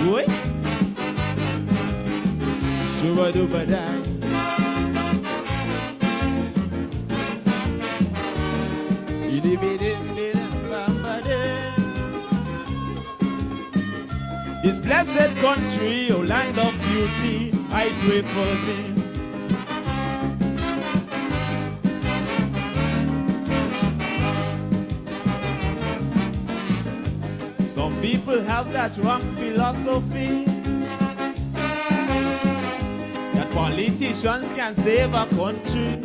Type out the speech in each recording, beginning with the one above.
Boy, shuba duba die. This blessed country, oh land of beauty, I pray for thee. Some people have that wrong philosophy that politicians can save a country.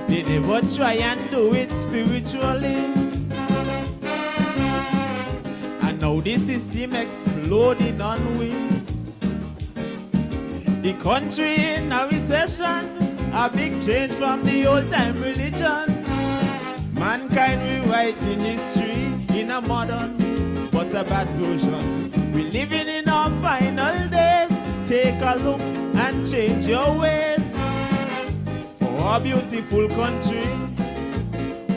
They never try and do it spiritually. And now this system exploding on we. The country in a recession, a big change from the old time religion. Mankind rewriting history in a modern but a bad version. We're living in our final days. Take a look and change your ways. For our beautiful country,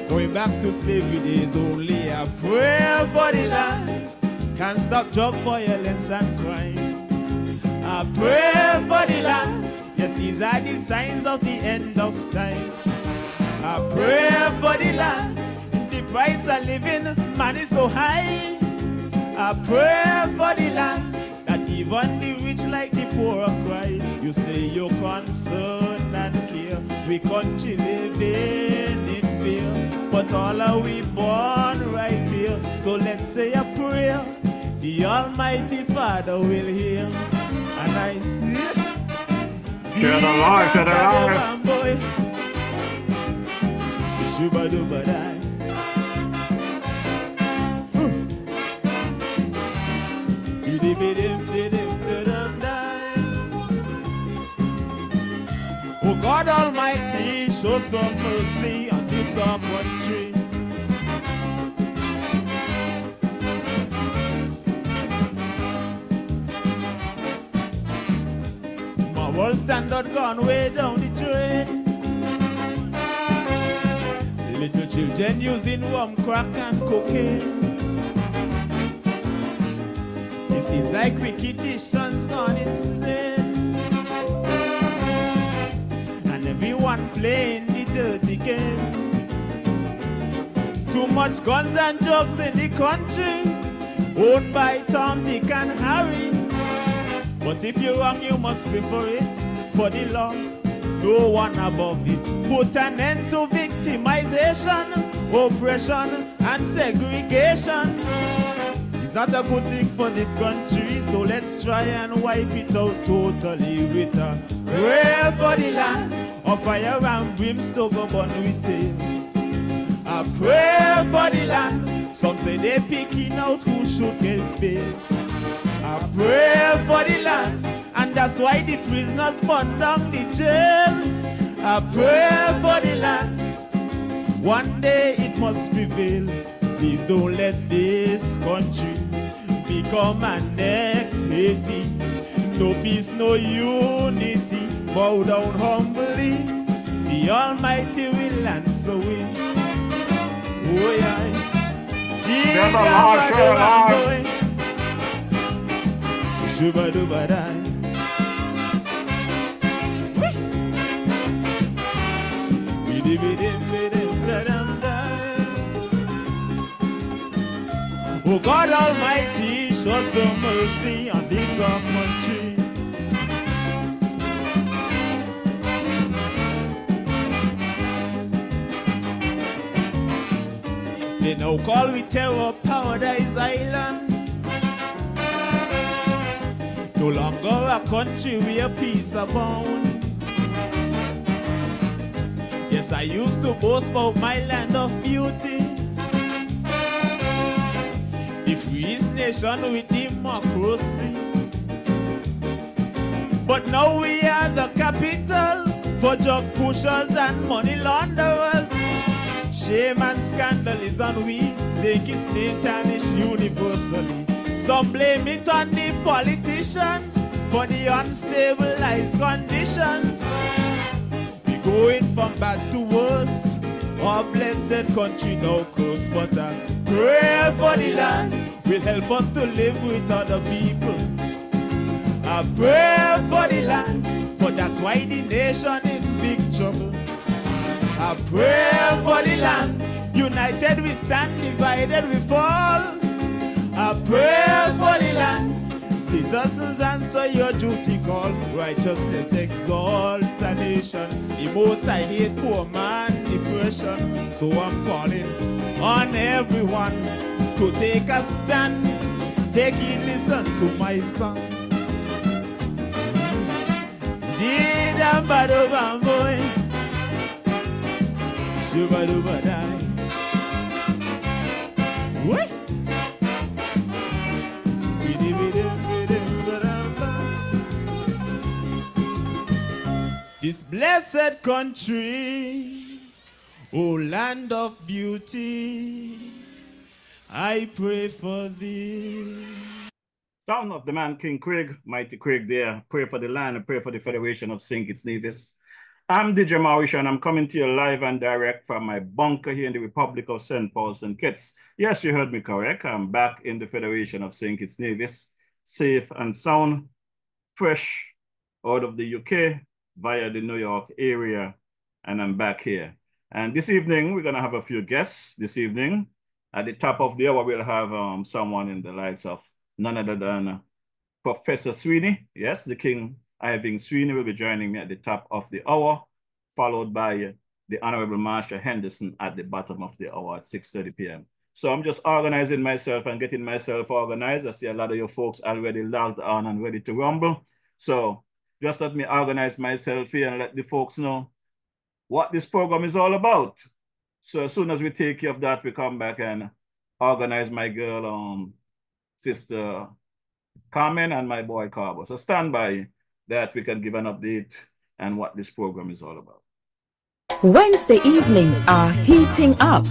going back to slavery days, only a prayer for the land can stop drug violence and crime. A prayer for the land, yes, these are the signs of the end of time. A prayer for the land, the price of living, man, is so high. A prayer for the land, that even the rich like the poor cry. You say you're concerned and care, we country living in fear, but all are we born right here. So let's say a prayer, the Almighty Father will hear. And I see to the Lord, boy. Shuba duba die. Oh God Almighty, show some mercy on this our country. My world standard gone way down the drain. Little children using rum, crack and cocaine. It seems like wicked-itions gone insane, and everyone playing the dirty game. Too much guns and drugs in the country, owned by Tom, Dick and Harry. But if you're wrong, you must pay for it, for the law, no one above it. Put an end to victimization, oppression and segregation. It's not a good thing for this country, so let's try and wipe it out totally with a prayer for the land, of fire and brimstone go burn with it. A prayer for the land, some say they're picking out who should get paid. A prayer for the land, and that's why the prisoners burn down the jail. A prayer for the land, one day it must prevail. Please don't let this country become an next Haiti. No peace, no unity. Bow down humbly, the Almighty will answer it. Oh yeah. Shuba duba die. Oh God Almighty, show some mercy on this our country. They now call we terror Paradise Island. No longer a country where peace abound. Yes, I used to boast about my land of beauty, the freest nation with democracy. But now we are the capital for drug pushers and money launderers. Shame and scandal is on we, sake is name tarnish universally. Some blame it on the politicians for the unstabilized conditions. We going from bad to worse, our blessed country now cursed. But a prayer for the land, will help us to live with other people. I pray for the land, for that's why the nation in big trouble. I pray for the land, united we stand, divided we fall. I pray for the land, citizens answer your duty call. Righteousness exalts a nation. The most I hate poor man depression. So I'm calling on everyone to take a stand. Take it, listen to my song. Did a bado bamboy, shuba duba die. What? This blessed country, oh land of beauty, I pray for thee. Sound of the man King Craig, mighty Craig there. Pray for the land and pray for the Federation of St. Kitts Nevis. I'm DJ Mauricio and I'm coming to you live and direct from my bunker here in the Republic of St. Paul, St. Kitts. Yes, you heard me correct. I'm back in the Federation of St. Kitts Nevis, safe and sound, fresh out of the UK via the New York area, and I'm back here. And this evening, we're going to have a few guests this evening. At the top of the hour, we'll have someone in the likes of none other than Professor Sweeney. Yes, the King Irving Sweeney will be joining me at the top of the hour, followed by the Honorable Marsha Henderson at the bottom of the hour at 6:30 p.m. So I'm just organizing myself and getting myself organized. I see a lot of your folks already logged on and ready to rumble. So just let me organize myself here and let the folks know what this program is all about. So as soon as we take care of that, we come back and organize my girl, Sister Carmen and my boy Carbo. So stand by that we can give an update and what this program is all about. Wednesday evenings are heating up.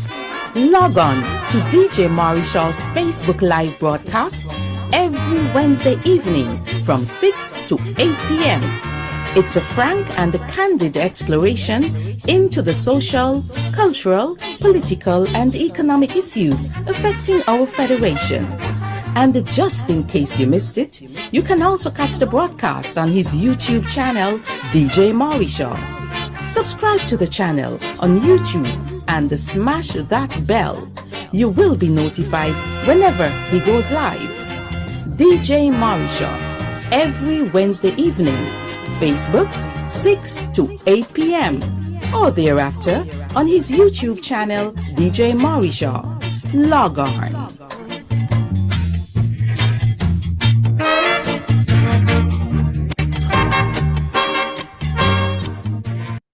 Log on to DJ Mauricio's Facebook Live broadcast every Wednesday evening from 6 to 8 p.m. It's a frank and a candid exploration into the social, cultural, political, and economic issues affecting our federation. And just in case you missed it, you can also catch the broadcast on his YouTube channel, DJ Mauricio. Subscribe to the channel on YouTube and smash that bell. You will be notified whenever he goes live. DJ Mauricio, every Wednesday evening, Facebook 6 to 8 p.m. or thereafter on his YouTube channel, DJ Mauricio. Log on.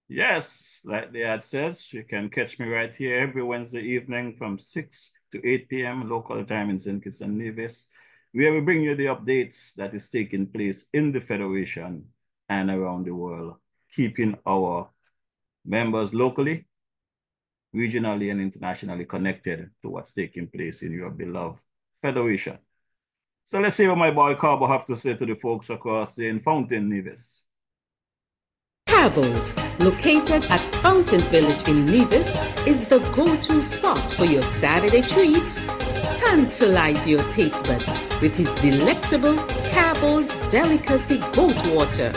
Yes, like the ad says, you can catch me right here every Wednesday evening from 6 to 8 p.m. local time in St. Kitts and Nevis, where we bring you the updates that is taking place in the Federation and around the world, keeping our members locally, regionally, and internationally connected to what's taking place in your beloved Federation. So let's see what my boy Carbo have to say to the folks across in Fountain, Nevis. Cabos, located at Fountain Village in Nevis, is the go-to spot for your Saturday treats. Tantalize your taste buds with his delectable Cabos Delicacy Goat Water.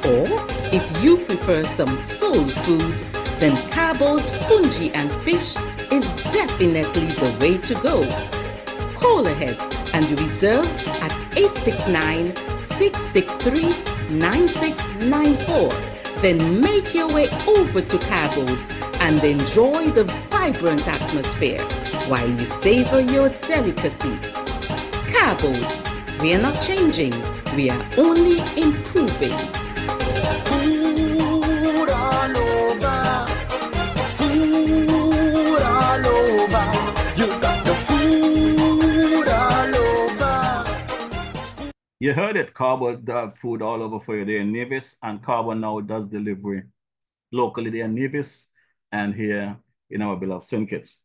Or, if you prefer some soul food, then Cabos Punji and Fish is definitely the way to go. Call ahead and reserve at 869-663-9694. Then make your way over to Cabos and enjoy the vibrant atmosphere while you savor your delicacy. Cabos, we are not changing, we are only improving. Food all over, food all over. You got the food all over. You heard it, Carbo does food all over for you there in Nevis, and Carbo now does delivery locally there in Nevis and here in our beloved St. Kitts.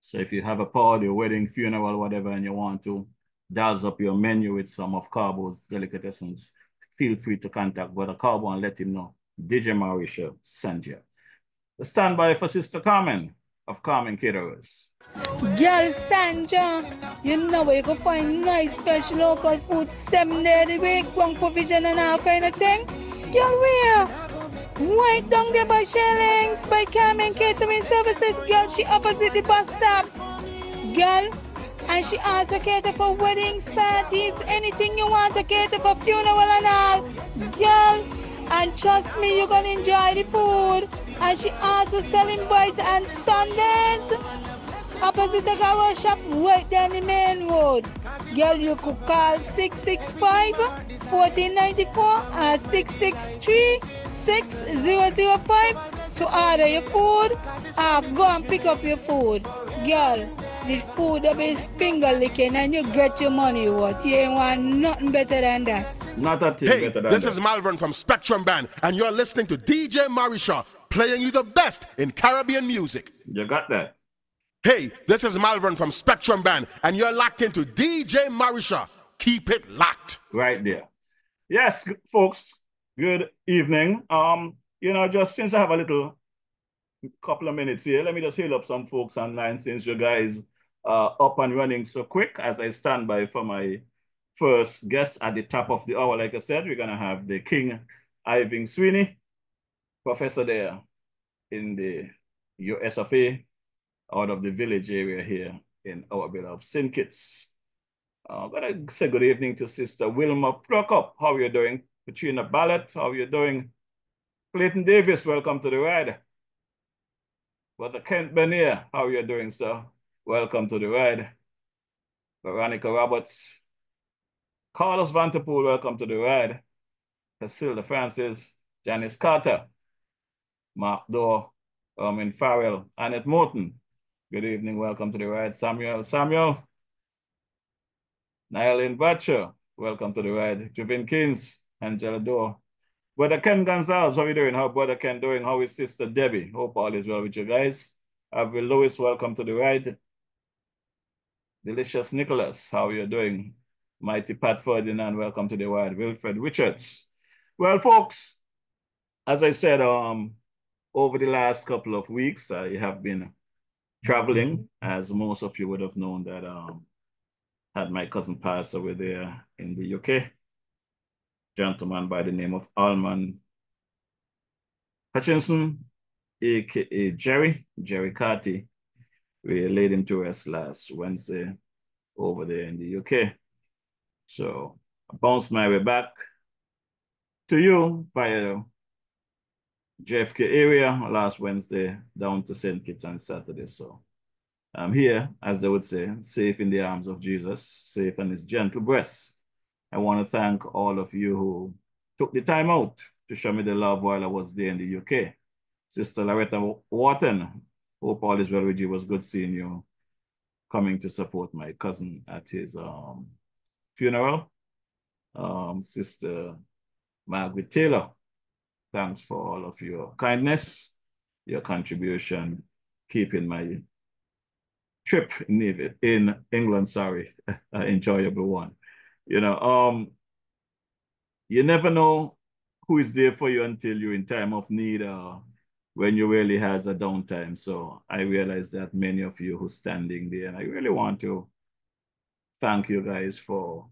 So if you have a party, a wedding, funeral, whatever, and you want to dazzle up your menu with some of Carbo's delicatessens, feel free to contact Brother Carbo and let him know DJ Mauricio sent you. Stand by for Sister Carmen. of Carmen Caterers. Girl Sandra, you know where you can find nice fresh local food 7 days a week, one provision and all kind of thing. Girl, where? Right down there by Shellings, by Carmen Catering Services. Girl, she opposite the bus stop. Girl, and she also cater for weddings, parties, anything you want to cater for, funeral and all. Girl, and trust me, you're gonna enjoy the food. And she also selling bites and Sundays. Opposite the car shop, right down the main road. Girl, you could call 665-1494 or 663-6005 to order your food or go and pick up your food. Girl, the food will be finger licking and you get your money worth. You ain't want nothing better than that. Not a thing Hey, better than this that. is Malvern from Spectrum Band, and you're listening to DJ Marisha, playing you the best in Caribbean music. You got that? Hey, this is Malvern from Spectrum Band, and you're locked into DJ Marisha. Keep it locked. Right there. Yes, folks, good evening. You know, just since I have a little couple of minutes here, let me just hail up some folks online since you guys are up and running so quick as I stand by for my first guest at the top of the hour. Like I said, we're going to have the King Irving Sweeney, professor there in the US of A, out of the village area here in our village of St. Kitts. I'm going to say good evening to Sister Wilma Prokop. How are you doing? Katrina Ballett, how are you doing? Clayton Davis, welcome to the ride. Brother Kent Benier, how are you doing, sir? Welcome to the ride. Veronica Roberts. Carlos Vanterpool, welcome to the ride. Casilda Francis, Janice Carter, Mark Dorr, Ermin Farrell, Annette Morton. Good evening, welcome to the ride. Samuel. Nylene Butcher, welcome to the ride. Juvin Kings, Angela Dorr. Brother Ken Gonzalez, how are you doing? How Brother Ken doing? How is Sister Debbie? Hope all is well with you guys. Avril Lewis, welcome to the ride. Delicious Nicholas, how are you doing? Mighty Pat Ferdinand, welcome to the ride. Wilfred Richards. Well, folks, as I said, over the last couple of weeks, I have been traveling, as most of you would have known that had my cousin pass away there in the UK. Gentleman by the name of Alman Hutchinson, aka Jerry Carty. We laid him to rest last Wednesday over there in the UK. So I bounced my way back to you via JFK area last Wednesday down to St. Kitts on Saturday. So I'm here, as they would say, safe in the arms of Jesus, safe on his gentle breast. I want to thank all of you who took the time out to show me the love while I was there in the UK. Sister Loretta Wharton, hope all is well with you. It was good seeing you coming to support my cousin at his funeral. Sister Margaret Taylor, thanks for all of your kindness, your contribution, keeping my trip in England, an enjoyable one. You know, you never know who is there for you until you're in time of need or when you really has a downtime. So I realize that many of you who standing there, and I really want to thank you guys for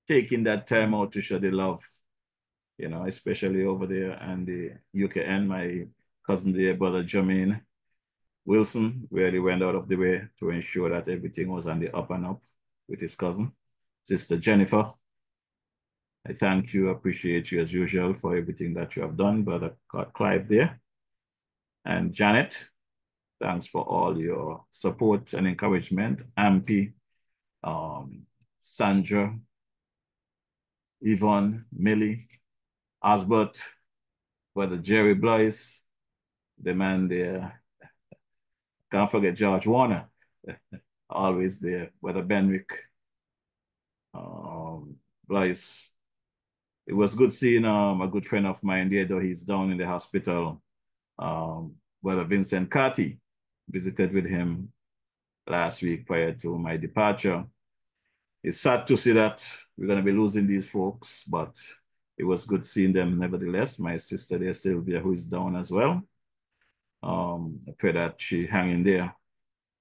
taking that time out to show the love, you know, especially over there and the UKN, my cousin there, Brother Jermaine Wilson, really went out of the way to ensure that everything was on the up and up with his cousin. Sister Jennifer, I thank you, appreciate you as usual for everything that you have done. Brother Clive there. And Janet, thanks for all your support and encouragement. Ampy, Sandra, Yvonne, Millie, Osbert, Brother Jerry Blois, the man there. Can't forget George Warner, always there. Brother Benwick, Blois. It was good seeing a good friend of mine there, though he's down in the hospital. Brother Vincent Carty, visited with him last week prior to my departure. It's sad to see that we're going to be losing these folks, but it was good seeing them nevertheless. My sister there, Sylvia, who is down as well. I pray that she hang in there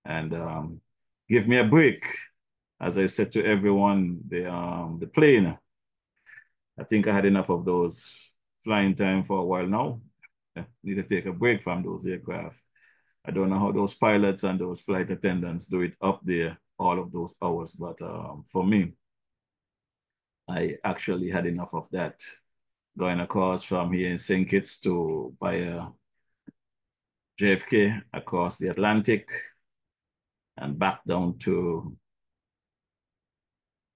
and give me a break. As I said to everyone, the plane, I think I had enough of those flying time for a while now. I need to take a break from those aircraft. I don't know how those pilots and those flight attendants do it up there, all of those hours. But for me, I actually had enough of that. Going across from here in St. Kitts to via JFK, across the Atlantic, and back down to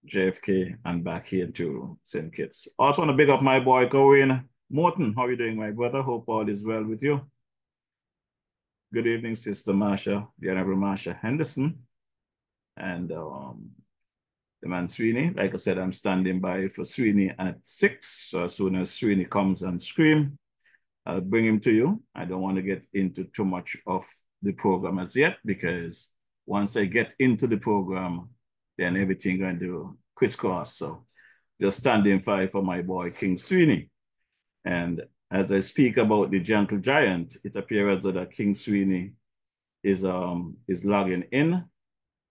JFK and back here to St. Kitts. Also want to big up my boy, Corinne Morton. How are you doing, my brother? Hope all is well with you. Good evening, Sister Marsha, the Honorable Marsha Henderson. And the man Sweeney. Like I said, I'm standing by for Sweeney at 6. So as soon as Sweeney comes and scream, I'll bring him to you. I don't want to get into too much of the program as yet, because once I get into the program, then everything going to crisscross. So just standing by for my boy, King Sweeney. And as I speak about the Gentle Giant, it appears as though that King Sweeney is logging in.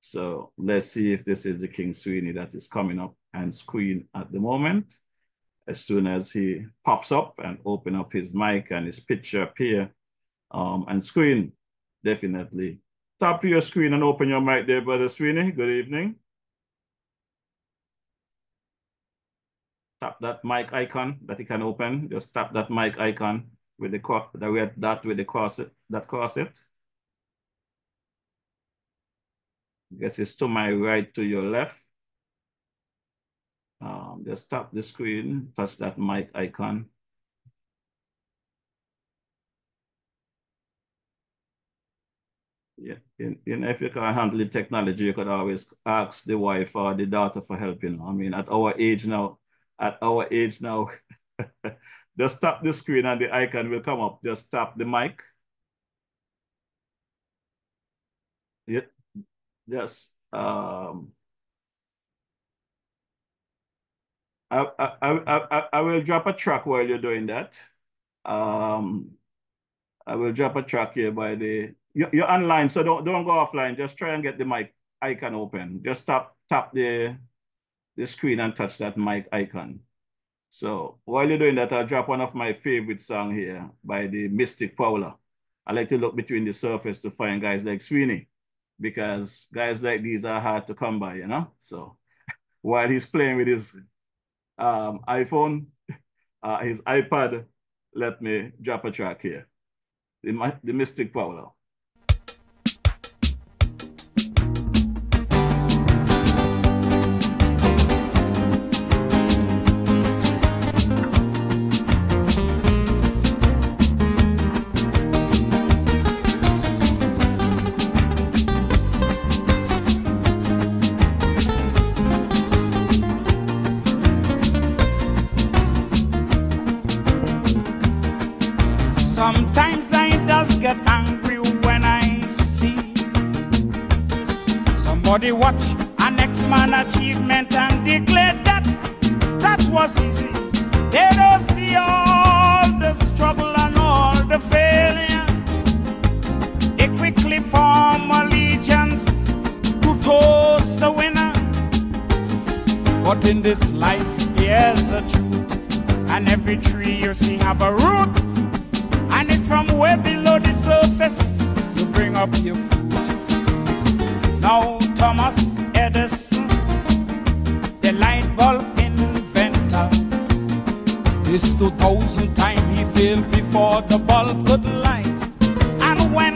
So let's see if this is the King Sweeney that is coming up and screen at the moment. As soon as he pops up and open up his mic and his picture appear and screen, definitely tap your screen and open your mic there, Brother Sweeney. Good evening. Tap that mic icon that you can open. Just tap that mic icon with the red dot with the cross it. I guess it's to my right, to your left. Just tap the screen, touch that mic icon. Yeah, if you can handle the technology, you could always ask the wife or the daughter for help. I mean, at our age now, just tap the screen and the icon will come up. Just tap the mic. Yeah, yes. I will drop a track while you're doing that. I will drop a track here by you're online, so don't go offline. Just try and get the mic icon open. Just tap the screen and touch that mic icon. So while you're doing that, I'll drop one of my favorite songs here by the Mystic Paula. I like to look between the surface to find guys like Sweeney, because guys like these are hard to come by, So while he's playing with his iPhone, his iPad, let me drop a track here. The Mystic Paula. Sometimes I just get angry when I see somebody watch an ex-man achievement and declare that was easy. They don't see all the struggle and all the failure. They quickly form allegiance to toast the winner. But in this life, there's a truth, and every tree you see have a root. And it's from way below the surface you bring up your fruit. Now Thomas Edison, the light bulb inventor, his 2,000 times he failed before the bulb could light. And when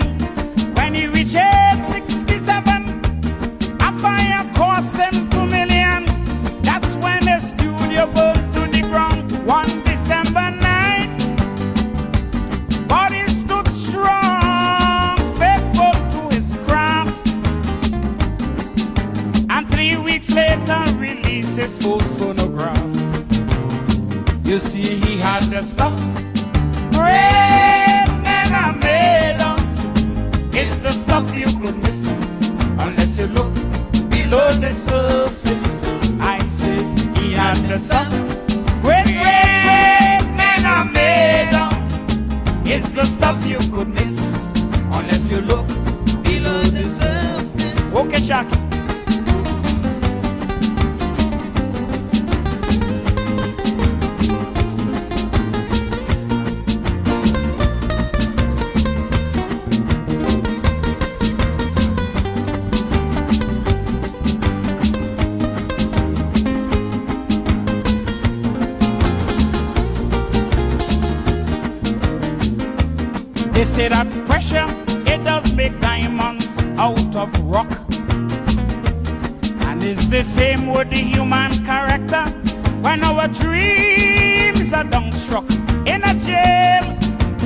he reached age 67, a fire cost him 2 million. That's when the studio burned to the ground one December night. But he stood strong, faithful to his craft, and 3 weeks later released his first phonograph. You see, he had the stuff great men are made of. It's the stuff you could miss unless you look below the surface. I say he had the stuff great men are made of. It's the stuff you could miss you look below the surface. Okay, Shaki. They say that pressure, it does make diamonds out of rock. And it's the same with the human character. When our dreams are dumbstruck in a jail,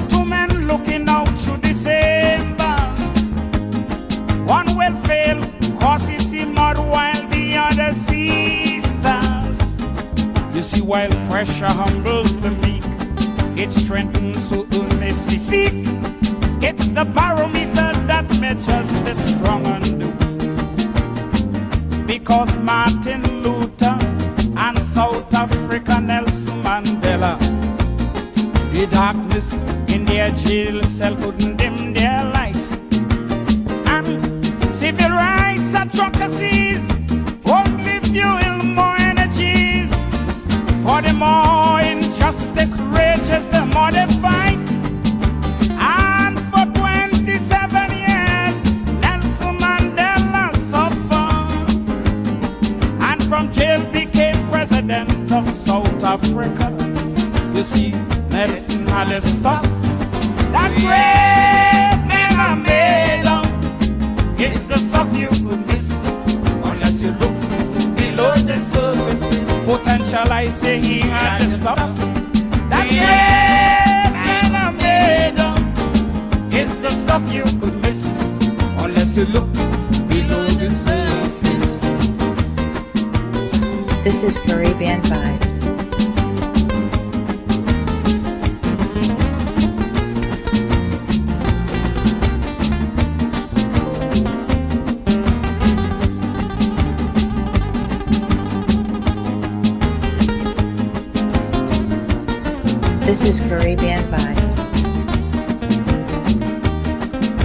two men looking out through the same bars. One will fail, cause he see mud while the other sees stars. You see, while pressure humbles the meek, it strengthens who earnestly seek. It's the barometer that measures the strong and the weak. Because Martin Luther and South Africa Nelson Mandela, the darkness in their jail cell couldn't dim their lights. And civil rights advocacies only fuel more energies. For the more injustice rages, the more they fight. And for 27 years, Nelson Mandela suffered. And from jail became president of South Africa. You see, Nelson had the stuff that great men are made of. It's the stuff you could miss unless you look below the surface. Potential, I say he had the stuff that great men are made of. It's the stuff you could miss unless you look below the surface. This is Caribbean Vibes. This is Caribbean Vibes.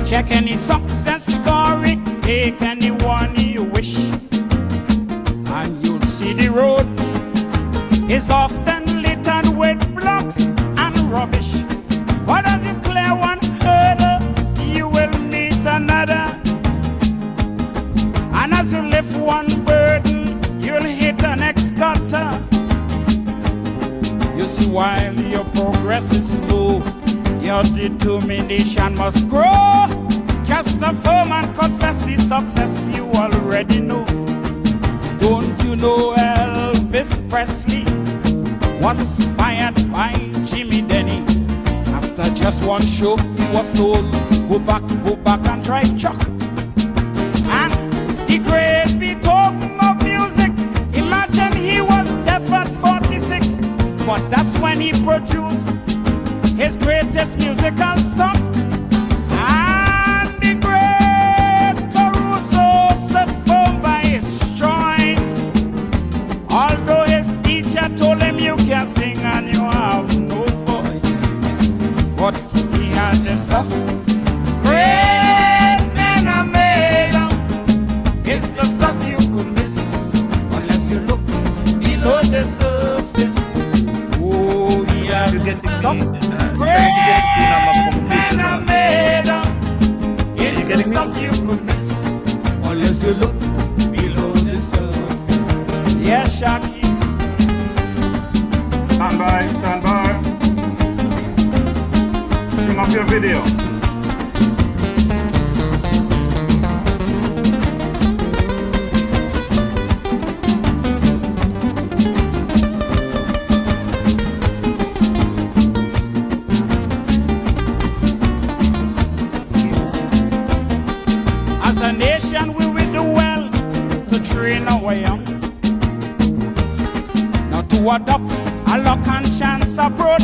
Check any success story, take anyone you wish, and you'll see the road is often littered with blocks and rubbish. But as you clear one hurdle, you will meet another. And as you lift one burden, you'll hit an next gutter. You see, while your progress is slow, your determination must grow. Just affirm and confess the success you already know. Don't you know Elvis Presley was fired by Jimmy Denny? After just one show, he was told, go back and drive truck. And the great Beethoven of music, imagine he was deaf at 46. But that's when he produced his greatest musical stuff. And the great Caruso stood firm by his choice. Although his teacher told him you can't sing and you have no voice. But he had the stuff great men are made of. It's the stuff you could miss unless you look below the surface. You're getting me. Trying to get it clean on my computer now. You're getting me? You could miss unless you look below the surface. Yeah, Shaki. Stand by, stand by. Bring up your video. As a nation, we will do well to train our young, not to adopt a luck and chance approach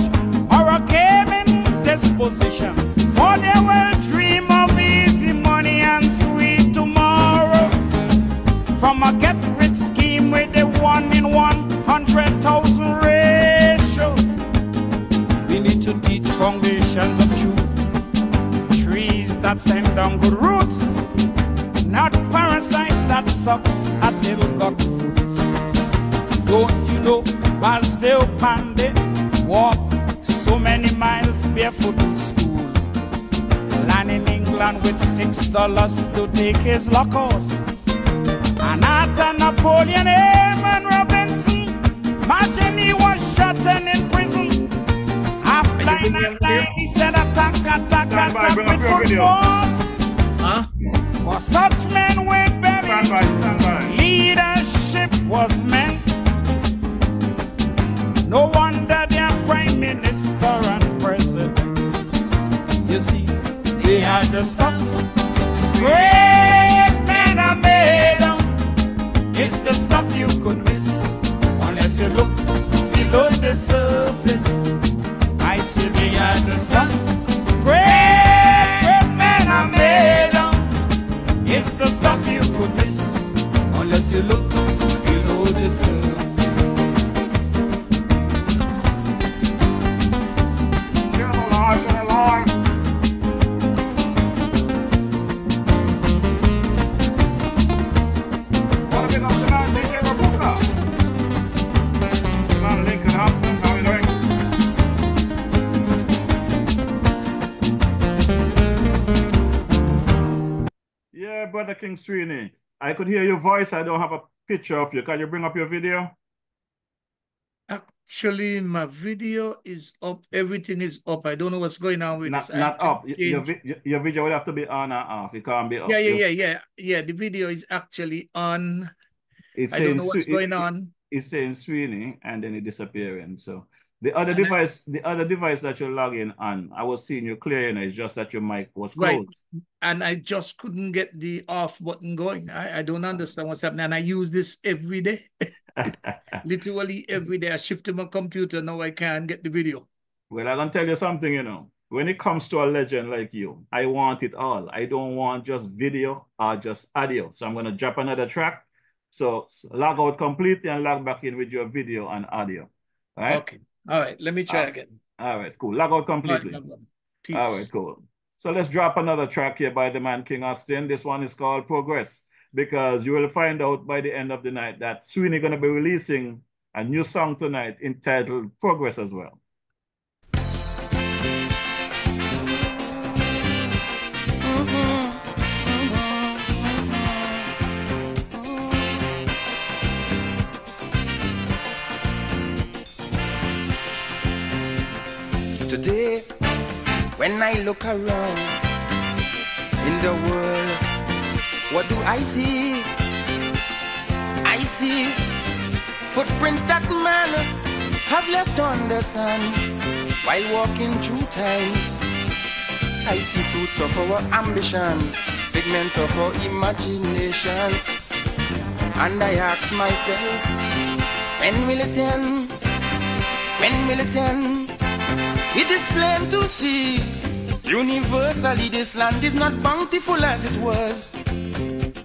or a gaming disposition. For they will dream of easy money and sweet tomorrow. From a get-rich scheme with a 1 in 100,000 ratio. We need to teach foundations of truth, trees that send down they upon they walk so many miles barefoot to school. Land in England with $6 to take his luck horse. And after Napoleon Airman Robinson, imagine he was shot and in prison. Half blind and blind, he said attack with full force. Huh? For such men with belly, leadership was meant. No wonder their prime minister and president. You see, they had the stuff. Great men are made of. It's the stuff you could miss unless you look below the surface. I say they had the stuff. Great men are made of. It's the stuff you could miss unless you look below the surface. Yeah, Brother King Sweeney, I could hear your voice. I don't have a picture of you. Can you bring up your video? Actually, my video is up. Everything is up. I don't know what's going on with this. Not up. Your video would have to be on or off. It can't be up. Yeah. The video is actually on. I don't know what's going on. It's saying Sweeney and then it disappearing. So the other device that you're logging on, I was seeing you clear, and it's just that your mic was closed. Right. And I just couldn't get the off button going. I don't understand what's happening. And I use this every day. Literally every day. I shift to my computer. Now I can't get the video. Well, I'm going to tell you something, you know. When it comes to a legend like you, I want it all. I don't want just video or just audio. So I'm going to drop another track. So log out completely and log back in with your video and audio. All right? Okay. All right. Let me try again. All right. Cool. Log out completely. All right, peace. All right. Cool. So let's drop another track here by the man King Austin. This one is called Progress, because you will find out by the end of the night that Sweeney going to be releasing a new song tonight entitled Progress as well. Today, when I look around in the world, what do I see? I see footprints that man have left on the sand while walking through times. I see fruits of our ambitions, figments of our imaginations, and I ask myself, when will it end? When will it end? It is plain to see, universally this land is not bountiful as it was,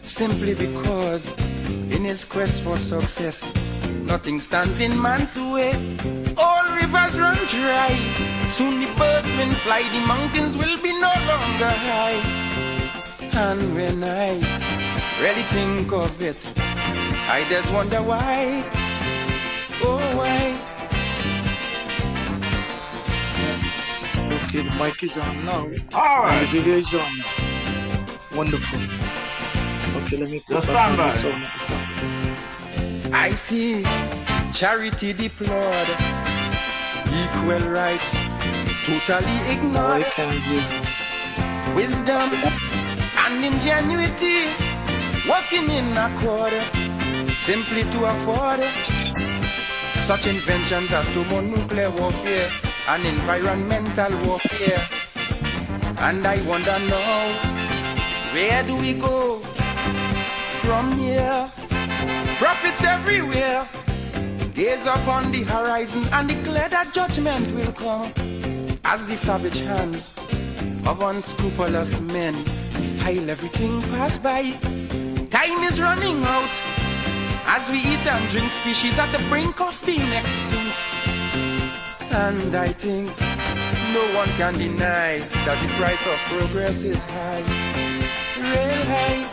simply because in his quest for success, nothing stands in man's way. All rivers run dry, soon the birds will fly, the mountains will be no longer high. And when I really think of it, I just wonder why, oh why. Okay, the mic is on now. All right. And the video is on. Wonderful. Okay, let me put stand by. It's on. I see charity deplored, equal rights totally ignored. I can't hear you. Wisdom and ingenuity working in accord, simply to afford such inventions as thermonuclear warfare and environmental warfare. And I wonder now, where do we go from here? Prophets everywhere gaze upon the horizon and declare that judgment will come as the savage hands of unscrupulous men file everything pass by. Time is running out as we eat and drink, species at the brink of being extinct. And I think no one can deny that the price of progress is high, real high.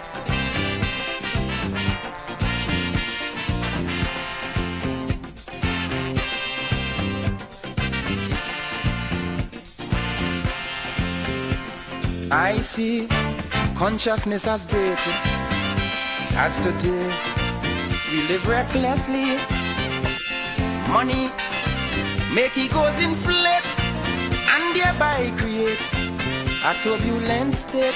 I see consciousness as great as today. We live recklessly. Money make egos inflate and thereby create a turbulent state.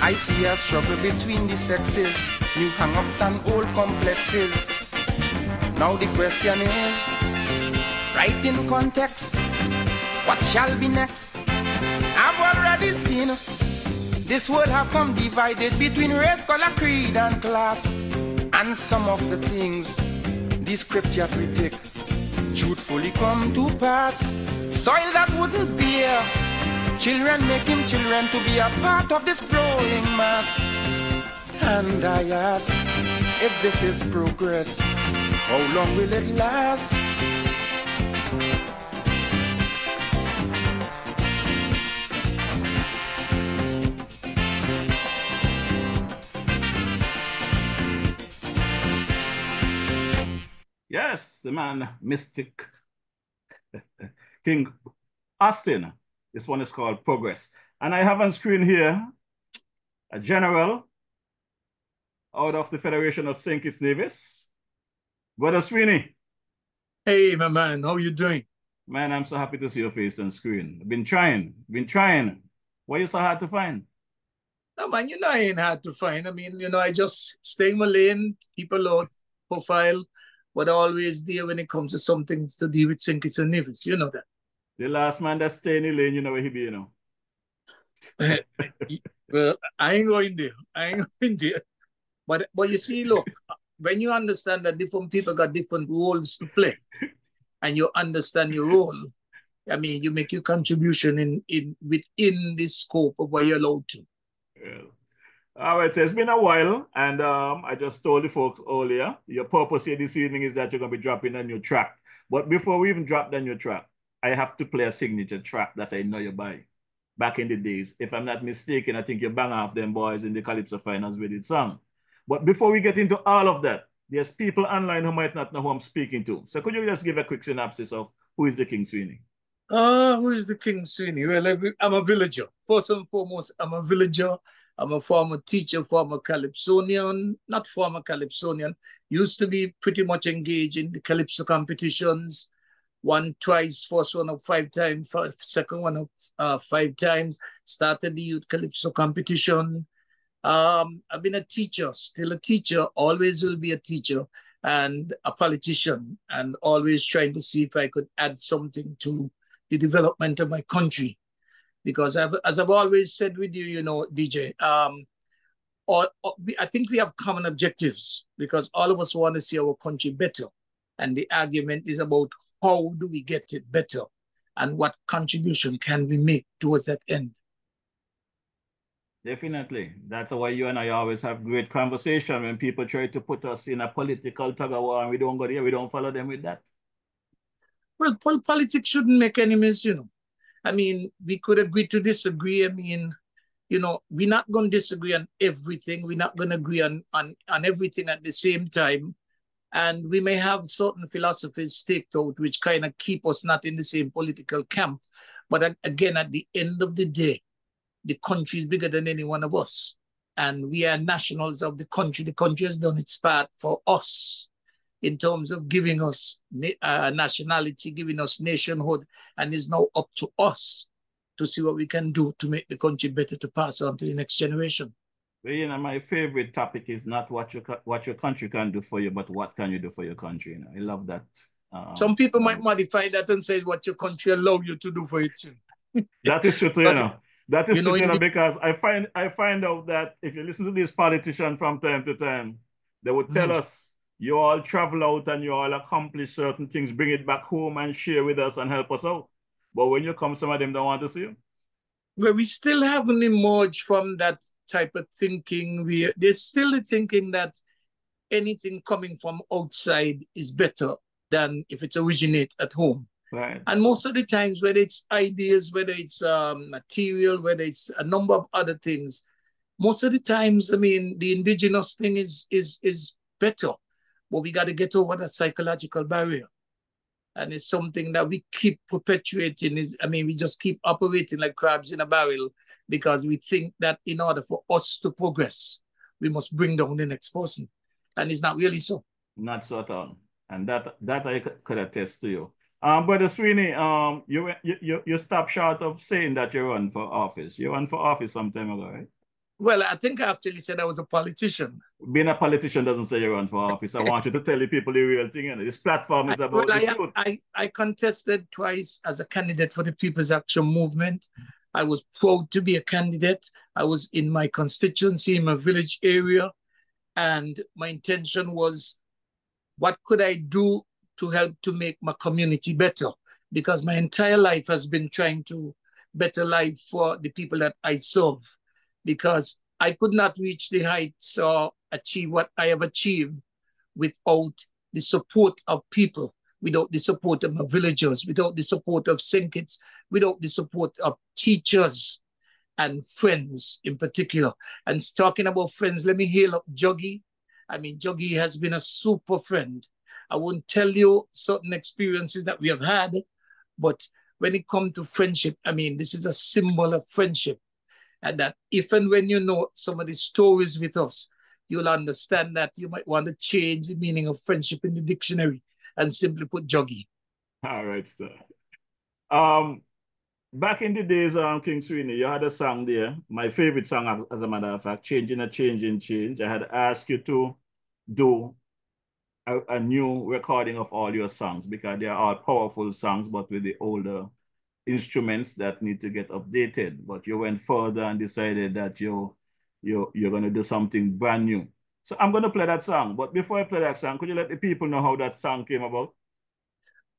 I see a struggle between the sexes, new hang-ups and old complexes. Now the question is, right in context, what shall be next? I've already seen this world have come divided between race, color, creed, and class. And some of the things the scripture predict truthfully come to pass. Soil that wouldn't bear children, making children to be a part of this growing mass. And I ask, if this is progress, how long will it last? Yes, the man, Mystic King Austin. This one is called Progress. And I have on screen here a general out of the Federation of St. Kitts Nevis, Brother Sweeney. Hey, my man, how you doing? Man, I'm so happy to see your face on screen. I've been trying. Why are you so hard to find? No, man, I ain't hard to find. I mean, I just stay in my lane, keep a low profile, but always there when it comes to something to do with St. Kitts and Nevis. You know that. The last man that stay in the lane, you know where he be, Well, I ain't going there. But you see, look, when you understand that different people got different roles to play, and you understand your role, I mean, you make your contribution within the scope of what you're allowed to. Yeah. All right, so it's been a while, and I just told the folks earlier, your purpose here this evening is that you're going to be dropping a new track. But before we even drop the new track, I have to play a signature track that I know you buy. Back in the days, if I'm not mistaken, I think you bang off them boys in the Calypso Finals with it song. But before we get into all of that, there's people online who might not know who I'm speaking to. So could you just give a quick synopsis of who is the King Sweeney? Who is the King Sweeney? Well, I'm a villager. First and foremost, I'm a villager. I'm a former teacher, former Calypsonian, not former Calypsonian, used to be pretty much engaged in the Calypso competitions. Won twice, first one up 5 times, second one up 5 times, started the Youth Calypso competition. I've been a teacher, still a teacher, always will be a teacher, and a politician, and always trying to see if I could add something to the development of my country. Because as I've always said with you, DJ, I think we have common objectives because all of us want to see our country better. And the argument is about how do we get it better and what contribution can we make towards that end. Definitely. That's why you and I always have great conversation when people try to put us in a political tug of war and we don't go there, we don't follow them with that. Well, politics shouldn't make enemies, I mean, we could agree to disagree. I mean, we're not going to disagree on everything. We're not going to agree on everything at the same time. And we may have certain philosophies staked out which kind of keep us not in the same political camp. But again, at the end of the day, the country is bigger than any one of us. And we are nationals of the country. The country has done its part for us in terms of giving us nationality, giving us nationhood, and it's now up to us to see what we can do to make the country better to pass on to the next generation. Well, my favorite topic is not what your country can do for you, but what can you do for your country. I love that. Some people might modify that and say what your country allow you to do for it too. That is true, That is true, because I find out that if you listen to these politicians from time to time, they would tell us, you all travel out and you all accomplish certain things, bring it back home and share with us and help us out. But when you come, some of them don't want to see you. Well, we still haven't emerged from that type of thinking. There's still the thinking that anything coming from outside is better than if it originates at home. Right. And most of the times, whether it's ideas, whether it's material, whether it's a number of other things, most of the times, I mean, the indigenous thing is better. But we got to get over that psychological barrier. And it's something that we keep perpetuating. We just keep operating like crabs in a barrel because we think that in order for us to progress, we must bring down the next person. And it's not really so. Not so at all. And that I could attest to you. Brother Sweeney, you stopped short of saying that you run for office. You ran for office some time ago, right? Well, I think I actually said I was a politician. Being a politician doesn't say you run for office. I want you to tell the people the real thing. You know? This platform is about the truth. I contested twice as a candidate for the People's Action Movement. I was proud to be a candidate. I was in my constituency, in my village area. And my intention was, what could I do to help to make my community better? Because my entire life has been trying to better life for the people that I serve. Because I could not reach the heights or achieve what I have achieved without the support of people, without the support of my villagers, without the support of St. without the support of teachers and friends in particular. And talking about friends, let me hail up Juggy. Juggy has been a super friend. I won't tell you certain experiences that we have had, but when it comes to friendship, this is a symbol of friendship. And that if and when you know some of the stories with us, you'll understand that you might want to change the meaning of friendship in the dictionary and simply put Juggy. All right, sir. Back in the days, King Sweeney, you had a song there, my favorite song, as a matter of fact, Changing a Changing Change. I had asked you to do a new recording of all your songs because they are all powerful songs, but with the older instruments that need to get updated. But you went further and decided that you're going to do something brand new. So I'm going to play that song. But before I play that song, could you let the people know how that song came about?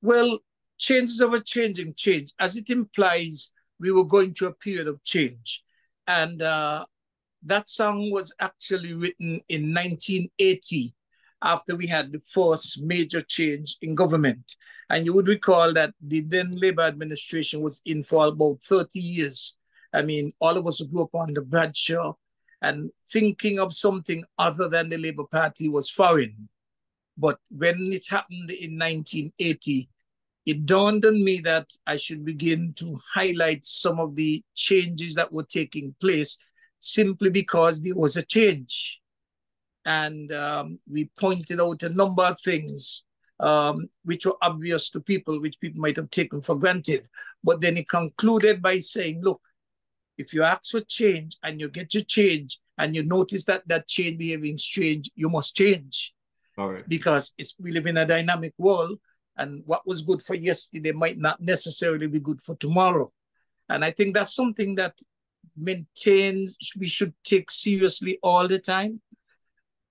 Well, changes of a changing change. As it implies, we were going through a period of change. And that song was actually written in 1980 after we had the first major change in government. And you would recall that the then Labour administration was in for about 30 years. All of us grew up under Bradshaw, and thinking of something other than the Labour Party was foreign. But when it happened in 1980, it dawned on me that I should begin to highlight some of the changes that were taking place simply because there was a change. And we pointed out a number of things which were obvious to people, which people might have taken for granted. But then he concluded by saying, look, if you ask for change and you get your change and you notice that that change behaving strange, you must change. All right. Because we live in a dynamic world, and what was good for yesterday might not necessarily be good for tomorrow. And I think that's something that we should take seriously all the time.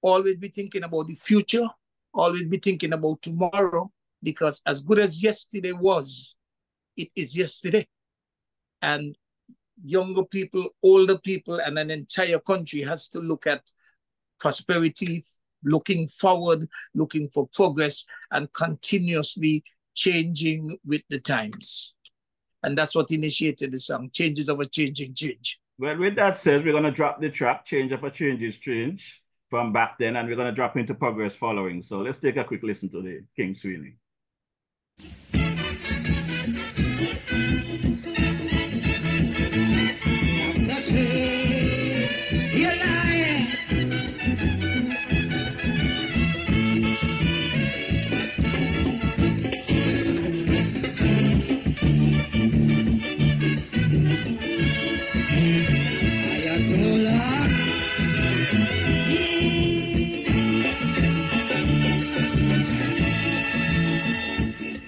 Always be thinking about the future, always be thinking about tomorrow, because as good as yesterday was, it is yesterday. And younger people, older people, and an entire country has to look at prosperity, looking forward, looking for progress, and continuously changing with the times. And that's what initiated the song, Changes of a Changing Change. Well, with that said, we're going to drop the track, Change of a Changing Change, from back then, and we're going to drop into Progress following. So let's take a quick listen to the King Sweeney.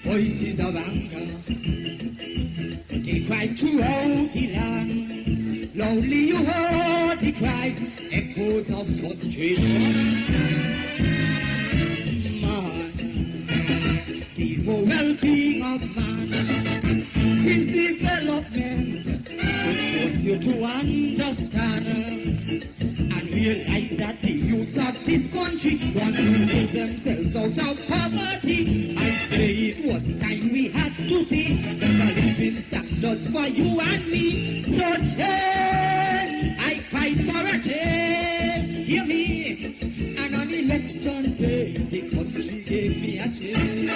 Voices of anger, they cry throughout the land. Loudly you heard the cries, echoes of frustration. Man, the well-being of man, his development should force you to understand and realize that the youths of this country want to raise themselves out of poverty. I say it was time we had to see there's a living standards for you and me. So change, I fight for a change. Hear me, and on election day, the country gave me a change.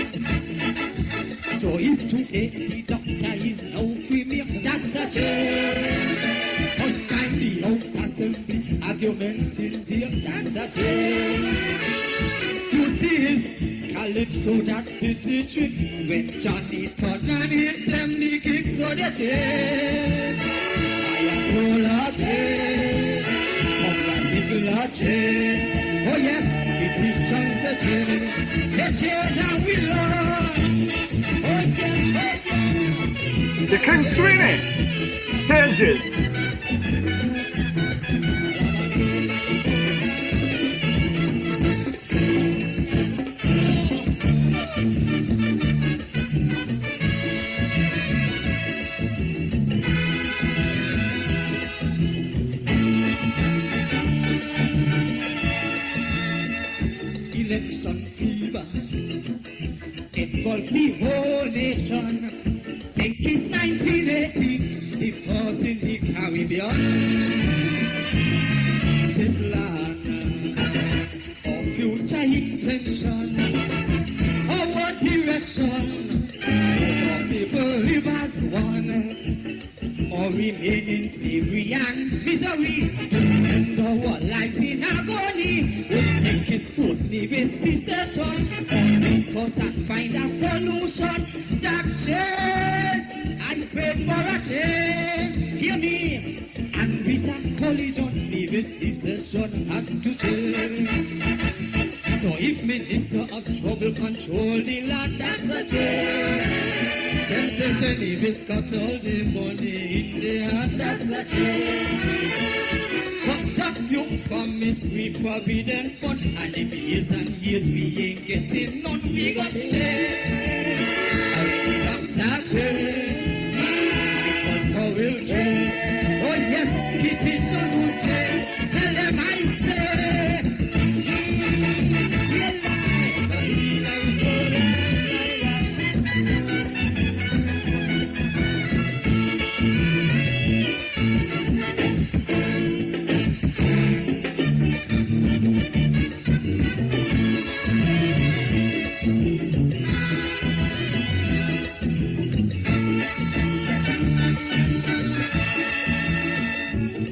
So if today the doctor is no premier, that's a change. First time the House Assembly argumenting dear, that's a change. You see his Calypso that did the trick when Johnny Turner hit them the kick, so they change. Ayatollah change, Congratulate change. Oh yes, petitions the change and we learn. Oh yes, The King Sweeney changes. Election fever engulfed the whole nation since 1980, because in the Caribbean, this land of future intention, our direction, our people live as one, or remain in slavery and misery, to spend our lives in agony, would sink its post-Navy secession, or discuss and find a solution that change. I pray for a change, hear me, and with a collision, Navy secession had to change. So if Minister of Trouble control the land, that's a change. Them say Navy's got all the money in the hand, that's a change. But that you promise we provident fund, and if years and years we ain't getting none, we got change. And we got that change. People will change. Oh yes, petitions will change. Tell them I say.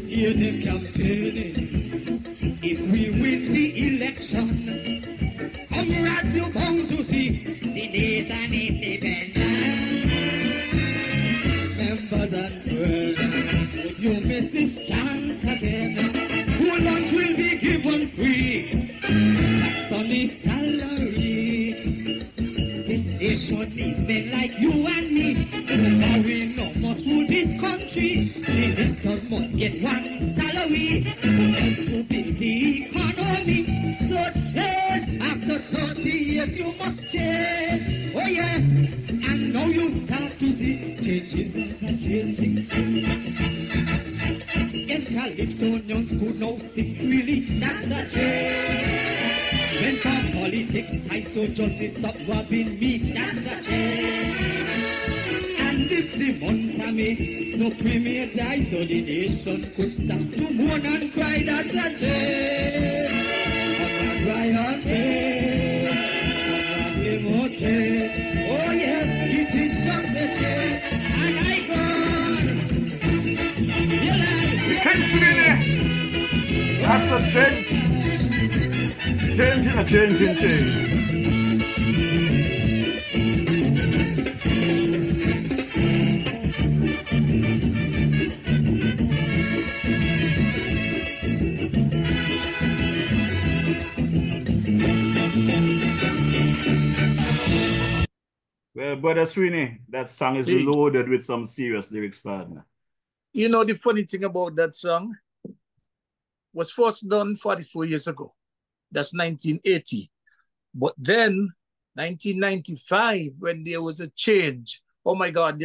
Hear them campaigning. If we win the election, comrades, you're bound to see the nation independent. Members and friends, would you miss this chance again? School lunch will be given free. Sunny salary. This nation needs men like you and me. We no must rule this country. Ministers must get one salary to build the economy. So change after 30 years, you must change. Oh yes, and now you start to see changes are changing. And Calypsonians could now sing freely. That's a change. When for politics, I saw judges stop robbing me. That's a change. And if the Montame, no premier die, so the nation could stop to mourn and cry. That's a change. And riot change. And more change. Oh yes, it is just the change. And I gone. You like King Sweeney. That's a change. Changing a changing change. Well, Brother Sweeney, that song is loaded with some serious lyrics, partner. You know, the funny thing about that song was first done 44 years ago. That's 1980. But then, 1995, when there was a change, oh my God,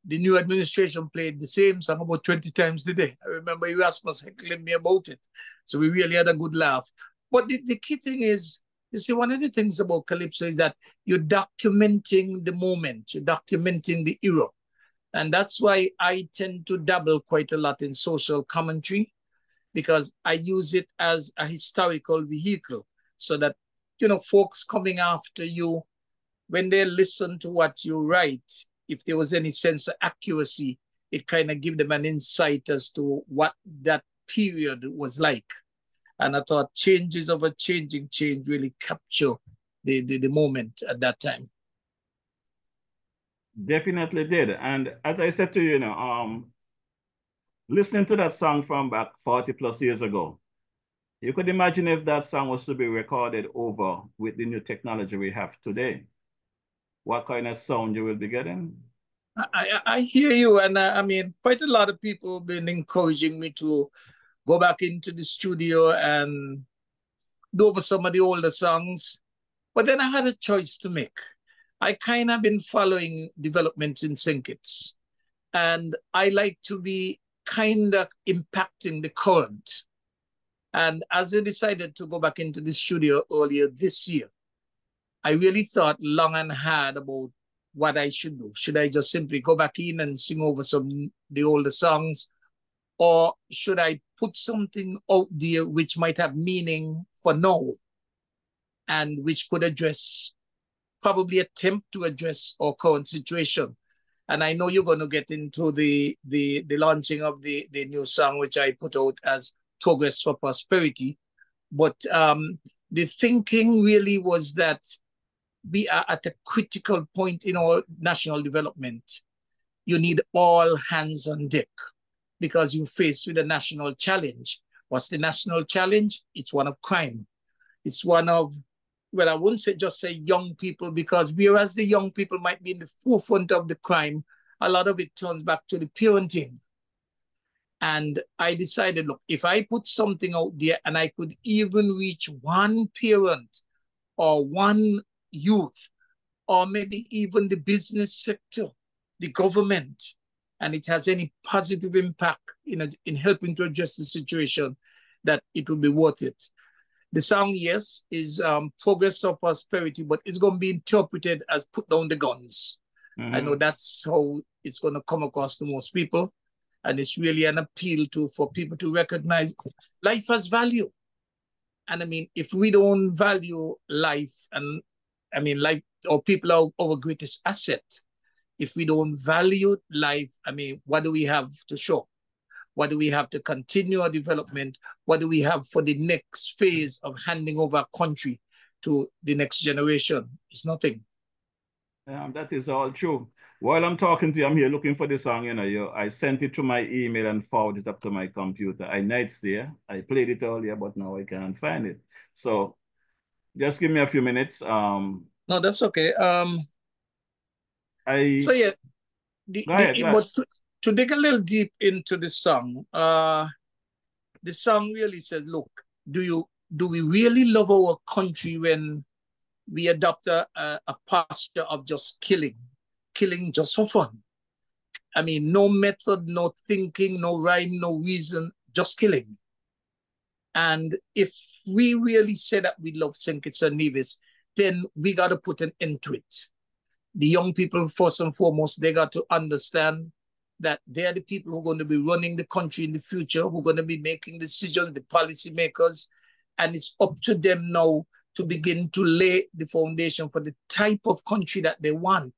the new administration played the same song about 20 times today. I remember Erasmus heckling me about it. So we really had a good laugh. But the key thing is, you see, one of the things about Calypso is that you're documenting the moment, you're documenting the era. And that's why I tend to dabble quite a lot in social commentary, because I use it as a historical vehicle so that, you know, folks coming after you when they listen to what you write, if there was any sense of accuracy, it kind of give them an insight as to what that period was like. And I thought Changes of a Changing Change really capture the moment at that time. Definitely did. And as I said to you, listening to that song from back 40 plus years ago, you could imagine if that song was to be recorded over with the new technology we have today, what kind of sound you will be getting? I hear you. And I mean, quite a lot of people have been encouraging me to go back into the studio and do over some of the older songs. But then I had a choice to make. I kind of been following developments in Syncits. And I like to be kind of impacting the current. And as I decided to go back into the studio earlier this year, I really thought long and hard about what I should do. Should I just simply go back in and sing over the older songs? Or should I put something out there which might have meaning for now and which could probably attempt to address our current situation? And I know you're going to get into the launching of the new song, which I put out as Progress for Prosperity. But the thinking really was that we are at a critical point in our national development. You need all hands on deck because you're faced with a national challenge. What's the national challenge? It's one of crime. It's one of, well, I wouldn't just say young people, because whereas the young people might be in the forefront of the crime, a lot of it turns back to the parenting. And I decided, look, if I put something out there and I could even reach one parent or one youth, or maybe even the business sector, the government, and it has any positive impact in helping to address the situation, that it will be worth it. The song, yes, is Progress or Prosperity, but it's going to be interpreted as Put Down the Guns. Mm-hmm. I know that's how it's going to come across to most people. And it's really an appeal for people to recognize life has value. And I mean, if we don't value life, and I mean, life, or people are our greatest asset. If we don't value life, I mean, what do we have to show? What do we have to continue our development? What do we have for the next phase of handing over a country to the next generation? It's nothing. That is all true. While I'm talking to you, I'm here looking for the song. I sent it to my email and forwarded it up to my computer. I know it's there. I played it earlier, but now I can't find it. So just give me a few minutes. No, that's okay. So yeah, but to dig a little deep into the song really said, look, do we really love our country when we adopt a posture of just killing just for fun? I mean, no method, no thinking, no rhyme, no reason, just killing. And if we really say that we love St. Kitts and Nevis, then we got to put an end to it. The young people, first and foremost, they got to understand that they're the people who are going to be running the country in the future, who are going to be making decisions, the policymakers, and it's up to them now to begin to lay the foundation for the type of country that they want.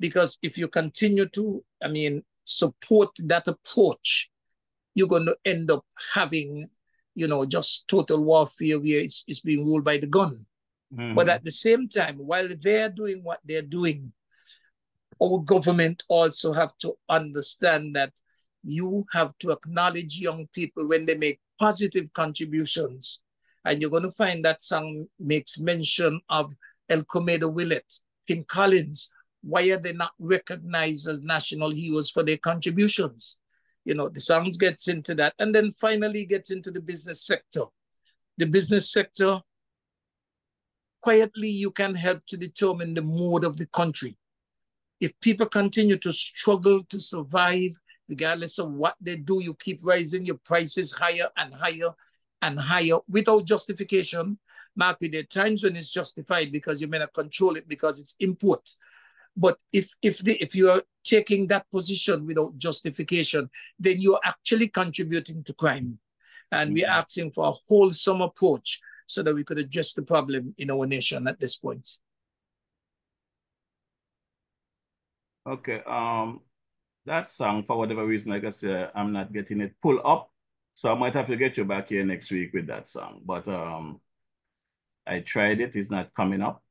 Because if you continue to, support that approach, you're going to end up having, just total warfare where it's being ruled by the gun. Mm-hmm. But at the same time, while they're doing what they're doing, our government also have to understand that you have to acknowledge young people when they make positive contributions. And you're going to find that song makes mention of El Comedo Willett, Tim Collins. Why are they not recognized as national heroes for their contributions? The songs gets into that. And then finally gets into the business sector. The business sector, quietly, you can help to determine the mood of the country. If people continue to struggle to survive, regardless of what they do, you keep raising your prices higher and higher and higher without justification. Mark, there are times when it's justified because you may not control it because it's input. But if you are taking that position without justification, then you're actually contributing to crime. And we're asking for a wholesome approach so that we could address the problem in our nation at this point. Okay. That song, for whatever reason, like I said, I'm not getting it pull up. So I might have to get you back here next week with that song. But I tried it, it's not coming up.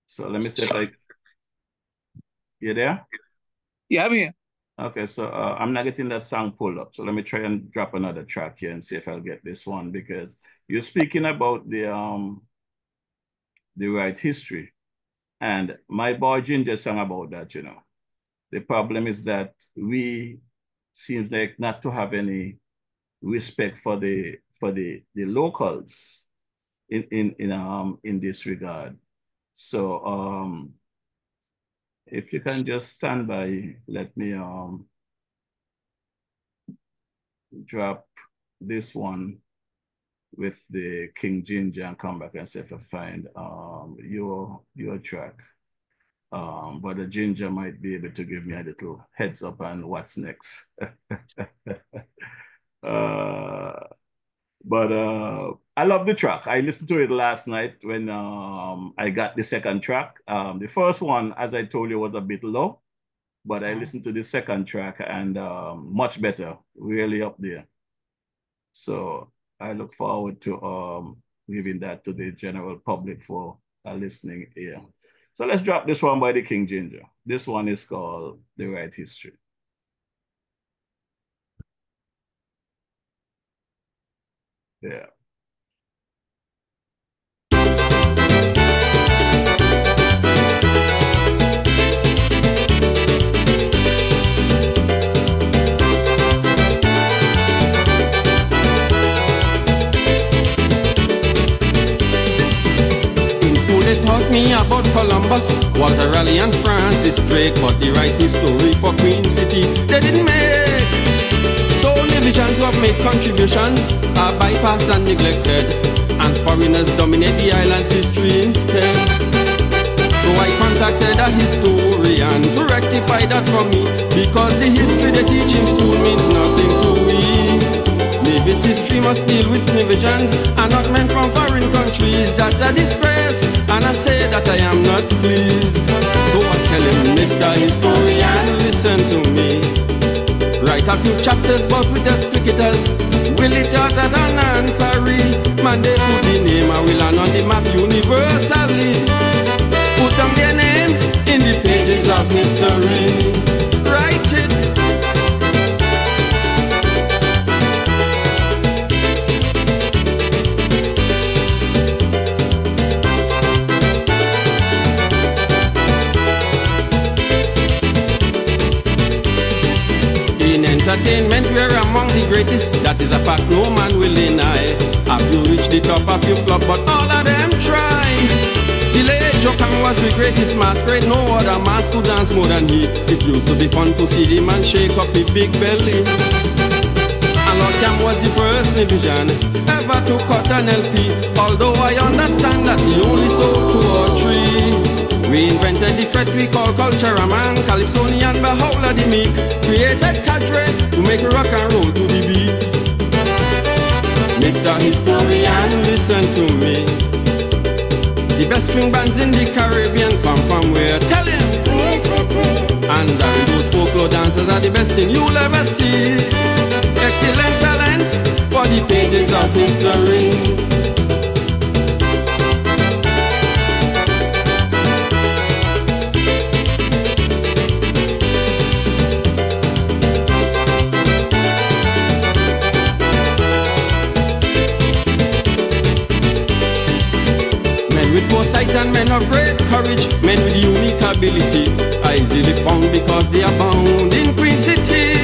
So let me see if you there? Yeah, I'm here. Okay, so I'm not getting that song pulled up. So let me try and drop another track here and see if I'll get this one, because you're speaking about the right history. And my boy Ginger sang about that, you know. The problem is that we seems like not to have any respect for the locals in this regard. So if you can just stand by, let me drop this one with the King Ginger and come back and see if I find your track. But the Ginger might be able to give me a little heads up on what's next. But I love the track. I listened to it last night when I got the second track. The first one, as I told you, was a bit low, but I listened to the second track and much better, really up there. So I look forward to giving that to the general public for listening ear. So let's drop this one by the King Ginger. This one is called The Right History. Yeah. They taught me about Columbus, Walter Raleigh and Francis Drake, but the right history for Queen City they didn't make. So divisions who have made contributions are bypassed and neglected, and foreigners dominate the island's history instead. So I contacted a historian to rectify that for me, because the history they teach in school means nothing to me. Navy's history must deal with divisions and not men from foreign countries. That's a disgrace, and I say that I am not pleased. So I tell him, Mr. Historian, listen to me. Write a few chapters but with us cricketers. Will it out at an and Paris? Man, they put the name and will land on the map universally. Put down their names in the pages of history. Write it. Entertainment, we're among the greatest. That is a fact no man will deny. Have you reached the top of your club, but all of them try. The late Jokang was the greatest masquerade. No other mask could dance more than he. It used to be fun to see the man shake up his big belly. And Lord Cam was the first division ever to cut an LP. Although I understand that he only sold 2 or 3. We invented the threat we call culture, a man, Calypsonian, Baha'u'llah the meek. Created cadre to make rock and roll to the beat. Mr. Historian, listen to me. The best string bands in the Caribbean come from where? Tell him! And those folklore dancers are the best thing you'll ever see. Excellent talent for the pages of history. Foresight and men of great courage, men with unique ability, are easily found because they are bound in Queen City.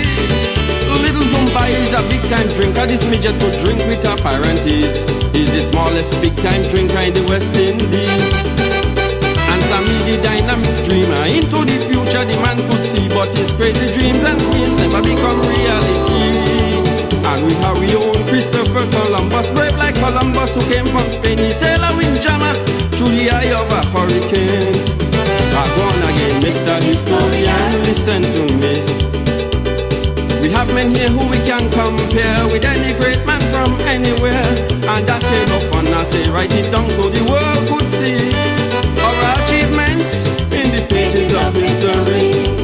Little Zumba is a big time drinker. This midget could drink with apparencies. He's the smallest big time drinker in the West Indies. And Sammy the dynamic dreamer, into the future the man could see, but his crazy dreams and schemes never become reality. And we have our own Christopher Columbus, brave like Columbus who came from Spain. He sailed a windjammer through the eye of a hurricane. Back on again, Mr. Historian, listen to me. We have men here who we can compare with any great man from anywhere. And that came up on us, say write it down so the world could see our achievements in the pages of history.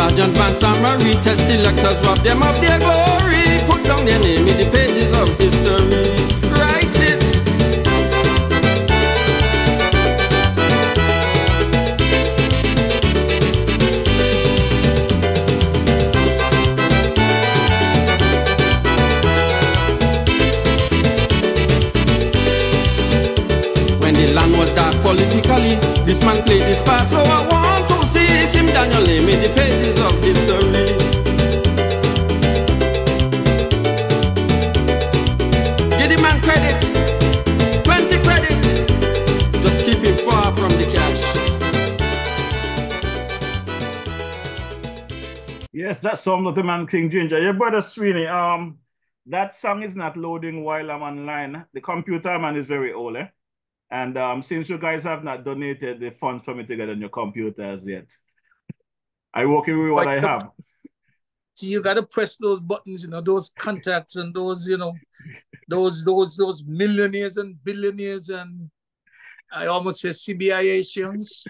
Sergeant Vance and Marita selectors rob them of their glory. Put down their name in the pages of history. Write it. When the land was dark politically, this man played his part, so I want to see him down your name in the pages of history. Give the man credit, 20 credit. Just keep him far from the cash. Yes, that song of the man King Ginger. Your brother Sweeney, that song is not loading while I'm online. The computer, man, is very old, eh? And since you guys have not donated the funds for me to get on your computers yet, I walk away with what I have. See, you gotta press those buttons, you know, those contacts and those, you know, those millionaires and billionaires and I almost say CBIations.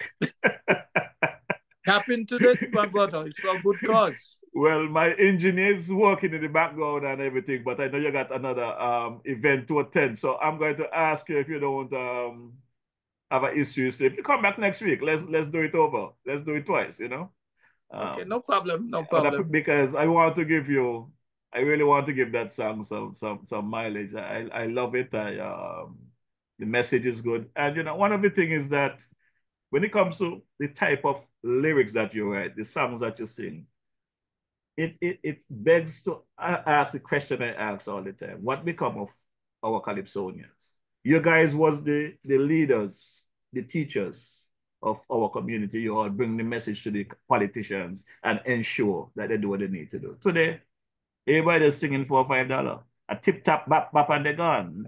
Tap into that, my brother. It's for a good cause. Well, my engineer is working in the background and everything, but I know you got another event to attend. So I'm going to ask you if you don't have an issue. So if you come back next week, let's do it over. Let's do it twice, you know? Okay, no problem, no problem. Because I want to give you, I really want to give that song some mileage. I love it. The message is good. And, you know, one of the things is that when it comes to the type of lyrics that you write, the songs that you sing, it begs to ask the question I ask all the time. What become of our Calypsonians? You guys was the leaders, the teachers of our community. You all bring the message to the politicians and ensure that they do what they need to do. Today, everybody's singing $4 or $5. A tip tap bap bap and they're gone.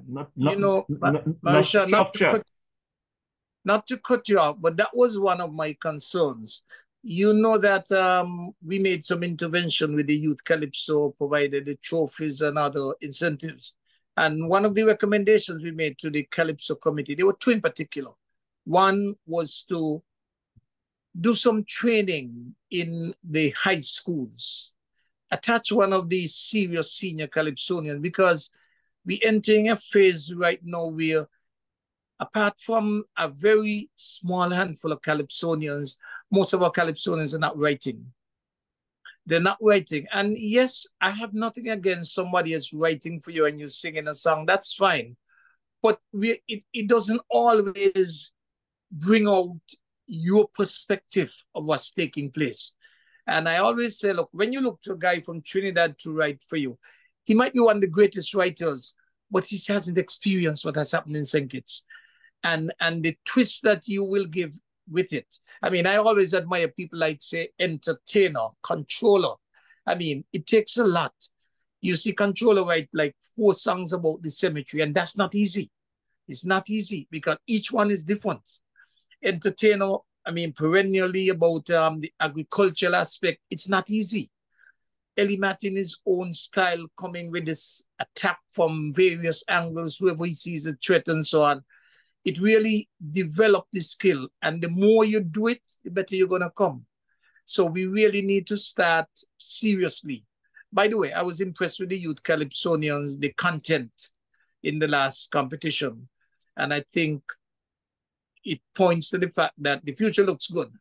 Not to cut you off, but that was one of my concerns. You know that we made some intervention with the Youth Calypso, provided the trophies and other incentives. And one of the recommendations we made to the Calypso committee, there were two in particular. One was to do some training in the high schools, attach one of these serious senior Calypsonians, because we're entering a phase right now where apart from a very small handful of Calypsonians, most of our Calypsonians are not writing. They're not writing. And yes, I have nothing against somebody else writing for you and you singing a song. That's fine. But it doesn't always bring out your perspective of what's taking place. And I always say, look, when you look to a guy from Trinidad to write for you, he might be one of the greatest writers, but he hasn't experienced what has happened in St. Kitts. And the twist that you will give with it. I mean, I always admire people like, say, entertainer, controller. I mean, it takes a lot. You see controller write like 4 songs about the cemetery, and that's not easy. It's not easy because each one is different. Entertainer, I mean, perennially about the agricultural aspect, it's not easy. Ellie Martin, his own style, coming with this attack from various angles, whoever he sees a threat and so on. It really developed the skill. And the more you do it, the better you're going to come. So we really need to start seriously. By the way, I was impressed with the Youth Calypsonians, the content in the last competition. And I think it points to the fact that the future looks good.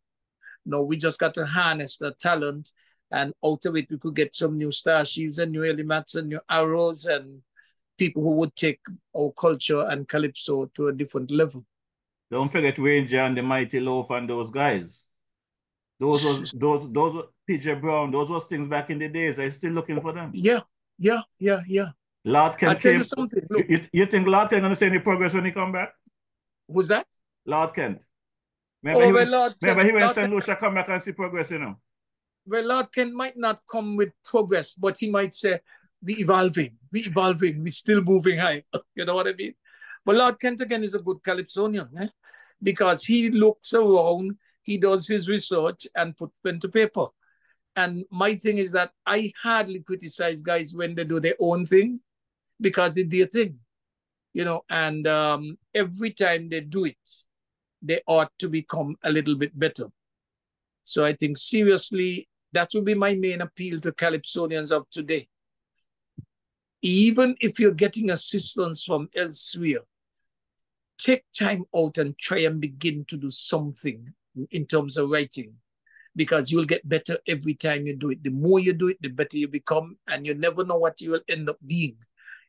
No, we just got to harness the talent, and out of it, we could get some new Star Shields and new Ellie Mats and new Arrows and people who would take our culture and Calypso to a different level. Don't forget Ranger and the Mighty Loaf and those guys. Those were PJ Brown, those was things back in the days. I'm still looking for them. Yeah. Lord Kent, I'll tell you something. Look, you think Lord Kent gonna see any progress when he come back? Who's that? Lord Kent. Lord Maybe he will St. Lucia come back and see progress, you know. Well, Lord Kent might not come with progress, but he might say, we evolving, we still moving high. You know what I mean? But Lord Kent again is a good Calypsonian, because he looks around, he does his research and put pen to paper. And my thing is that I hardly criticize guys when they do their own thing, because it's their thing, you know, and every time they do it, they ought to become a little bit better. So I think seriously, That will be my main appeal to Calypsonians of today. Even if you're getting assistance from elsewhere, take time out and try and begin to do something in terms of writing, because you'll get better every time you do it. The more you do it, the better you become, and you never know what you will end up being.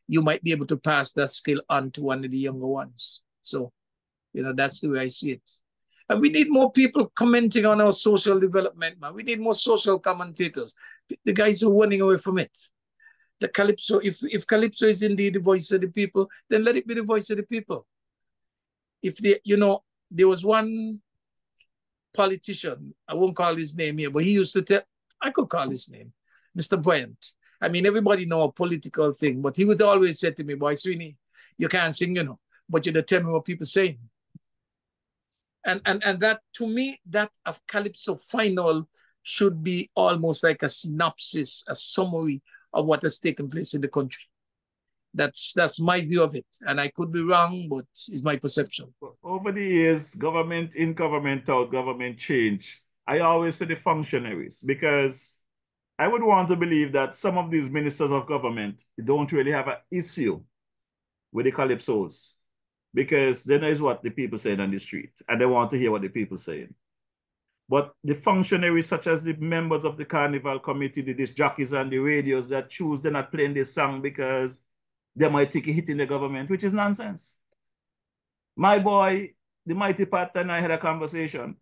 You might be able to pass that skill on to one of the younger ones. So, you know, that's the way I see it. And we need more people commenting on our social development, man. We need more social commentators. The guys who are running away from it. The Calypso, if Calypso is indeed the voice of the people, then let it be the voice of the people. If they, you know, there was one politician, I won't call his name here, but he used to tell, I could call his name, Mr. Bryant. I mean, everybody know a political thing, but he would always say to me, boy, Sweeney, you can't sing, you know, but you don't tell me what people saying. And that, to me, that of Calypso Final should be almost like a synopsis, a summary of what has taken place in the country. That's my view of it. And I could be wrong, but it's my perception. Over the years, government in, government out, government change. I always say the functionaries, because I would want to believe that some of these ministers of government don't really have an issue with the Calypsos, because they know is what the people saying on the street, and they want to hear what the people saying. But the functionaries, such as the members of the Carnival Committee, the disc jockeys and the radios that choose they're not playing this song because they might take a hit in the government, which is nonsense. My boy, the Mighty Pat, and I had a conversation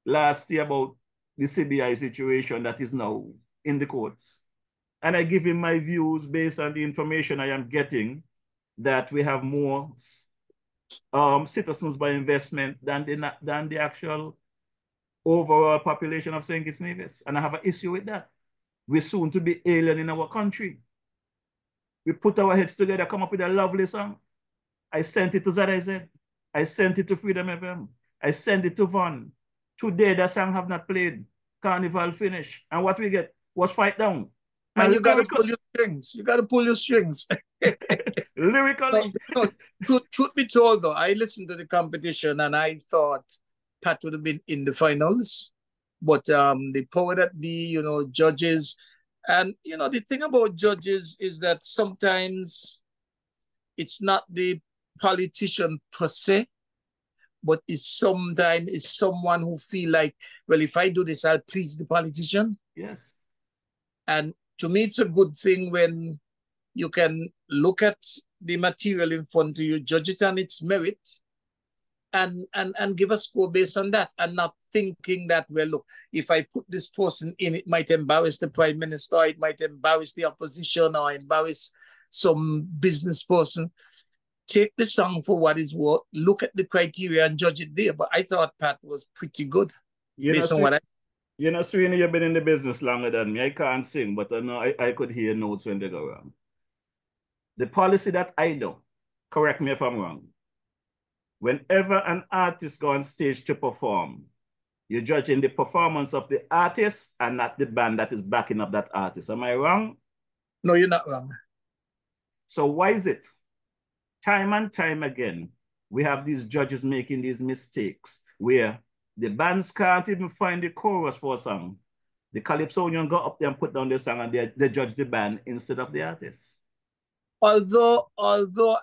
last year about the CBI situation that is now in the courts. And I give him my views based on the information I am getting, that we have more citizens by investment than the actual overall population of St. Kitts Nevis. And I have an issue with that. We're soon to be alien in our country. We put our heads together, come up with a lovely song. I sent it to ZIZ. I sent it to Freedom FM. I sent it to Von. Today, the song have not played. Carnival finish. And what we get was Fight Down. Man, you got to pull your strings. You got to pull your strings. Lyrically. Truth be told, though, I listened to the competition and I thought Pat would have been in the finals. But the power that be, you know, judges. And, you know, the thing about judges is that sometimes it's not the politician per se, but it's sometimes it's someone who feel like, well, if I do this, I'll please the politician. Yes. And to me, it's a good thing when you can look at the material in front of you, judge it on its merit, and give a score based on that, and not thinking that, well, look, if I put this person in, it might embarrass the prime minister, it might embarrass the opposition, or embarrass some business person. Take the song for what it's worth, look at the criteria and judge it there. But I thought Pat was pretty good based on what I... You know, Sweeney, you've been in the business longer than me. I can't sing, but I know I could hear notes when they go wrong. The policy that I do, correct me if I'm wrong, whenever an artist goes on stage to perform, you're judging the performance of the artist and not the band that is backing up that artist. Am I wrong? No, you're not wrong. So why is it? Time and time again, we have these judges making these mistakes where the bands can't even find the chorus for a song. The Calypsonian go up there and put down the song and they judge the band instead of the artist. Although,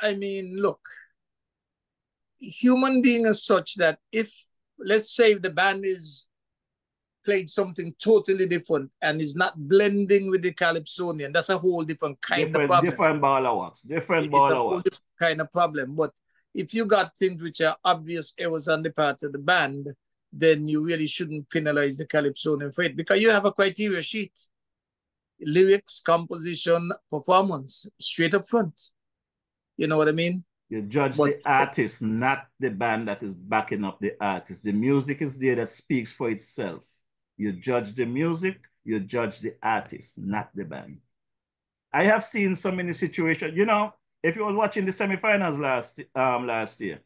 I mean, look, human being is such that if, let's say the band is played something totally different and is not blending with the Calypsonian, that's a whole different kind of problem. Different ball of wax. Different ball of wax. Different kind of problem. But if you got things which are obvious errors on the part of the band, then you really shouldn't penalize the Calypsonian for it, because you have a criteria sheet. Lyrics, composition, performance, straight up front. You know what I mean? You judge the artist, not the band that is backing up the artist. The music is there that speaks for itself. You judge the music, you judge the artist, not the band. I have seen so many situations. You know, if you was watching the semifinals last year.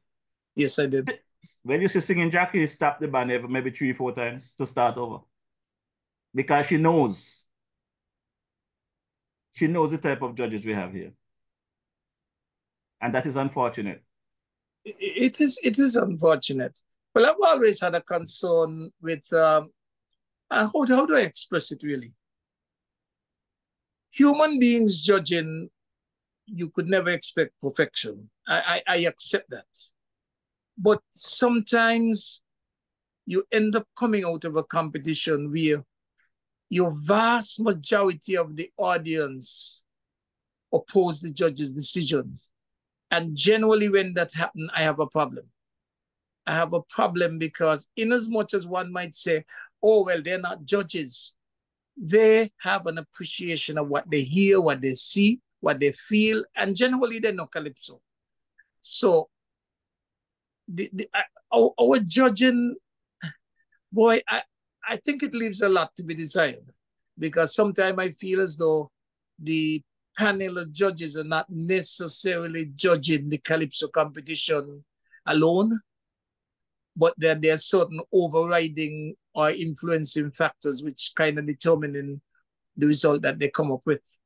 Yes, I did. When you see Singing Jackie stop the band maybe 3-4 times to start over. Because she knows. She knows the type of judges we have here. And that is unfortunate. It is unfortunate. Well, I've always had a concern with, I how do I express it really? Human beings judging, you could never expect perfection. I accept that. But sometimes you end up coming out of a competition where your vast majority of the audience oppose the judge's decisions. And generally when that happens, I have a problem. I have a problem because in as much as one might say, oh, well, they're not judges, they have an appreciation of what they hear, what they see, what they feel, and generally they know Calypso. So our judging, boy, I think it leaves a lot to be desired, because sometimes I feel as though the panel of judges are not necessarily judging the Calypso competition alone, but there are certain overriding or influencing factors which kind of determining the result that they come up with.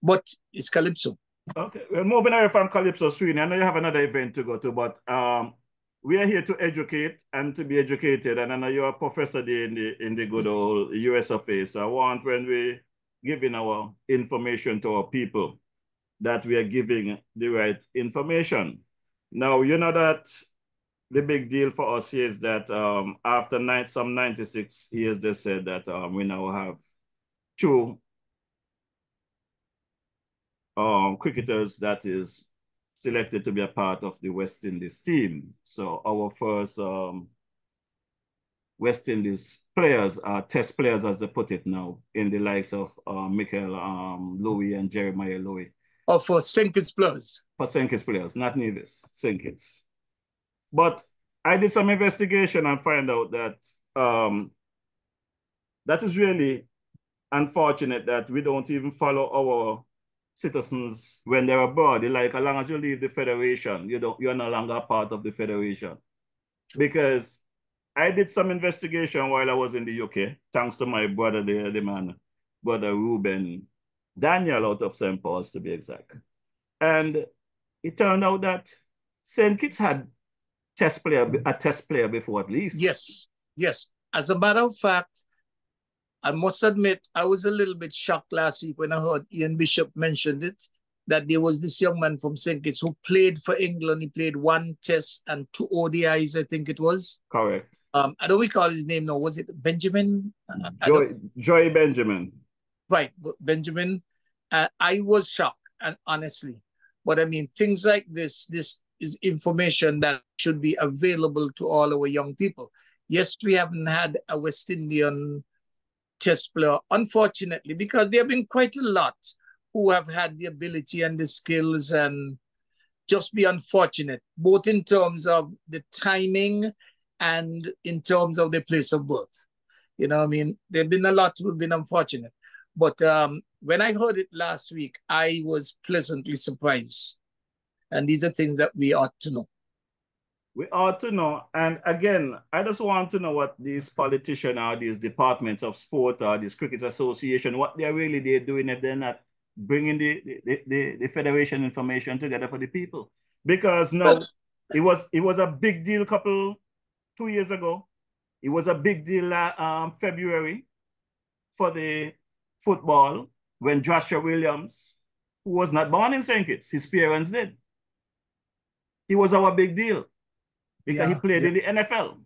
But it's Calypso. Okay, we're moving away from Calypso, Sweeney. I know you have another event to go to, but we are here to educate and to be educated. And I know you're a professor there in the good old US of A. So I want, when we giving our information to our people, that we are giving the right information. Now, you know that the big deal for us is that after some 96 years, they said that we now have two cricketers that is selected to be a part of the West Indies team. So our first West Indies players are test players, as they put it now, in the likes of Michael Louis and Jeremiah Louis. Oh, for St. Kitts players? For St. Kitts players, not Nevis, St. Kitts. But I did some investigation and find out that that is really unfortunate that we don't even follow our citizens when they're abroad. Like, as long as you leave the federation, you're no longer a part of the federation. Because I did some investigation while I was in the UK, thanks to my brother there, brother Ruben Daniel out of St. Paul's, to be exact. And it turned out that St. Kitts had a test player before, at least. Yes, yes. As a matter of fact, I must admit, I was a little bit shocked last week when I heard Ian Bishop mentioned it, that there was this young man from St. Kitts who played for England. He played 1 test and 2 ODIs, I think it was. Correct. I don't recall his name now. Was it Benjamin? Joy Benjamin. Right, Benjamin. I was shocked, and honestly. But I mean, things like this is information that should be available to all our young people. Yes, we haven't had a West Indian test player, unfortunately, because there have been quite a lot who have had the ability and the skills, and just be unfortunate, both in terms of the timing and in terms of the place of birth. You know what I mean? There have been a lot who have been unfortunate. But when I heard it last week, I was pleasantly surprised. And these are things that we ought to know. We ought to know. And again, I just want to know what these politicians or these departments of sport or this cricket association, what they're doing if they're not bringing the federation information together for the people. Because no, it was a big deal 2 years ago. It was a big deal February for the football when Joshua Williams, who was not born in St. Kitts, his parents did. It was our big deal because he played in the NFL.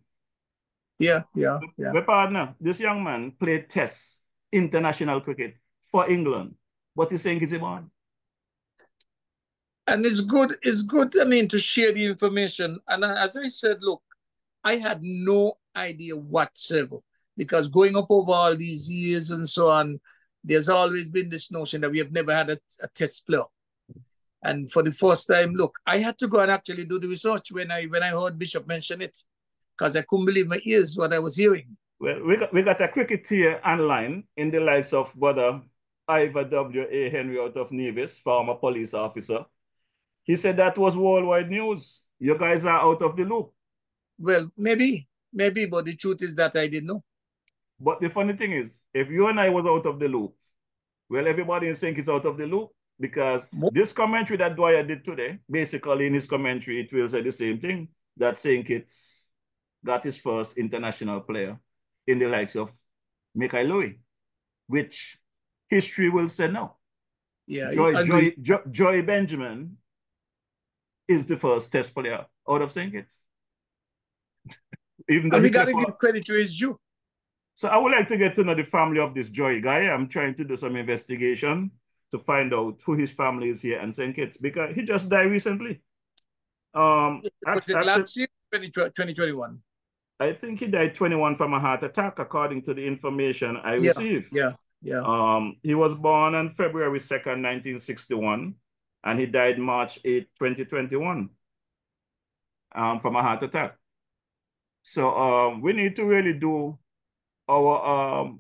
My partner, this young man played test international cricket for England, but he's St. Kitts born. And it's good, I mean, to share the information. And as I said, look, I had no idea whatsoever, because growing up over all these years and so on, there's always been this notion that we have never had a test player. And for the first time, look, I had to go and actually do the research when I heard Bishop mention it, because I couldn't believe my ears what I was hearing. Well, we got a cricketer online in the likes of brother Ivor W.A. Henry out of Nevis, former police officer. He said that was worldwide news. You guys are out of the loop. Well, maybe, but the truth is that I didn't know. But the funny thing is, if you and I was out of the loop, well, everybody in St. Kitts is out of the loop, because this commentary that Dwyer did today, basically in his commentary, it will say the same thing, that St. Kitts got his first international player in the likes of Michael Louis, which history will say no. Yeah, Joy Benjamin is the first test player out of St. Kitts. And we got to give credit to his due. So I would like to get to know the family of this Joy guy. I'm trying to do some investigation to find out who his family is here in St. Kitts, because he just died recently. Last year, 2021. I think he died 21 from a heart attack, according to the information I received. Yeah. He was born on February 2nd, 1961, and he died March 8, 2021, from a heart attack. So we need to really do our,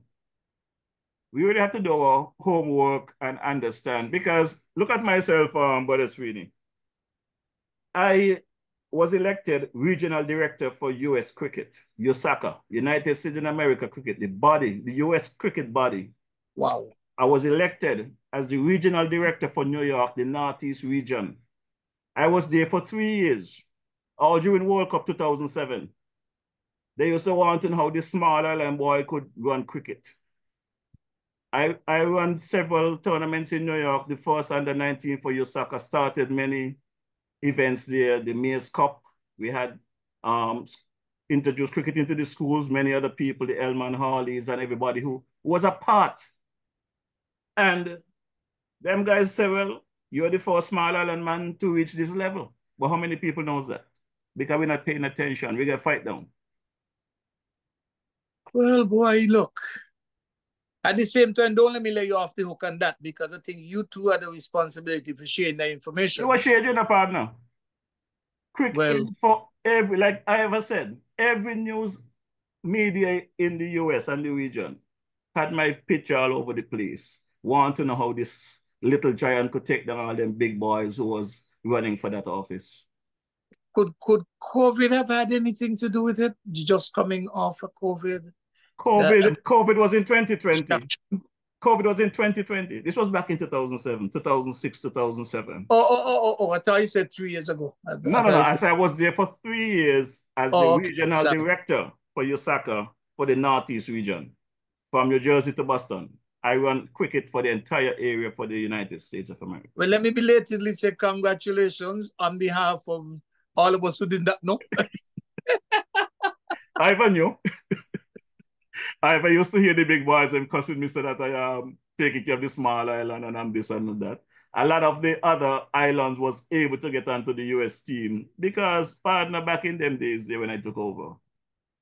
we really have to do our homework and understand, because look at myself, Brother Sweeney. I was elected regional director for U.S. cricket, USACA, United States in America cricket, the U.S. cricket body. Wow. I was elected as the regional director for New York, the Northeast region. I was there for 3 years, all during World Cup 2007. They used to want to know how this small island boy could run cricket. I ran several tournaments in New York. The first under-19 for USACA, started many events there, the Mayor's Cup. We had introduced cricket into the schools, many other people, the Elman Harleys and everybody who was a part. And them guys say, well, you're the first small island man to reach this level. But how many people knows that? Because we're not paying attention, we get fight down. Well, boy, look. At the same time, don't let me lay you off the hook on that, because I think you two are the responsibility for sharing that information. You are sharing a partner. Cricket for every, like I ever said, every news media in the US and the region had my picture all over the place. Want to know how this little giant could take down all them big boys who was running for that office. Could COVID have had anything to do with it? Just coming off of COVID? COVID was in 2020. COVID was in 2020. This was back in 2007, 2006, 2007. Oh, I thought you said 3 years ago. No. I was there for 3 years as the regional director for USACA for the Northeast region, from New Jersey to Boston. I run cricket for the entire area for the United States of America. Well, let me belatedly say congratulations on behalf of all of us who did not know. I even knew. I used to hear the big boys and cussing me so that I am taking care of the small island and I'm this and that. A lot of the other islands was able to get onto the US team because, partner, back in them days when I took over,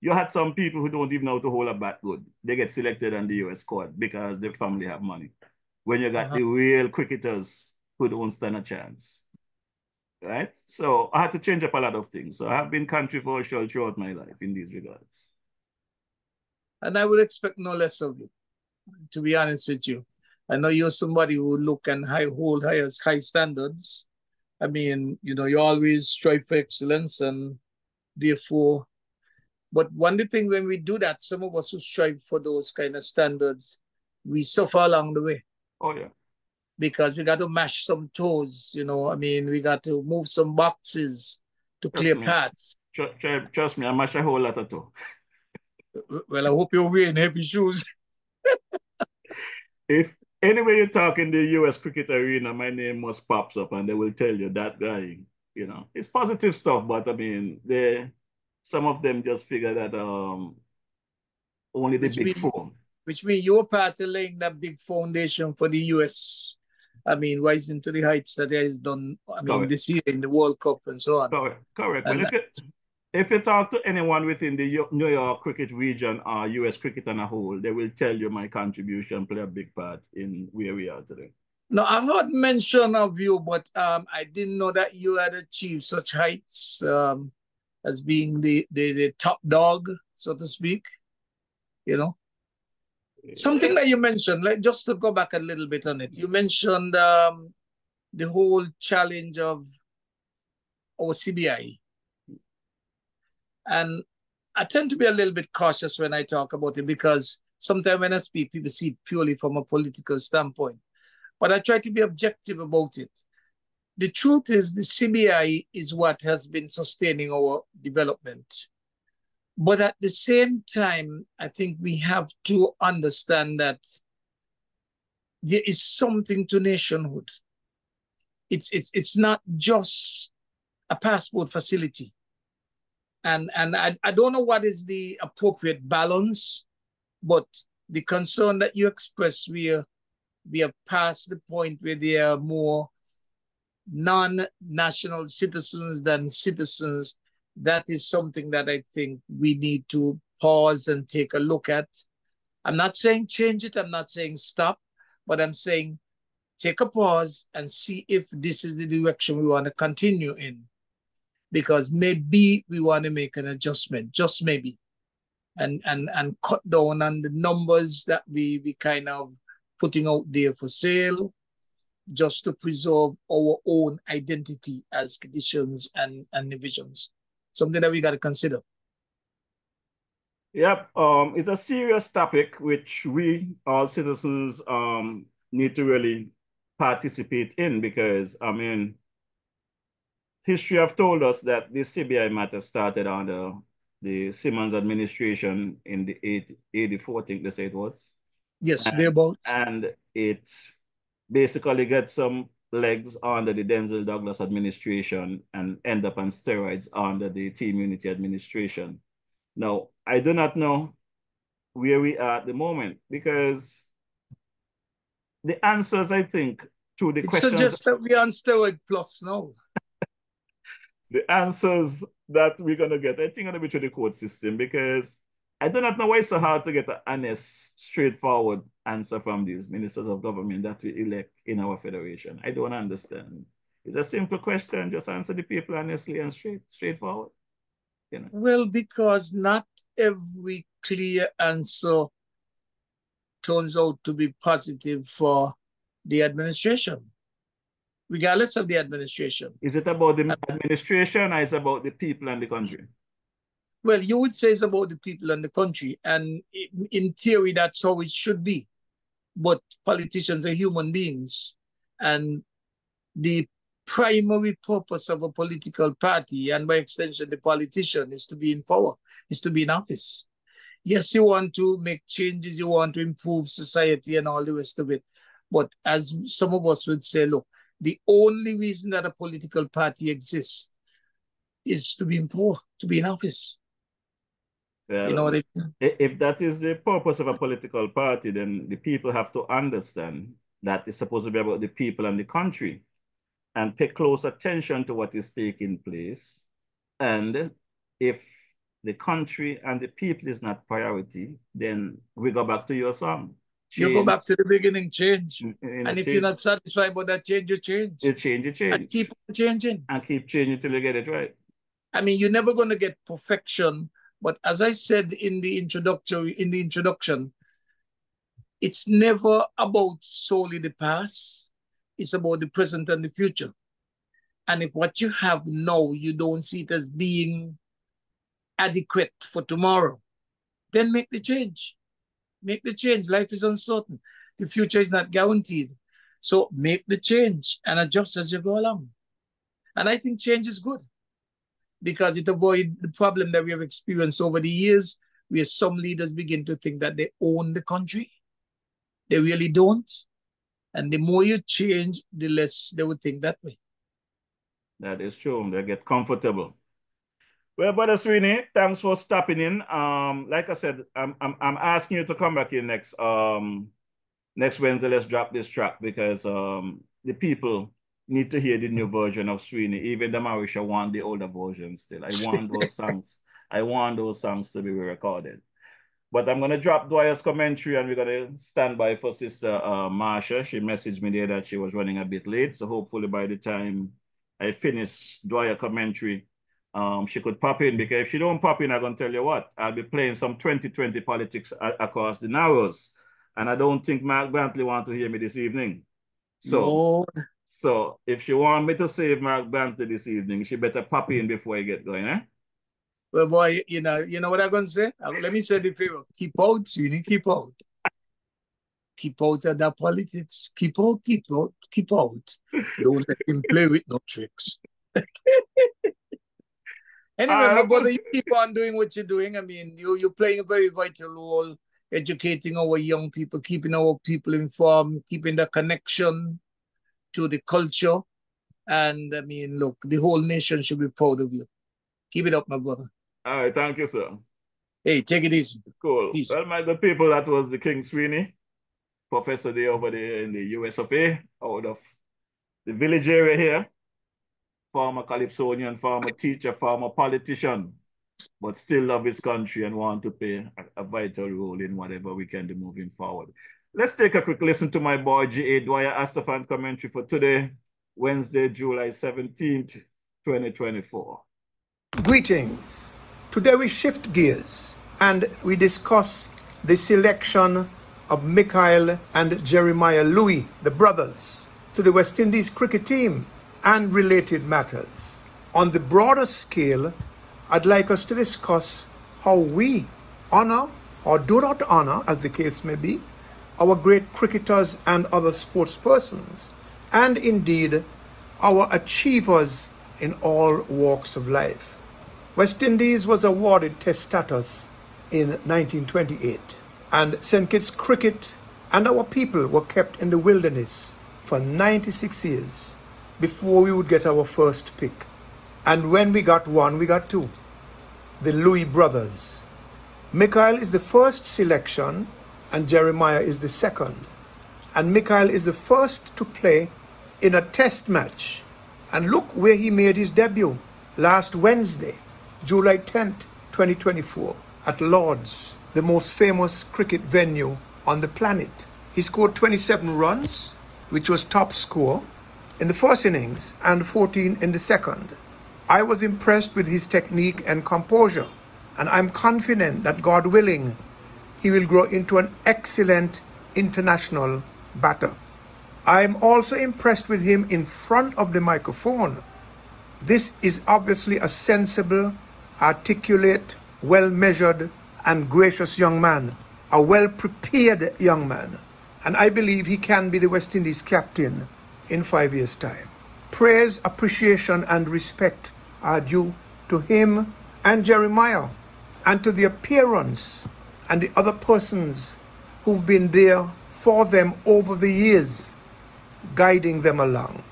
you had some people who don't even know how to hold a bat good. They get selected on the US squad because their family have money. When you got the real cricketers who don't stand a chance. Right? So I had to change up a lot of things. So I have been controversial throughout my life in these regards. And I would expect no less of you, to be honest with you. I know you're somebody who look and hold high standards. I mean, you know, you always strive for excellence, and therefore, but one thing when we do that, some of us who strive for those kind of standards, we suffer along the way. Oh, yeah. Because we got to mash some toes, you know. I mean, we got to move some boxes to clear paths. Trust me, I mash a whole lot of toe. Well, I hope you're wearing heavy shoes. If anyway you talk in the US cricket arena, my name must pops up and they will tell you that guy, you know, it's positive stuff, but I mean, some of them just figure that only the big four. Which means you're part of laying that big foundation for the US, I mean, rising to the heights that it has done, I mean, this year in the World Cup and so on. Correct. Well, if you talk to anyone within the New York cricket region or US cricket on a whole, they will tell you my contribution played a big part in where we are today. No, I've heard mention of you, but I didn't know that you had achieved such heights as being the top dog, so to speak, you know. Something that you mentioned, like just to go back a little bit on it, you mentioned the whole challenge of our CBI. And I tend to be a little bit cautious when I talk about it because sometimes when I speak, people see it purely from a political standpoint. But I try to be objective about it. The truth is the CBI is what has been sustaining our development. But at the same time, I think we have to understand that there is something to nationhood. It's not just a passport facility. And I don't know what is the appropriate balance, but the concern that you express, we are past the point where there are more non-national citizens than citizens. That is something that I think we need to pause and take a look at. I'm not saying change it, I'm not saying stop, but I'm saying take a pause and see if this is the direction we want to continue in. Because maybe we want to make an adjustment, just maybe, and cut down on the numbers that we kind of putting out there for sale, just to preserve our own identity as conditions and divisions. Something that we got to consider. Yep, it's a serious topic which we, all citizens, need to really participate in, because, I mean, history have told us that the CBI matter started under the Simmons administration in the 84, I think they say it was. Yes, thereabouts. And it basically gets some legs under the Denzel Douglas administration and end up on steroids under the Team Unity administration. Now, I do not know where we are at the moment, because the answers, I think, to the questions... It suggests that we're on steroid plus now. The answers that we're going to get, I think, going to be through the court system, because I do not know why it's so hard to get an honest, straightforward answer from these ministers of government that we elect in our federation. I don't understand. It's a simple question. Just answer the people honestly and straightforward. You know? Well, because not every clear answer turns out to be positive for the administration, regardless of the administration. Is it about the administration, or is it about the people and the country? Well, you would say it's about the people and the country, and in theory, that's how it should be. But politicians are human beings, and the primary purpose of a political party, and by extension the politician, is to be in power, is to be in office. Yes, you want to make changes, you want to improve society and all the rest of it. But as some of us would say, look, the only reason that a political party exists is to be in power, to be in office. Well, you know, if that is the purpose of a political party, then the people have to understand that it's supposed to be about the people and the country, and pay close attention to what is taking place. And if the country and the people is not priority, then we go back to your song. Change. You go back to the beginning, change. And if you're not satisfied with that change, you change. You change. And keep on changing. And keep changing till you get it right. I mean, you're never going to get perfection. But as I said in the introduction, it's never about solely the past. It's about the present and the future. And if what you have now, you don't see it as being adequate for tomorrow, then make the change. Make the change. Life is uncertain. The future is not guaranteed. So make the change and adjust as you go along. And I think change is good, because it avoids the problem that we have experienced over the years, where some leaders begin to think that they own the country. They really don't. And the more you change, the less they would think that way. That is true. They get comfortable. Well, Brother Sweeney, thanks for stopping in. Like I said, I'm asking you to come back here next Wednesday. Let's drop this track, because the people need to hear the new version of Sweeney. Even the Marisha want the older version still. I want those songs. I want those songs to be recorded. But I'm gonna drop Dwyer's commentary, and we're gonna stand by for Sister Marsha. She messaged me there that she was running a bit late, so hopefully by the time I finish Dwyer commentary, she could pop in, because if she don't pop in, I'm gonna tell you what, I'll be playing some 2020 politics across the Narrows, and I don't think Mark Brantley want to hear me this evening. So if she want me to save Mark Brantley this evening, she better pop in before I get going, eh? Well, boy, you know what I'm gonna say? Let me say the favor. Keep out, Sweeney, keep out. Keep out of that politics. Keep out. Don't let him play with no tricks. Anyway, my brother, you keep on doing what you're doing. I mean, you're playing a very vital role, educating our young people, keeping our people informed, keeping the connection to the culture. And I mean, look, the whole nation should be proud of you. Keep it up, my brother. All right, thank you, sir. Hey, take it easy. Cool. Peace. Well, my good people, that was the King Sweeney, professor there over there in the US of A, out of the village area here. Former Calypsonian, former teacher, former politician, but still love his country and want to play a vital role in whatever we can do moving forward. Let's take a quick listen to my boy G.A. Dwyer Astafan commentary for today, Wednesday, July 17th, 2024. Greetings. Today we shift gears and we discuss the selection of Michael and Jeremiah Louis, the brothers, to the West Indies cricket team and related matters. On the broader scale, I'd like us to discuss how we honor or do not honor, as the case may be, our great cricketers and other sports persons, and indeed our achievers in all walks of life. West Indies was awarded Test status in 1928, and St. Kitts cricket and our people were kept in the wilderness for 96 years before we would get our first pick. And when we got one, we got two. The Louis brothers. Michael is the first selection and Jeremiah is the second. And Michael is the first to play in a test match. And look where he made his debut last Wednesday, July 10th, 2024, at Lord's, the most famous cricket venue on the planet. He scored 27 runs, which was top score in the first innings and 14 in the second. I was impressed with his technique and composure, and I'm confident that, God willing, he will grow into an excellent international batter. I'm also impressed with him in front of the microphone. This is obviously a sensible, articulate, well-measured, and gracious young man, a well-prepared young man, and I believe he can be the West Indies captain in 5 years' time. Praise, appreciation, and respect are due to him and Jeremiah, and to the appearance and the other persons who've been there for them over the years, guiding them along.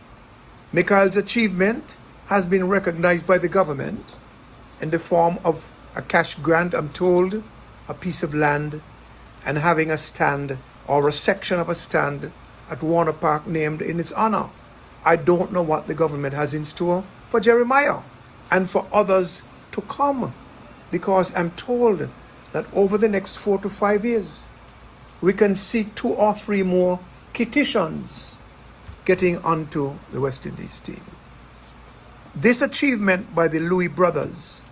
Michael's achievement has been recognized by the government in the form of a cash grant, I'm told, a piece of land, and having a stand or a section of a stand at Warner Park named in his honor. I don't know what the government has in store for Jeremiah and for others to come, because I'm told that over the next 4 to 5 years, we can see 2 or 3 more Kittitians getting onto the West Indies team. This achievement by the Louis brothers,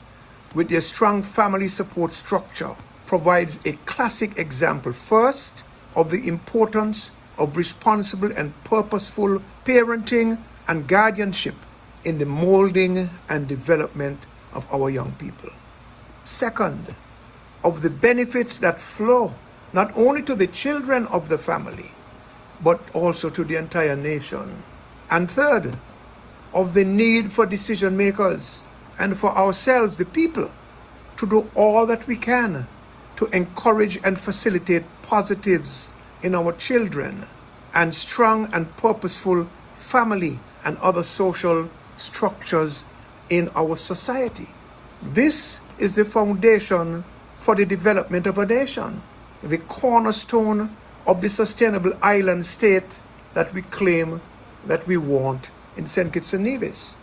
with their strong family support structure, provides a classic example, first, of the importance of responsible and purposeful parenting and guardianship in the molding and development of our young people. Second, of the benefits that flow not only to the children of the family, but also to the entire nation. And third, of the need for decision makers and for ourselves, the people, to do all that we can to encourage and facilitate positives in our children and strong and purposeful family and other social structures in our society. This is the foundation for the development of a nation, the cornerstone of the sustainable island state that we claim that we want in St. Kitts and Nevis.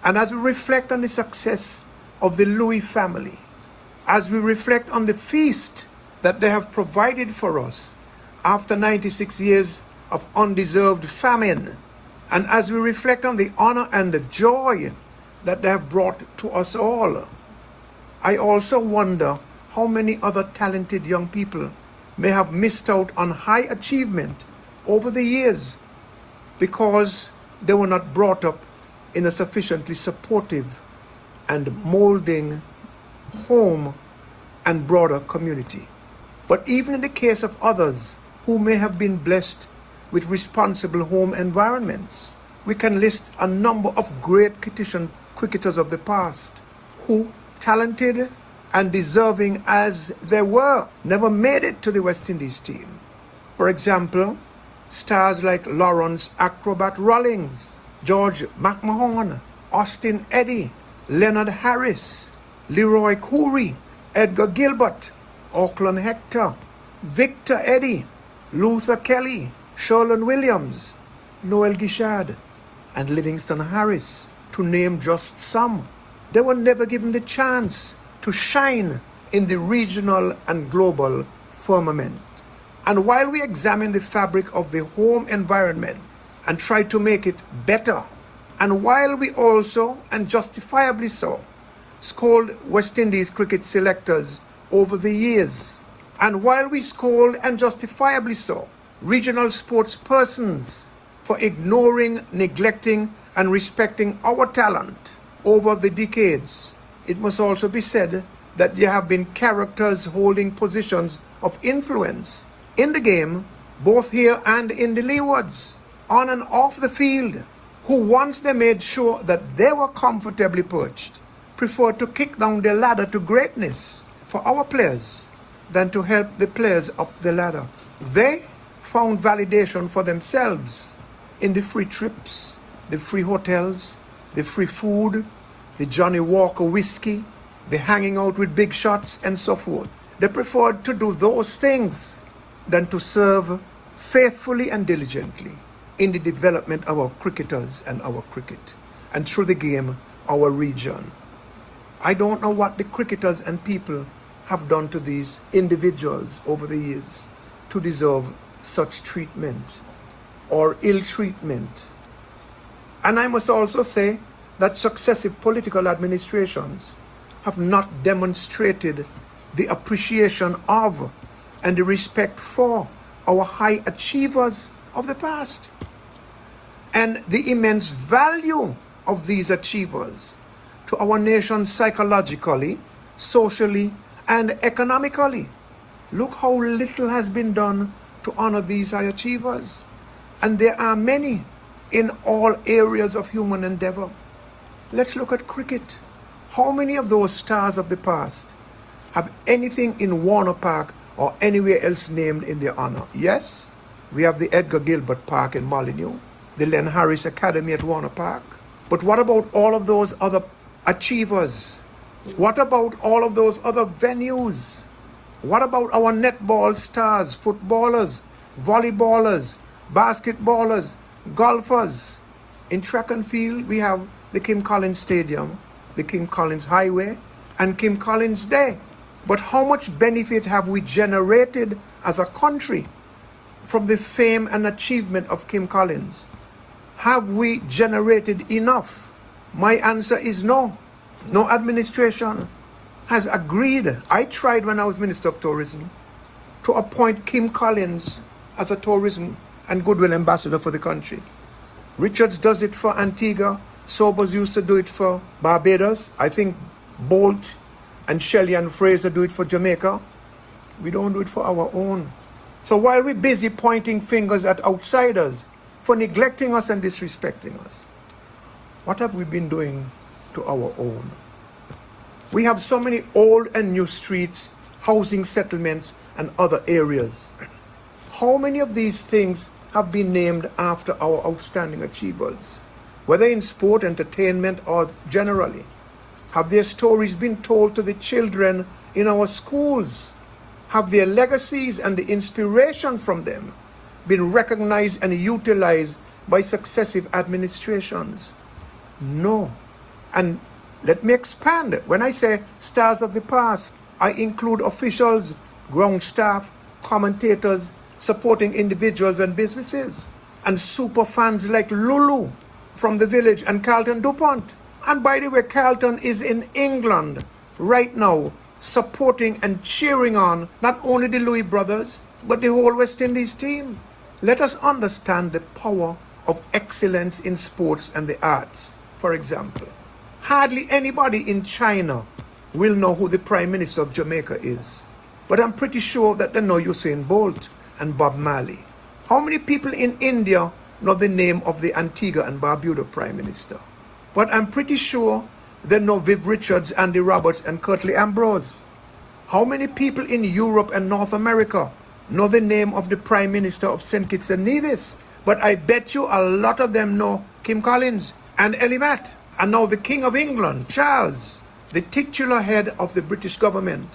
And as we reflect on the success of the Louis family, as we reflect on the feast that they have provided for us after 96 years of undeserved famine, and as we reflect on the honor and the joy that they have brought to us all, I also wonder how many other talented young people may have missed out on high achievement over the years because they were not brought up in a sufficiently supportive and molding home and broader community. But even in the case of others who may have been blessed with responsible home environments, we can list a number of great Kittitian cricketers of the past who, talented and deserving as they were, never made it to the West Indies team. For example, stars like Lawrence Acrobat Rawlings, George McMahon, Austin Eddy, Leonard Harris, Leroy Khoury, Edgar Gilbert, Auckland Hector, Victor Eddy, Luther Kelly, Sherlin Williams, Noel Gishad, and Livingston Harris, to name just some. They were never given the chance to shine in the regional and global firmament. And while we examine the fabric of the home environment and try to make it better, and while we also, and justifiably so, scold West Indies cricket selectors over the years, and while we scold, and justifiably so, regional sports persons for ignoring, neglecting, and respecting our talent over the decades, it must also be said that there have been characters holding positions of influence in the game, both here and in the leewards, on and off the field, who once they made sure that they were comfortably perched, preferred to kick down the ladder to greatness for our players than to help the players up the ladder. They found validation for themselves in the free trips, the free hotels, the free food, the Johnny Walker whiskey, the hanging out with big shots, and so forth. They preferred to do those things than to serve faithfully and diligently in the development of our cricketers and our cricket, and through the game, our region. I don't know what the cricketers and people have done to these individuals over the years to deserve such treatment or ill treatment. And I must also say that successive political administrations have not demonstrated the appreciation of and the respect for our high achievers of the past, and the immense value of these achievers to our nation psychologically, socially, and economically. Look how little has been done to honor these high achievers, and there are many in all areas of human endeavor. Let's look at cricket. How many of those stars of the past have anything in Warner Park or anywhere else named in their honor? Yes, we have the Edgar Gilbert Park in Molyneux, the Len Harris Academy at Warner Park. But what about all of those other achievers? What about all of those other venues? What about our netball stars, footballers, volleyballers, basketballers, golfers? In track and field, we have the Kim Collins Stadium, the Kim Collins Highway, and Kim Collins Day. But how much benefit have we generated as a country from the fame and achievement of Kim Collins? Have we generated enough? My answer is no. No administration has agreed. I tried when I was Minister of Tourism to appoint Kim Collins as a tourism and goodwill ambassador for the country. Richards does it for Antigua. Sobers used to do it for Barbados. I think Bolt and Shelley and Fraser do it for Jamaica. We don't do it for our own. So while we're busy pointing fingers at outsiders for neglecting us and disrespecting us, what have we been doing to our own? We have so many old and new streets, housing settlements, and other areas. How many of these things have been named after our outstanding achievers, whether in sport, entertainment, or generally? Have their stories been told to the children in our schools? Have their legacies and the inspiration from them been recognized and utilized by successive administrations? No. And let me expand. When I say stars of the past, I include officials, ground staff, commentators, supporting individuals and businesses, and super fans like Lulu from the village and Carlton DuPont. And by the way, Carlton is in England right now, supporting and cheering on not only the Louis brothers, but the whole West Indies team. Let us understand the power of excellence in sports and the arts. For example, hardly anybody in China will know who the Prime Minister of Jamaica is. But I'm pretty sure that they know Usain Bolt and Bob Marley. How many people in India know the name of the Antigua and Barbuda Prime Minister? But I'm pretty sure they know Viv Richards, Andy Roberts, and Curtly Ambrose. How many people in Europe and North America know the name of the Prime Minister of St. Kitts and Nevis? But I bet you a lot of them know Kim Collins and Ellie Matt, and now the King of England, Charles, the titular head of the British government.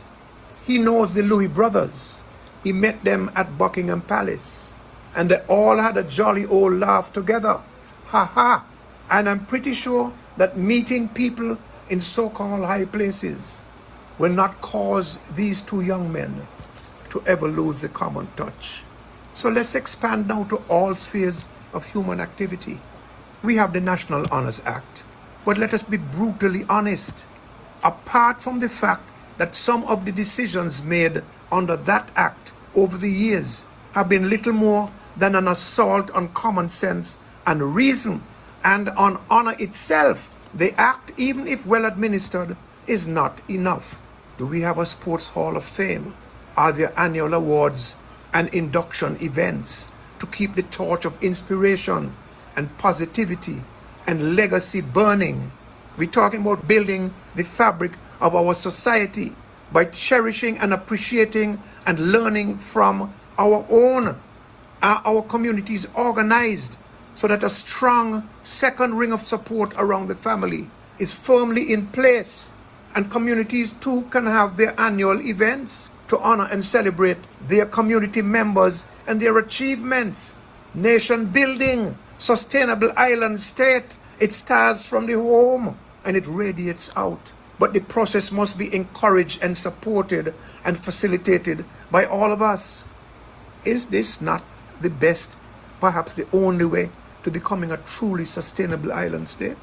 He knows the Louis brothers. He met them at Buckingham Palace, and they all had a jolly old laugh together. Ha ha! And I'm pretty sure that meeting people in so-called high places will not cause these two young men to ever lose the common touch. So let's expand now to all spheres of human activity. We have the National Honors Act, but let us be brutally honest. Apart from the fact that some of the decisions made under that act over the years have been little more than an assault on common sense and reason and on honor itself, the act, even if well administered, is not enough. Do we have a Sports Hall of Fame? Are there annual awards and induction events to keep the torch of inspiration and positivity and legacy burning? We're talking about building the fabric of our society by cherishing and appreciating and learning from our own. Are our communities organized so that a strong second ring of support around the family is firmly in place, and communities too can have their annual events to honor and celebrate their community members and their achievements? Nation building, sustainable island state, it starts from the home and it radiates out. But the process must be encouraged and supported and facilitated by all of us. Is this not the best, perhaps the only way to becoming a truly sustainable island state?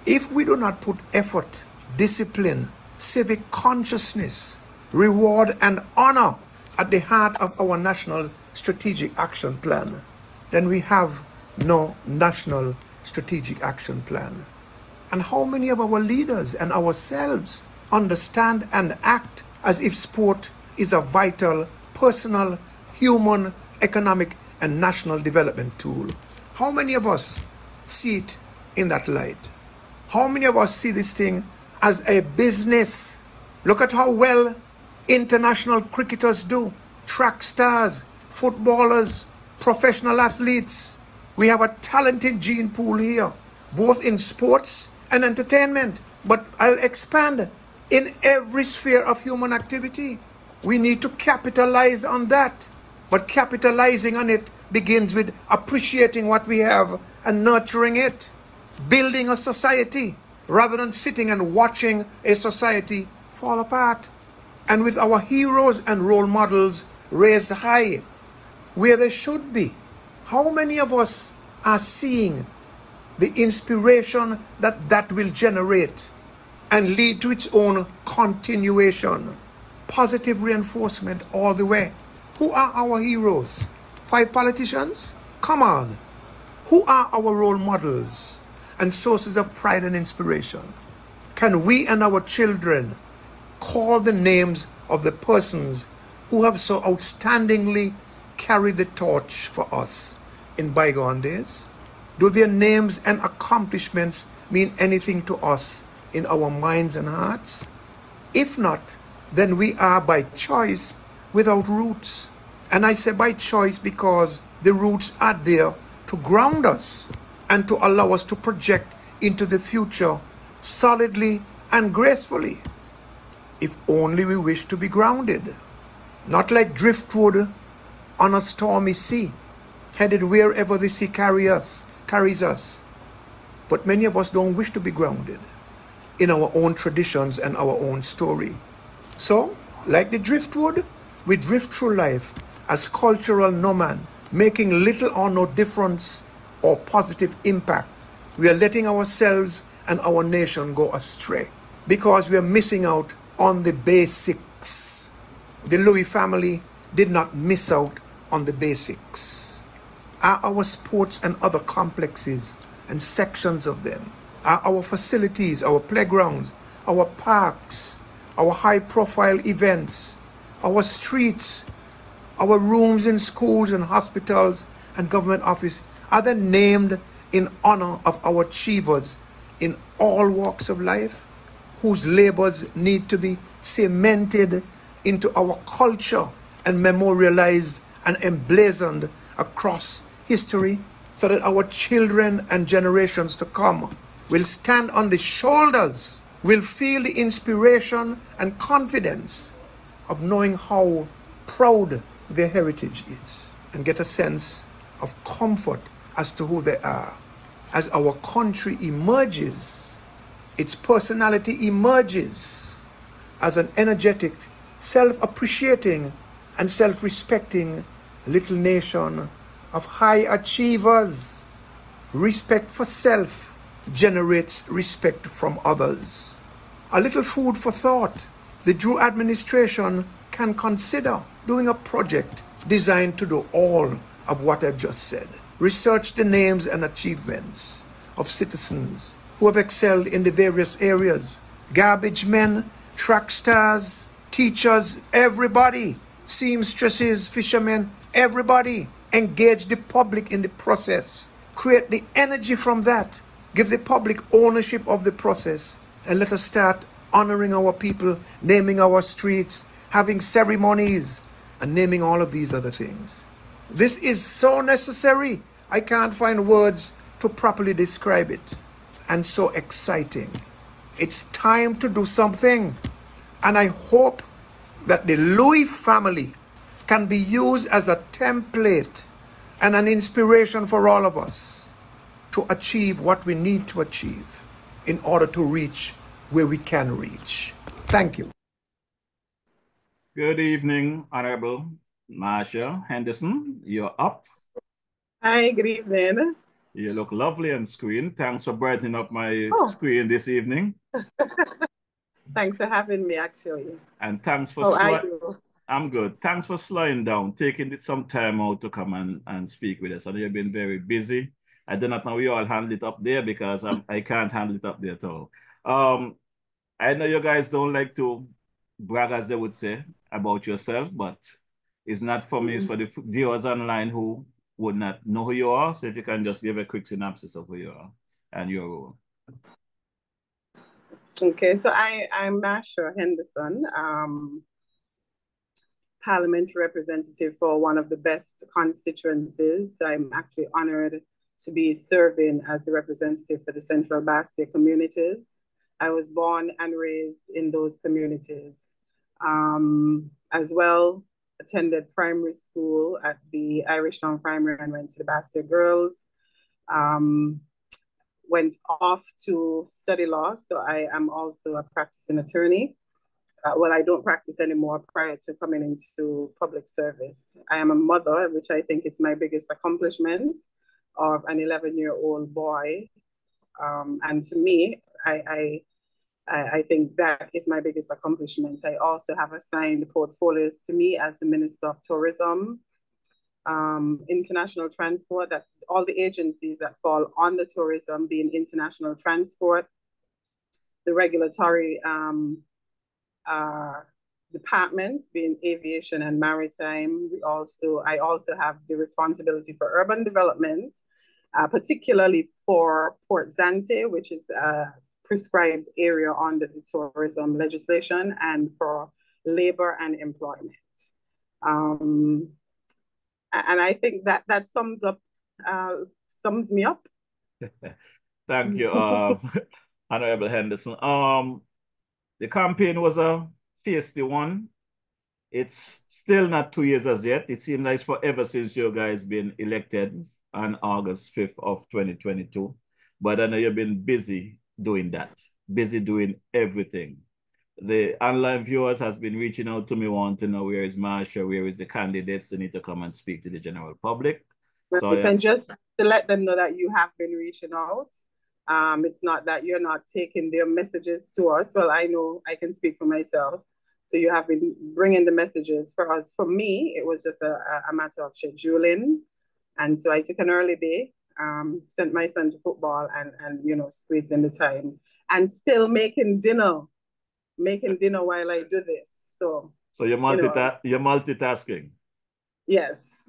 If we do not put effort, discipline, civic consciousness, reward and honor at the heart of our National Strategic Action Plan, then we have no National Strategic Action Plan. And how many of our leaders and ourselves understand and act as if sport is a vital, personal, human, economic, and national development tool? How many of us see it in that light? How many of us see this thing as a business? Look at how well international cricketers do, track stars, footballers, professional athletes. We have a talented gene pool here, both in sports and entertainment. But I'll expand. In every sphere of human activity, we need to capitalize on that. But capitalizing on it begins with appreciating what we have and nurturing it. Building a society rather than sitting and watching a society fall apart. And with our heroes and role models raised high, where they should be. How many of us are seeing the inspiration that will generate and lead to its own continuation? Positive reinforcement all the way. Who are our heroes? 5 politicians? Come on. Who are our role models and sources of pride and inspiration? Can we and our children call the names of the persons who have so outstandingly carried the torch for us in bygone days? Do their names and accomplishments mean anything to us in our minds and hearts? If not, then we are by choice without roots. And I say by choice because the roots are there to ground us and to allow us to project into the future solidly and gracefully. If only we wish to be grounded, not like driftwood on a stormy sea, headed wherever the sea carries us. But many of us don't wish to be grounded in our own traditions and our own story. So, like the driftwood, we drift through life as cultural nomad, making little or no difference or positive impact. We are letting ourselves and our nation go astray because we are missing out on the basics. The Louis family did not miss out on the basics. Are our sports and other complexes and sections of them, are our facilities, our playgrounds, our parks, our high-profile events, our streets, our rooms in schools and hospitals and government offices, are they named in honor of our achievers in all walks of life, whose labors need to be cemented into our culture and memorialized and emblazoned across history, so that our children and generations to come will stand on the shoulders, will feel the inspiration and confidence of knowing how proud their heritage is, and get a sense of comfort as to who they are. As our country emerges, its personality emerges as an energetic, self-appreciating, and self-respecting little nation of high achievers. Respect for self generates respect from others. A little food for thought. The Drew administration can consider doing a project designed to do all of what I've just said. Research the names and achievements of citizens who have excelled in the various areas. Garbage men, track stars, teachers, everybody. Seamstresses, fishermen, everybody. Engage the public in the process. Create the energy from that. Give the public ownership of the process. And let us start honoring our people, naming our streets, having ceremonies, and naming all of these other things. This is so necessary. I can't find words to properly describe it. And so exciting. It's time to do something. And I hope that the Louis family can be used as a template and an inspiration for all of us to achieve what we need to achieve in order to reach where we can reach. Thank you. Good evening, Honorable Marsha Henderson. You're up. Hi, good evening. You look lovely on screen. Thanks for brightening up my screen this evening. Thanks for having me, actually. And thanks for I'm good. Thanks for slowing down, taking some time out to come and speak with us. I know you've been very busy. I do not know we all handle it up there because I can't handle it up there at all. I know you guys don't like to brag, as they would say, about yourself, but it's not for me, it's for the viewers online who would not know who you are. So if you can just give a quick synopsis of who you are and your role. Okay, so I'm Marsha Henderson, parliamentary representative for one of the best constituencies. I'm actually honored to be serving as the representative for the Central Basque communities. I was born and raised in those communities. As well, attended primary school at the Irish Town Primary and went to the Basque Girls. Went off to study law, so I am also a practicing attorney. Well, I don't practice anymore prior to coming into public service. I am a mother, which I think is my biggest accomplishment, of an 11-year-old boy. And to me, I think that is my biggest accomplishment. I also have assigned portfolios to me as the Minister of Tourism, international transport, that all the agencies that fall under tourism being international transport, the regulatory departments being aviation and maritime. I also have the responsibility for urban development, particularly for Port Zante, which is a prescribed area under the tourism legislation, and for labor and employment. And I think that sums me up. Thank you, Honorable Henderson. The campaign was a feisty one. It's still not 2 years as yet. It seems like it's forever since you guys been elected on August 5th of 2022. But I know you've been busy doing that, busy doing everything. The online viewers has been reaching out to me, wanting to know where is Marsha, where is the candidates to need to come and speak to the general public. So, and just to let them know that you have been reaching out. It's not that you're not taking their messages to us. Well, I know I can speak for myself. So you have been bringing the messages for us. For me, it was just a matter of scheduling. And so I took an early day, sent my son to football and squeezed in the time, and still making dinner while I do this. So you're multitasking. Yes.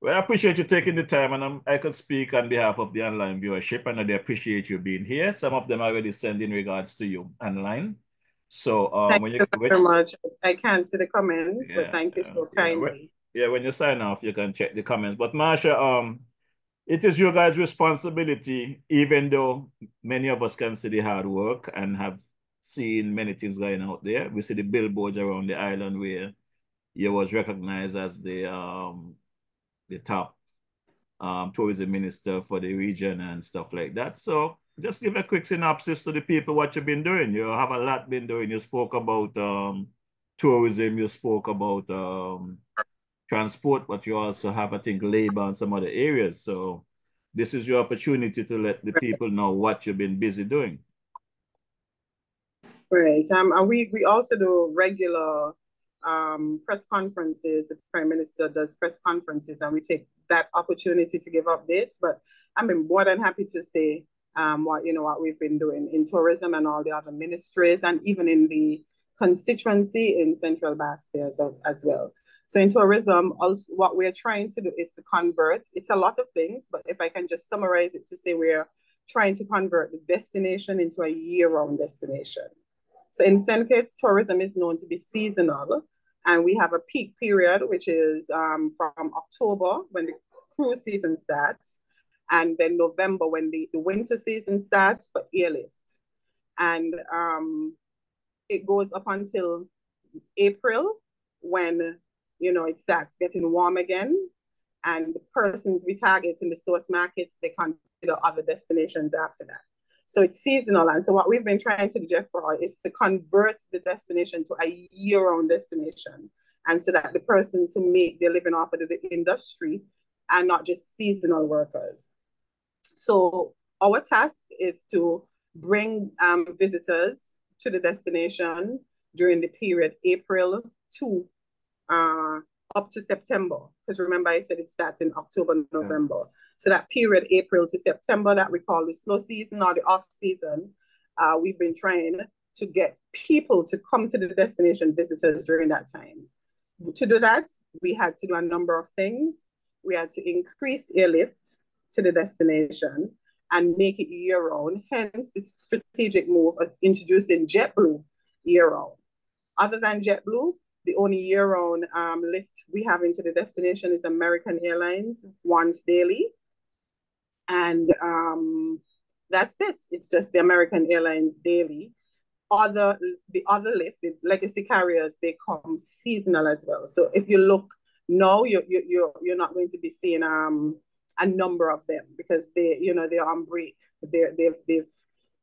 Well, I appreciate you taking the time, and I could speak on behalf of the online viewership, and they appreciate you being here. Some of them already send in regards to you online. So thank you very much. I can't see the comments, but thank you so kindly. When you sign off, you can check the comments. But Marsha, it is your guys' responsibility, even though many of us can see the hard work and have seen many things going out there. We see the billboards around the island where you was recognized as the top tourism minister for the region and stuff like that. So just give a quick synopsis to the people what you've been doing. You have a lot been doing. You spoke about tourism, you spoke about transport, but you also have, I think, labor and some other areas. So this is your opportunity to let the people know what you've been busy doing. Right. And we also do regular press conferences. The Prime Minister does press conferences, and we take that opportunity to give updates. But I'm more than happy to say what we've been doing in tourism and all the other ministries, and even in the constituency in Central Bastia as well. So in tourism, also what we're trying to do is to convert. It's a lot of things, but if I can just summarize it to say we're trying to convert the destination into a year-round destination. So in St. Kitts, tourism is known to be seasonal, and we have a peak period, which is from October when the cruise season starts, and then November when the winter season starts for airlift. And it goes up until April when, it starts getting warm again. And the persons we target in the source markets, they consider other destinations after that. So it's seasonal. And so what we've been trying to do, Jeffrey, is to convert the destination to a year-round destination. And so that the persons who make their living off of the industry are not just seasonal workers. So our task is to bring visitors to the destination during the period April to up to September. Because remember, I said it starts in October, November. So that period, April to September, that we call the slow season or the off season, we've been trying to get people to come to the destination, visitors, during that time. To do that, we had to do a number of things. We had to increase airlift to the destination and make it year-round, hence the strategic move of introducing JetBlue year-round. Other than JetBlue, the only year-round lift we have into the destination is American Airlines once daily. And that's it. It's just the American Airlines daily. The other lift, the legacy carriers, they come seasonal as well. So if you look now, you're not going to be seeing a number of them because they're on break. They've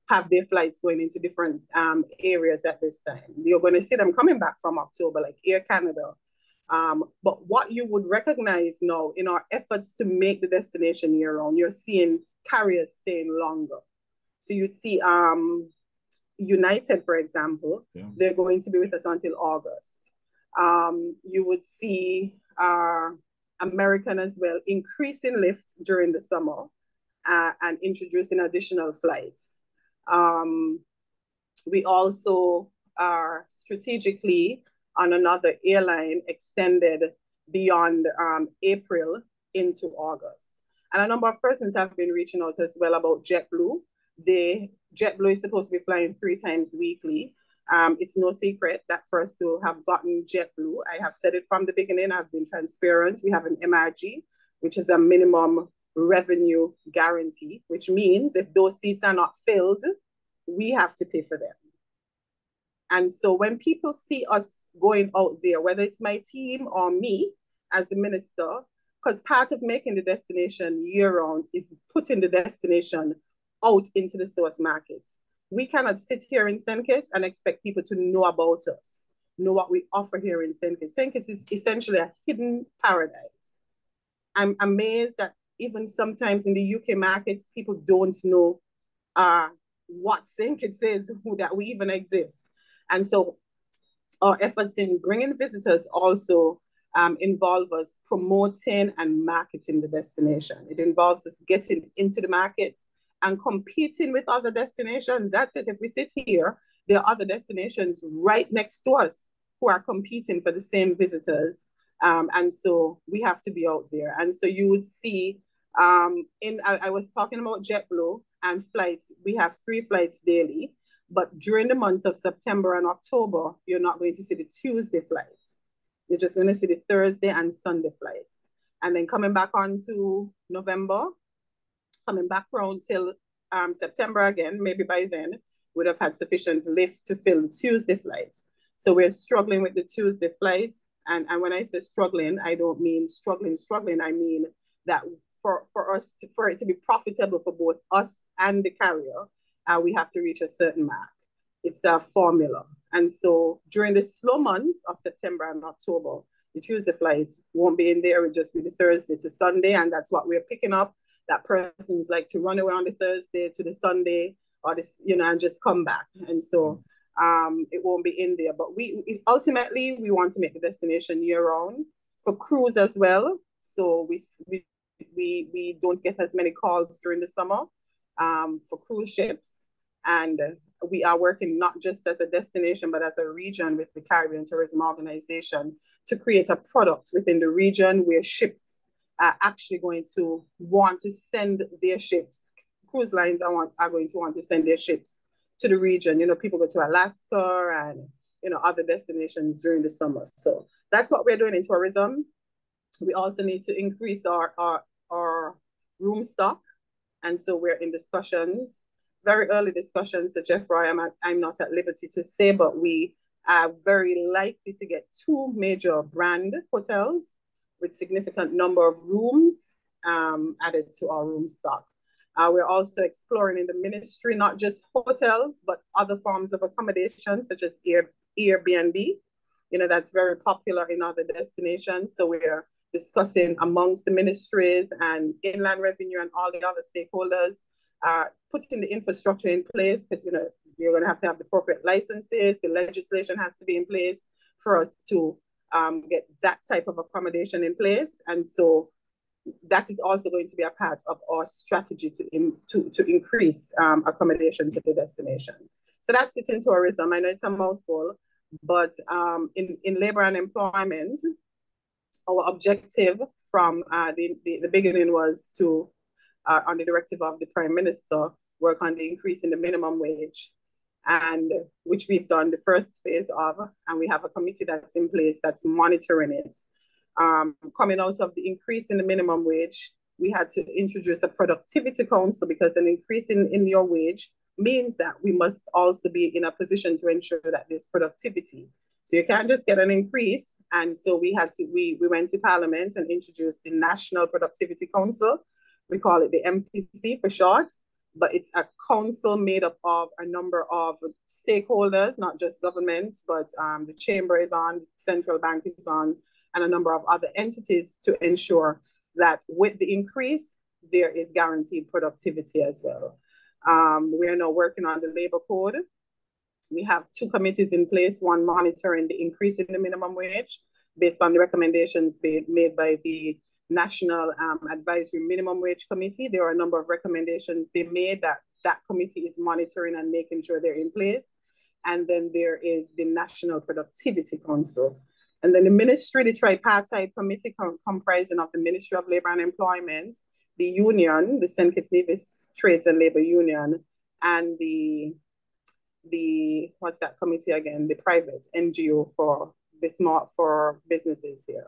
have their flights going into different areas at this time. You're going to see them coming back from October, like Air Canada. But what you would recognize now in our efforts to make the destination year-round, you're seeing carriers staying longer. So you'd see United, for example, they're going to be with us until August. You would see American as well, increasing lift during the summer and introducing additional flights. We also are strategically on another airline extended beyond April into August. And a number of persons have been reaching out as well about JetBlue. JetBlue is supposed to be flying 3 times weekly. It's no secret that for us to have gotten JetBlue, I have said it from the beginning, I've been transparent. We have an MRG, which is a minimum revenue guarantee, which means if those seats are not filled, we have to pay for them. And so when people see us going out there, whether it's my team or me as the minister, because part of making the destination year-round is putting the destination out into the source markets. We cannot sit here in St. Kitts and expect people to know about us, know what we offer here in St. Kitts. St. Kitts is essentially a hidden paradise. I'm amazed that even sometimes in the UK markets, people don't know what St. Kitts is, that we even exist. And so our efforts in bringing visitors also involve us promoting and marketing the destination. It involves us getting into the markets and competing with other destinations. That's it. If we sit here, there are other destinations right next to us who are competing for the same visitors And so we have to be out there. And so you would see, I was talking about JetBlue and flights. We have 3 flights daily, but during the months of September and October, you're not going to see the Tuesday flights. You're just going to see the Thursday and Sunday flights. And then coming back on to November, coming back around till September again, maybe by then, would have had sufficient lift to fill the Tuesday flights. So we're struggling with the Tuesday flights. And when I say struggling, I don't mean struggling. I mean that for it to be profitable for both us and the carrier, we have to reach a certain mark. It's a formula. And so during the slow months of September and October, the Tuesday flights won't be in there. It'll just be the Thursday to Sunday. And that's what we're picking up. That persons like to run away on the Thursday to the Sunday, or this, and just come back. And so it won't be in there. But we ultimately want to make the destination year round for cruise as well. So we don't get as many calls during the summer for cruise ships. And we are working not just as a destination, but as a region with the Caribbean Tourism Organization to create a product within the region where ships are actually going to want to send their ships. Cruise lines are going to want to send their ships to the region. People go to Alaska and, other destinations during the summer. So that's what we're doing in tourism. We also need to increase our room stock. And so we're in discussions, very early discussions. So Jeffrey, I'm not at liberty to say, but we are very likely to get 2 major brand hotels with significant number of rooms added to our room stock. We're also exploring in the ministry, not just hotels, but other forms of accommodation, such as Airbnb. That's very popular in other destinations. So we're discussing amongst the ministries and Inland Revenue and all the other stakeholders, putting the infrastructure in place, because, you're going to have the appropriate licenses. The legislation has to be in place for us to get that type of accommodation in place. And so that is also going to be a part of our strategy to increase accommodation to the destination. So that's it in tourism. I know it's a mouthful, but in labor and employment, our objective from the beginning was to, on the directive of the Prime Minister, work on the increase in the minimum wage, and which we've done the first phase of, and we have a committee that's in place that's monitoring it. Coming out of the increase in the minimum wage, we had to introduce a productivity council, because an increase in your wage means that we must also be in a position to ensure that there's productivity. So you can't just get an increase. And so we went to Parliament and introduced the National Productivity Council. We call it the MPC for short, but it's a council made up of a number of stakeholders, not just government, but the chamber is on, the central bank is on, and a number of other entities to ensure that with the increase, there is guaranteed productivity as well. We are now working on the labor code. We have 2 committees in place, one monitoring the increase in the minimum wage based on the recommendations made by the National Advisory Minimum Wage Committee. There are a number of recommendations they made that committee is monitoring and making sure they're in place. And then there is the National Productivity Council. And then the ministry, the tripartite committee comprising of the Ministry of Labor and Employment, the union, the St. Kitts Nevis Trades and Labor Union, and the what's that committee again? The private NGO for businesses here.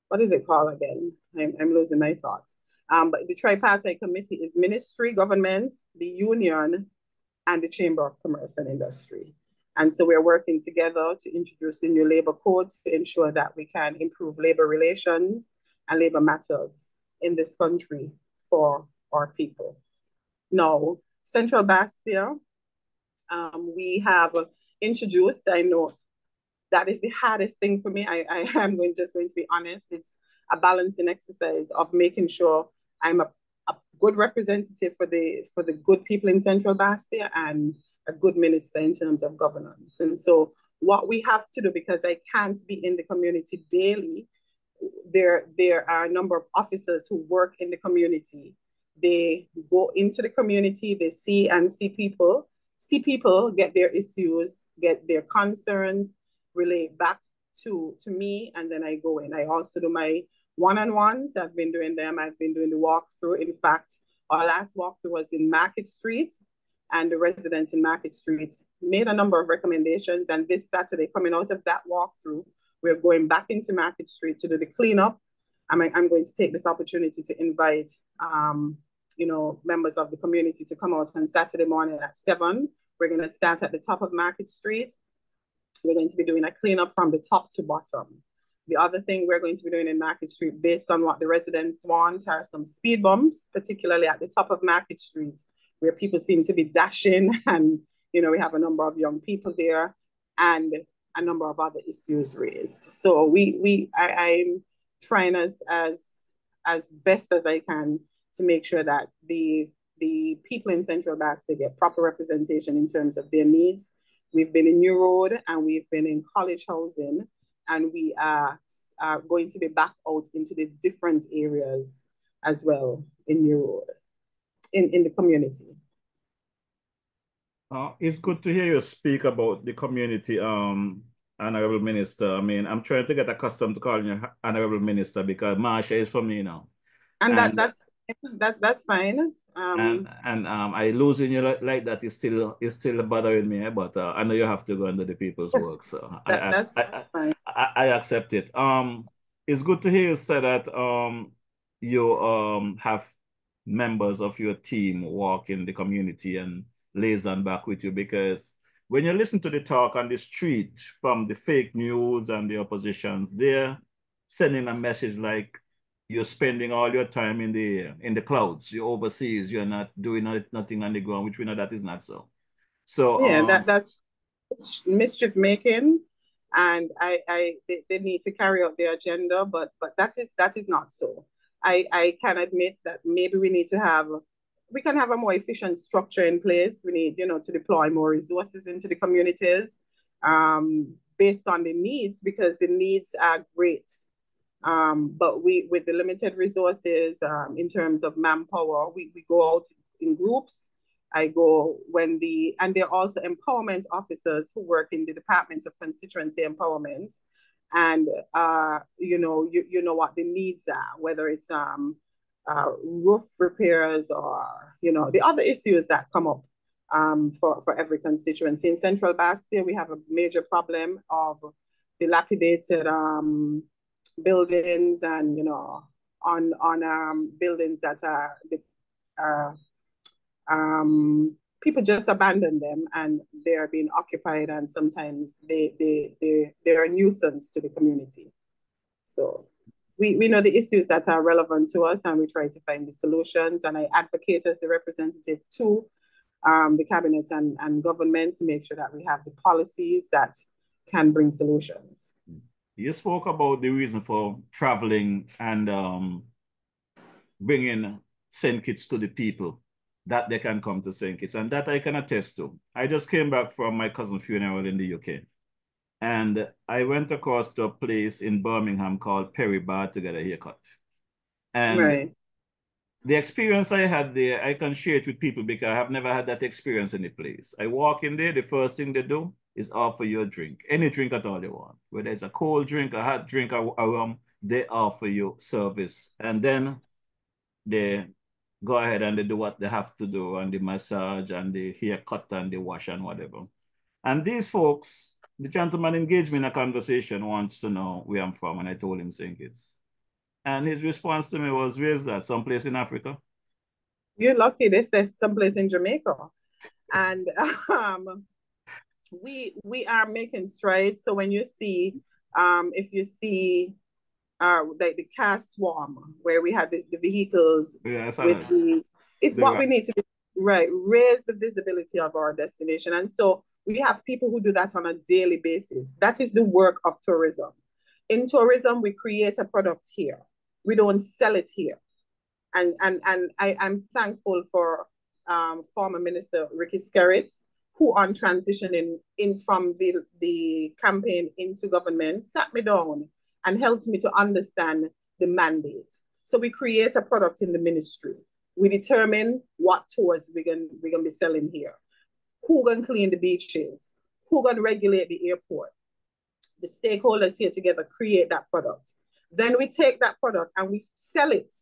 What is it called again? I'm losing my thoughts. But the tripartite committee is ministry, government, the union, and the Chamber of Commerce and Industry. And so we're working together to introduce the new labor code to ensure that we can improve labor relations and labor matters in this country for our people. Now, Central Bastia, we have introduced, I know that is the hardest thing for me. I am just going to be honest. It's a balancing exercise of making sure I'm a good representative for the good people in Central Bastia and a good minister in terms of governance. And so what we have to do, because I can't be in the community daily, there are a number of officers who work in the community. They go into the community, they see people, get their issues, get their concerns, relate back to me, and then I go in. I also do my one-on-ones. I've been doing them. I've been doing the walkthrough. In fact, our last walkthrough was in Market Street, and the residents in Market Street made a number of recommendations. And this Saturday, coming out of that walkthrough, we're going back into Market Street to do the cleanup. I'm going to take this opportunity to invite, members of the community to come out on Saturday morning at 7. We're going to start at the top of Market Street. We're going to be doing a cleanup from the top to bottom. The other thing we're going to be doing in Market Street, based on what the residents want, are some speed bumps, particularly at the top of Market Street, where people seem to be dashing, and we have a number of young people there, and a number of other issues raised. So I'm trying as best as I can to make sure that the people in Central Basta get proper representation in terms of their needs. We've been in New Road, and we've been in College Housing, and we are going to be back out into the different areas as well in New Road, in the community. It's good to hear you speak about the community, Honorable Minister. I mean, I'm trying to get accustomed to calling you Honorable Minister because Marsha is for me now. And that's fine. I losing you like that is still bothering me, but I know you have to go and do the people's work, so that's fine. I accept it. It's good to hear you say that you have members of your team walk in the community and liaison back with you, because when you listen to the talk on the street from the fake news and the oppositions, they're sending a message like you're spending all your time in the clouds, you're overseas, you're not doing nothing on the ground, which we know that is not so. So yeah, that's mischief making, and they need to carry out their agenda, but that is not so. I can admit that maybe we can have a more efficient structure in place. We need, to deploy more resources into the communities based on the needs, because the needs are great. But with the limited resources in terms of manpower, we go out in groups. I go and there are also empowerment officers who work in the Department of Constituency Empowerment. And, you know what the needs are, whether it's roof repairs or, the other issues that come up for every constituency. In Central Basta, we have a major problem of dilapidated buildings, and, on buildings that are people just abandon them, and they're being occupied, and sometimes they're a nuisance to the community. So we know the issues that are relevant to us, and we try to find the solutions. And I advocate as the representative to the cabinet and government to make sure that we have the policies that can bring solutions. You spoke about the reason for traveling and bringing St. Kitts to the people, that they can come to St. Kitts, and that I can attest to. I just came back from my cousin's funeral in the UK, and I went across to a place in Birmingham called Perry Bar to get a haircut. And right. The experience I had there, I can share it with people because I have never had that experience in the place. I walk in there, the first thing they do is offer you a drink, any drink at all you want. Whether it's a cold drink, a hot drink, a rum, they offer you service. And then they go ahead and they do what they have to do, and the massage and the haircut and the wash and whatever. And these folks, the gentleman engaged me in a conversation, wants to know where I'm from, and I told him St. Kitts. And his response to me was, where's that? Someplace in Africa? You're lucky. They say someplace in Jamaica. And we are making strides. So when you see, if you see like the car swarm where we had the vehicles, we need to do, right, raise the visibility of our destination. And so we have people who do that on a daily basis. That is the work of tourism. In tourism, we create a product here. We don't sell it here. And I'm thankful for former Minister Ricky Skerrit, who on transitioning in from the campaign into government, sat me down and helped me to understand the mandate. So we create a product in the ministry. We determine what tours we're gonna be selling here. Who gonna clean the beaches? Who gonna regulate the airport? The stakeholders here together create that product. Then we take that product and we sell it,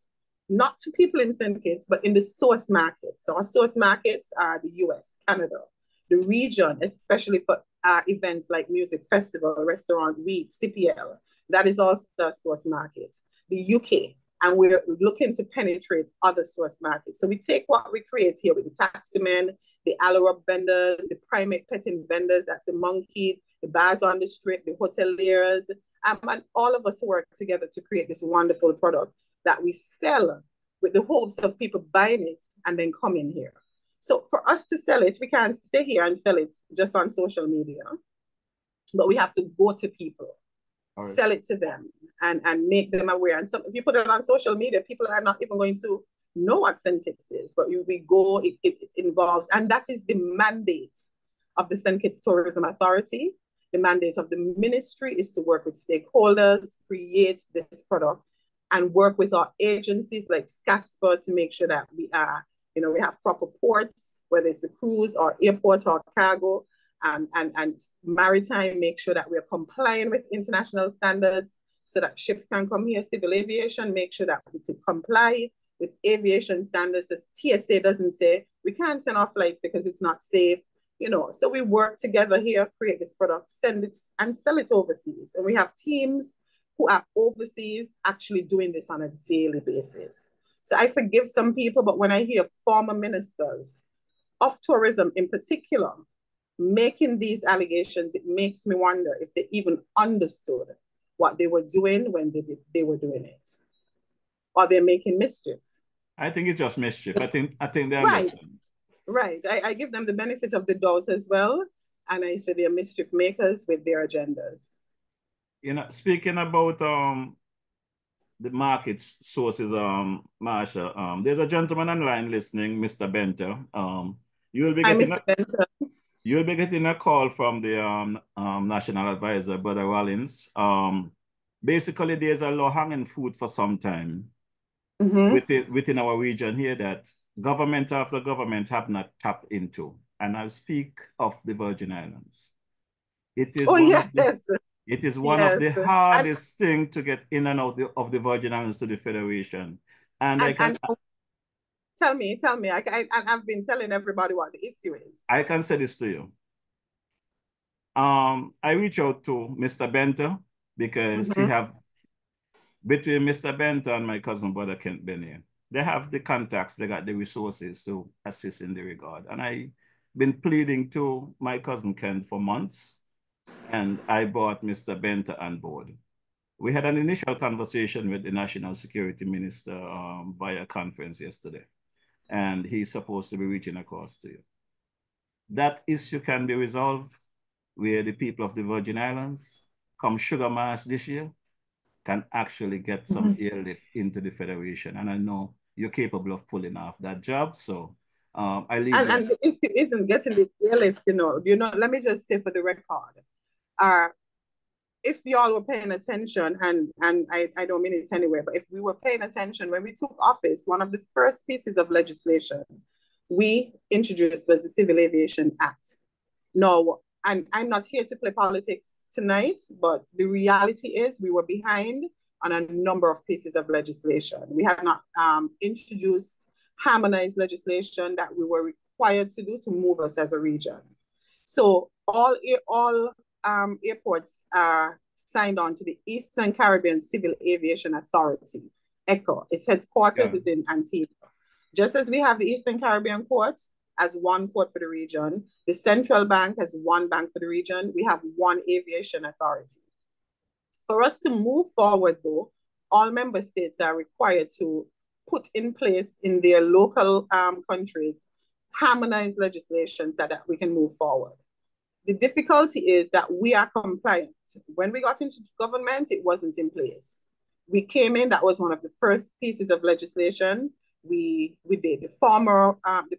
not to people in St. Kitts, but in the source markets. So our source markets are the US, Canada, the region, especially for events like music festival, restaurant week, CPL. That is also a source market. The UK, and we're looking to penetrate other source markets. So we take what we create here with the taximen, the Alarab vendors, the primate petting vendors, that's the monkey, the bars on the strip, the hoteliers, and all of us work together to create this wonderful product that we sell with the hopes of people buying it and then coming here. So for us to sell it, we can't stay here and sell it just on social media, but we have to go to people, sell it to them, and make them aware. And if you put it on social media, people are not even going to know what St. Kitts is, but we go, it involves, and that is the mandate of the St. Kitts Tourism Authority. The mandate of the ministry is to work with stakeholders, create this product, and work with our agencies like SCASPA to make sure that we are, we have proper ports, whether it's a cruise or airport or cargo, and maritime, make sure that we're complying with international standards so that ships can come here. Civil aviation, make sure that we could comply with aviation standards. As TSA doesn't say, we can't send our flights because it's not safe. So we work together here, create this product, send it and sell it overseas. And we have teams who are overseas actually doing this on a daily basis. So I forgive some people, but when I hear former ministers of tourism in particular making these allegations, it makes me wonder if they even understood what they were doing when they were doing it. Or they're making mischief. I think it's just mischief. I think they're right. Right. I give them the benefit of the doubt as well. And I say they're mischief makers with their agendas. Speaking about the market sources, Marsha, there's a gentleman online listening, Mr. Benter. You'll be getting a call from the National Advisor, Brother Rollins. Basically, there's a low-hanging fruit for some time within our region here that government after government have not tapped into. And I speak of the Virgin Islands. It is one of the hardest things to get in and out of the Virgin Islands to the Federation. And tell me, I've been telling everybody what the issue is. I can say this to you. I reach out to Mr. Benter because between Mr. Benter and my cousin brother Kent Benny, they have the contacts, they got the resources to assist in the regard. And I've been pleading to my cousin Kent for months, and I brought Mr. Benter on board. We had an initial conversation with the National Security Minister via conference yesterday, and he's supposed to be reaching across to you. That issue can be resolved where the people of the Virgin Islands, come Sugar Mass this year, can actually get some airlift into the Federation. And I know you're capable of pulling off that job. So I leave and the issue isn't getting the airlift, let me just say for the record, if y'all were paying attention, and I don't mean it anyway, but if we were paying attention, when we took office, one of the first pieces of legislation we introduced was the Civil Aviation Act. Now, and I'm not here to play politics tonight, but the reality is we were behind on a number of pieces of legislation. We have not introduced harmonized legislation that we were required to do to move us as a region. So all airports are signed on to the Eastern Caribbean Civil Aviation Authority, ECHO. Its headquarters is in Antigua. Just as we have the Eastern Caribbean Court as one court for the region, the Central Bank has one bank for the region, we have one aviation authority. For us to move forward though, all member states are required to put in place in their local countries harmonized legislations that we can move forward. The difficulty is that we are compliant. When we got into government, it wasn't in place. We came in, that was one of the first pieces of legislation we did. The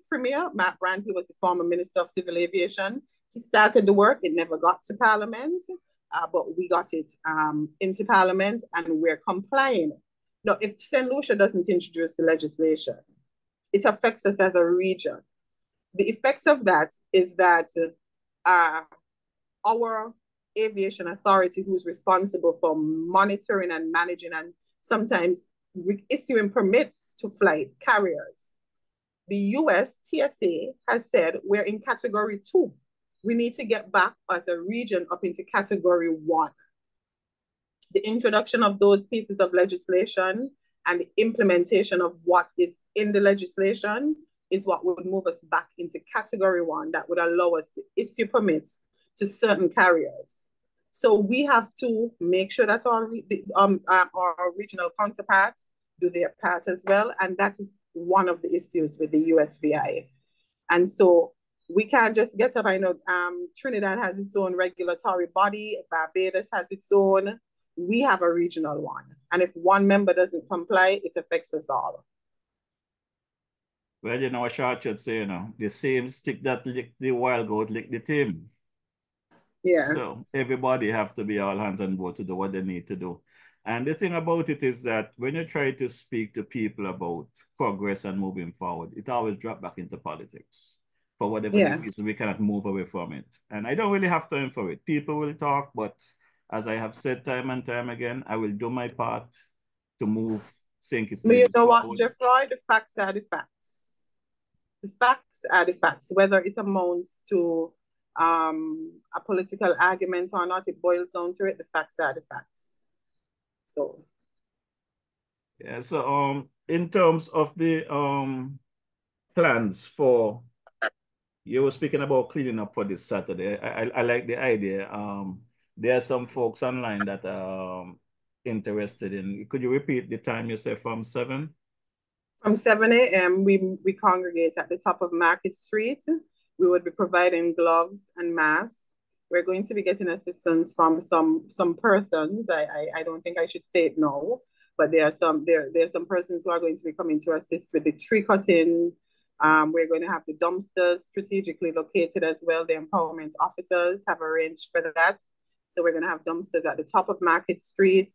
Premier, Matt Brantley, was the former Minister of Civil Aviation. He started the work, it never got to Parliament, but we got it into Parliament and we're complying. Now, if St. Lucia doesn't introduce the legislation, it affects us as a region. The effects of that is that our Aviation Authority, who's responsible for monitoring and managing and sometimes issuing permits to flight carriers. The US TSA has said we're in category 2. We need to get back as a region up into category 1. The introduction of those pieces of legislation and the implementation of what is in the legislation is what would move us back into category 1 that would allow us to issue permits to certain carriers. So we have to make sure that our regional counterparts do their part as well. And that is one of the issues with the USVI. And so we can't just get up. I know Trinidad has its own regulatory body. Barbados has its own. We have a regional one. And if one member doesn't comply, it affects us all. Well, you know, a short should say, you know, the same stick that lick the wild goat lick the team. Yeah. So everybody have to be all hands on board to do what they need to do. And the thing about it is that when you try to speak to people about progress and moving forward, it always drops back into politics. For whatever reason, we cannot move away from it. And I don't really have time for it. People will talk, but as I have said time and time again, I will do my part to move St. Kitts. You know what, Jeffroy? The facts are the facts. The facts are the facts. Whether it amounts to a political argument or not, it boils down to it. The facts are the facts. So yeah, so in terms of the plans for, you were speaking about cleaning up for this Saturday. I like the idea. There are some folks online that are interested in. Could you repeat the time you said from 7? From 7 a.m. we congregate at the top of Market Street. We would be providing gloves and masks. We're going to be getting assistance from some persons. I don't think I should say it now, but there are some persons who are going to be coming to assist with the tree cutting. We're going to have the dumpsters strategically located as well. The empowerment officers have arranged for that. So we're going to have dumpsters at the top of Market Street.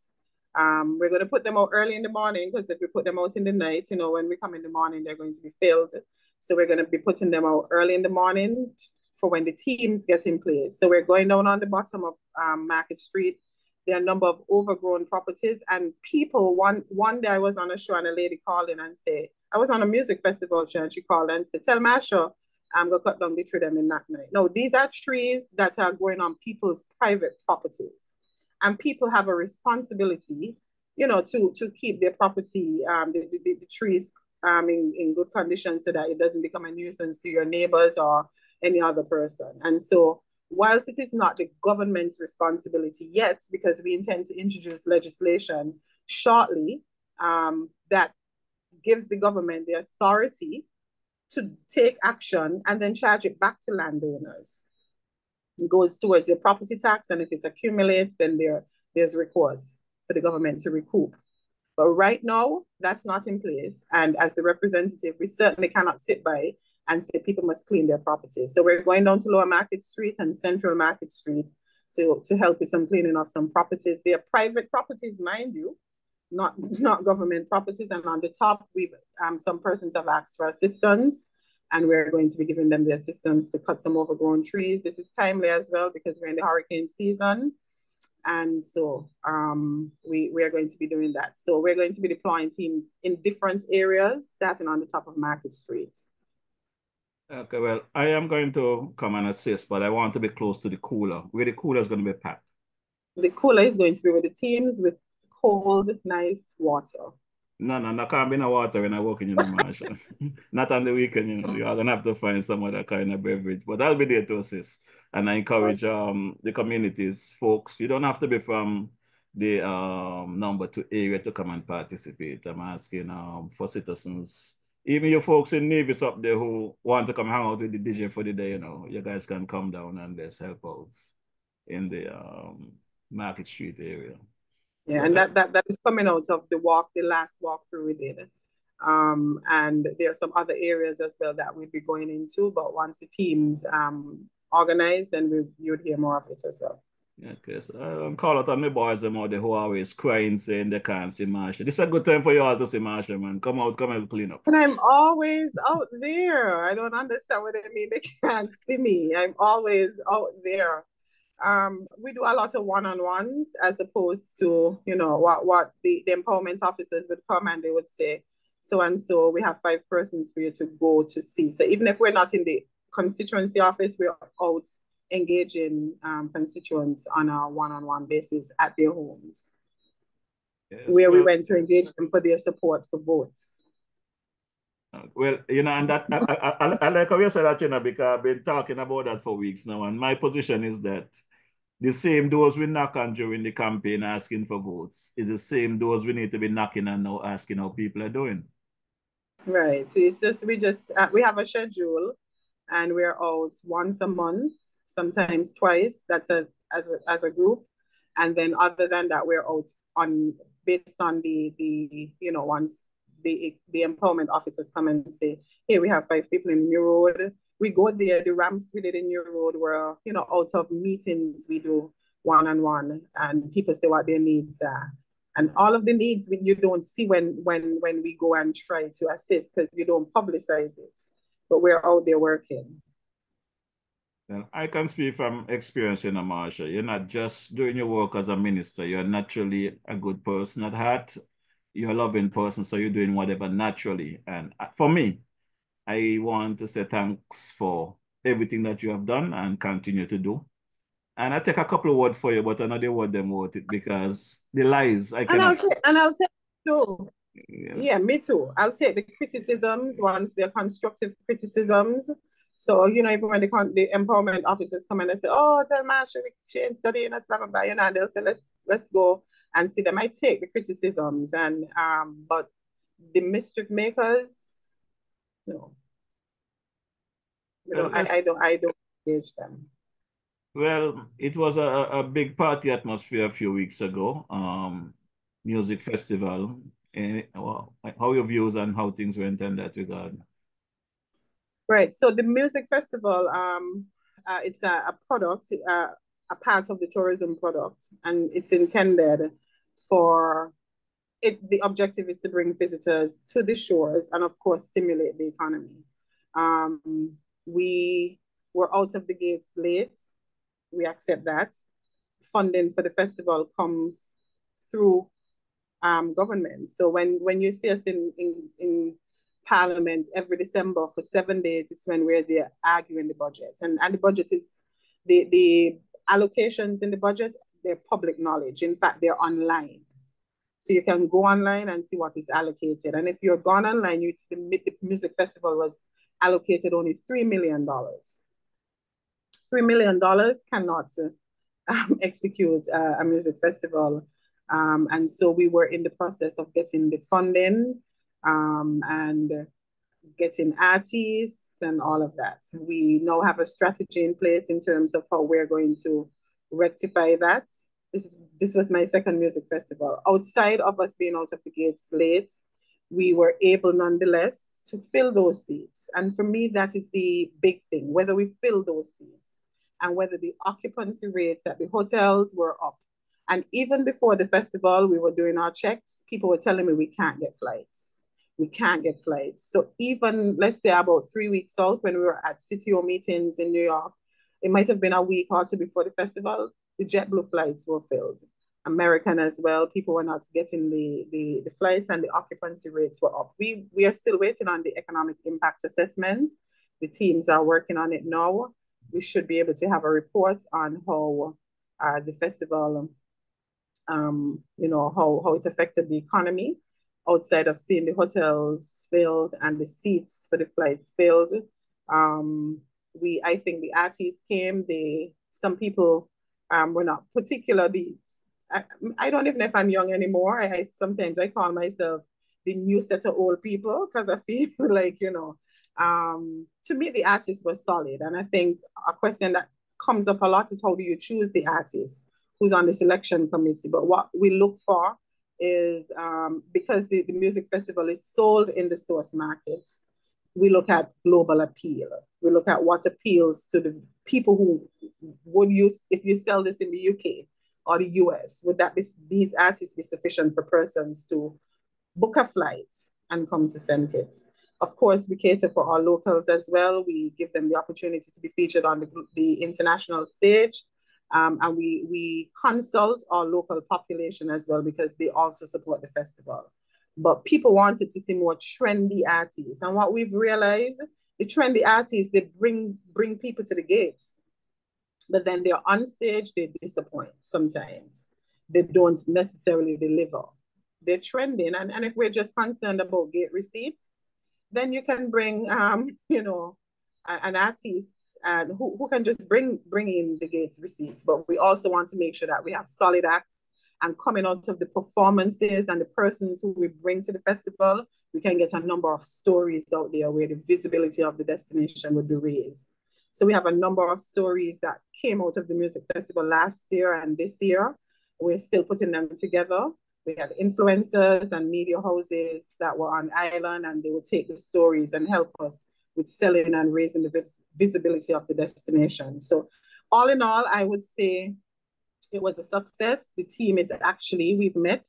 We're going to put them out early in the morning, because if we put them out in the night, you know, when we come in the morning, they're going to be filled. So we're going to be putting them out early in the morning for when the teams get in place. So we're going down on the bottom of Market Street. There are a number of overgrown properties, and people, one day I was on a show and a lady called in and said, I was on a music festival show and she called and said, tell Marsha, I'm going to cut down the tree them in that night. No, these are trees that are growing on people's private properties. And people have a responsibility, you know, to keep their property, the trees in good condition so that it doesn't become a nuisance to your neighbors or any other person. And so whilst it is not the government's responsibility yet, because we intend to introduce legislation shortly that gives the government the authority to take action and then charge it back to landowners. It goes towards your property tax, and if it accumulates, then there's recourse for the government to recoup. But right now, that's not in place. And as the representative, we certainly cannot sit by and say people must clean their properties. So we're going down to Lower Market Street and Central Market Street to help with some cleaning of some properties. They are private properties, mind you, not government properties. And on the top, some persons have asked for assistance, and we're going to be giving them the assistance to cut some overgrown trees. This is timely as well because we're in the hurricane season. And so we are going to be doing that. So we're going to be deploying teams in different areas, starting on the top of Market Street. Okay, well, I am going to come and assist, but I want to be close to the cooler. Where the cooler is going to be packed? The cooler is going to be with the teams with cold, nice water. No, can't be no water when I walk in the Marshall. Not on the weekend, you know. You're gonna have to find some other kind of beverage. But I'll be there to assist. And I encourage the communities, folks. You don't have to be from the number 2 area to come and participate. I'm asking for citizens. Even you folks in Nevis up there who want to come hang out with the DJ for the day, you know, you guys can come down and let's help out in the Market Street area. Yeah, so and that is coming out of the last walkthrough we did. And there are some other areas as well that we'll be going into, but once the teams organize, then you'd hear more of it as well. Okay, so I'm calling out on my boys them out there who are always crying saying they can't see Marsha. This is a good time for you all to see Marsha, man. Come out, clean up. And I'm always out there. I don't understand what they mean they can't see me. I'm always out there. We do a lot of one-on-ones as opposed to, you know, what the empowerment officers would come and they would say, so and so, we have 5 persons for you to go to see. So even if we're not in the constituency office, we're out engaging constituents on a one-on-one basis at their homes, yes, where we went to engage them for their support for votes. Well, you know, and that I like how you said that, you know, because I've been talking about that for weeks now, and my position is that the same doors we knock on during the campaign asking for votes is the same doors we need to be knocking on now asking how people are doing. Right. It's just we have a schedule, and we're out once a month, sometimes twice. That's as a group, and then other than that, we're out on based on the you know, once the empowerment officers come and say, hey, we have 5 people in New Road. We go there. The ramps we did in New Road were, you know, out of meetings we do one-on-one, and people say what their needs are. And all of the needs you don't see when we go and try to assist because you don't publicize it. But we're out there working. Well, I can speak from experience, you know, Marsha. You're not just doing your work as a minister. You're naturally a good person at heart. You're a loving person, so you're doing whatever naturally. And for me, I want to say thanks for everything that you have done and continue to do. And I take a couple of words for you, but I know they word them worth it because the lies I cannot... And I'll take too. Yeah, me too. I'll take the criticisms once they're constructive criticisms. So, you know, even when the empowerment officers come and they say, oh, tell Marsha, she ain't studying us, blah, blah, blah, you know, and they'll say, let's go and see them. I take the criticisms, and but the mischief makers, no. You know, I don't engage them. Well, it was a big party atmosphere a few weeks ago. Music festival. How are your views on how things went in that regard? Right. So the music festival, it's a product, a part of the tourism product, and it's intended for it. The objective is to bring visitors to the shores and, of course, stimulate the economy. We were out of the gates late. We accept that. Funding for the festival comes through government. So when you see us in Parliament every December for 7 days, it's when we're there arguing the budget. And the budget is, the allocations in the budget, they're public knowledge. In fact, they're online. So you can go online and see what is allocated. And if you're gone online, the music festival was allocated only $3 million. $3 million cannot execute a music festival. And so we were in the process of getting the funding and getting artists and all of that. We now have a strategy in place in terms of how we're going to rectify that. This was my second music festival. Outside of us being out of the gates late, we were able nonetheless to fill those seats. And for me, that is the big thing, whether we fill those seats and whether the occupancy rates at the hotels were up. And even before the festival, we were doing our checks. People were telling me we can't get flights. We can't get flights. So even, let's say about 3 weeks out, when we were at CTO meetings in New York, it might have been a week or two before the festival, the JetBlue flights were filled. American as well, people were not getting the flights, and the occupancy rates were up. We are still waiting on the economic impact assessment. The teams are working on it now. We should be able to have a report on how the festival, you know, how it affected the economy outside of seeing the hotels filled and the seats for the flights filled. I think the artists came, some people were not particularly, I don't even know if I'm young anymore. Sometimes I call myself the new set of old people because I feel like, you know, to me, the artist was solid. And I think a question that comes up a lot is how do you choose the artist who's on the selection committee? But what we look for is, because the music festival is sold in the source markets, we look at global appeal. We look at what appeals to the people who would use, if you sell this in the UK or the US, would these artists be sufficient for persons to book a flight and come to St. Kitts? Of course, we cater for our locals as well. We give them the opportunity to be featured on the international stage. And we consult our local population as well because they also support the festival. But people wanted to see more trendy artists. And what we've realized, the trendy artists, they bring people to the gates. But then they're on stage, they disappoint sometimes. They don't necessarily deliver. They're trending. And if we're just concerned about gate receipts, then you can bring, you know, an artist and who can just bring in the gates receipts. But we also want to make sure that we have solid acts, and coming out of the performances and the persons who we bring to the festival, we can get a number of stories out there where the visibility of the destination would be raised. So we have a number of stories that came out of the music festival last year and this year. We're still putting them together. We had influencers and media houses that were on island, and they would take the stories and help us with selling and raising the visibility of the destination. So all in all, I would say it was a success. The team is actually, we've met,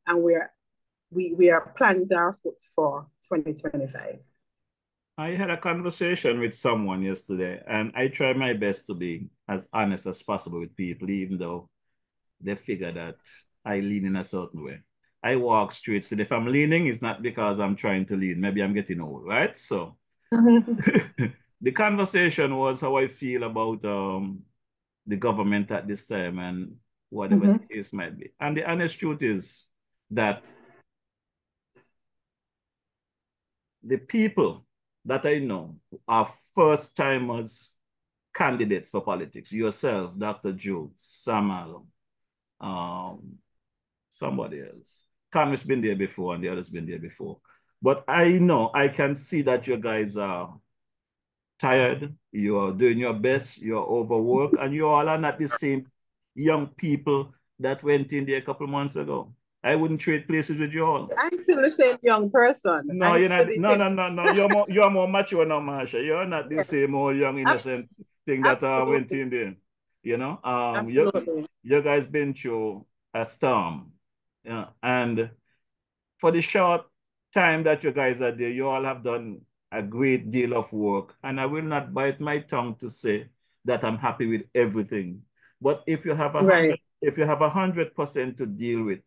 and we are plans are afoot for 2025. I had a conversation with someone yesterday, and I try my best to be as honest as possible with people, even though they figure that I lean in a certain way. I walk straight. So if I'm leaning, it's not because I'm trying to lean. Maybe I'm getting old, right? So the conversation was how I feel about the government at this time and whatever the case might be. And the honest truth is that the people that I know are first-timers candidates for politics. Yourself, Dr. Joe, Sam Allen, somebody else. Camis been there before and the others been there before. But I know, I can see that you guys are tired, you're doing your best, you're overworked, and you all are not the same young people that went in there a couple months ago. I wouldn't trade places with you all. I'm still the same young person. No, you're not. No. You're more mature now, Marsha. You're not the same old young innocent thing that went in there. You know, you guys been through a storm, and for the short time that you guys are there, you all have done a great deal of work. And I will not bite my tongue to say that I'm happy with everything. But if you have 100% to deal with,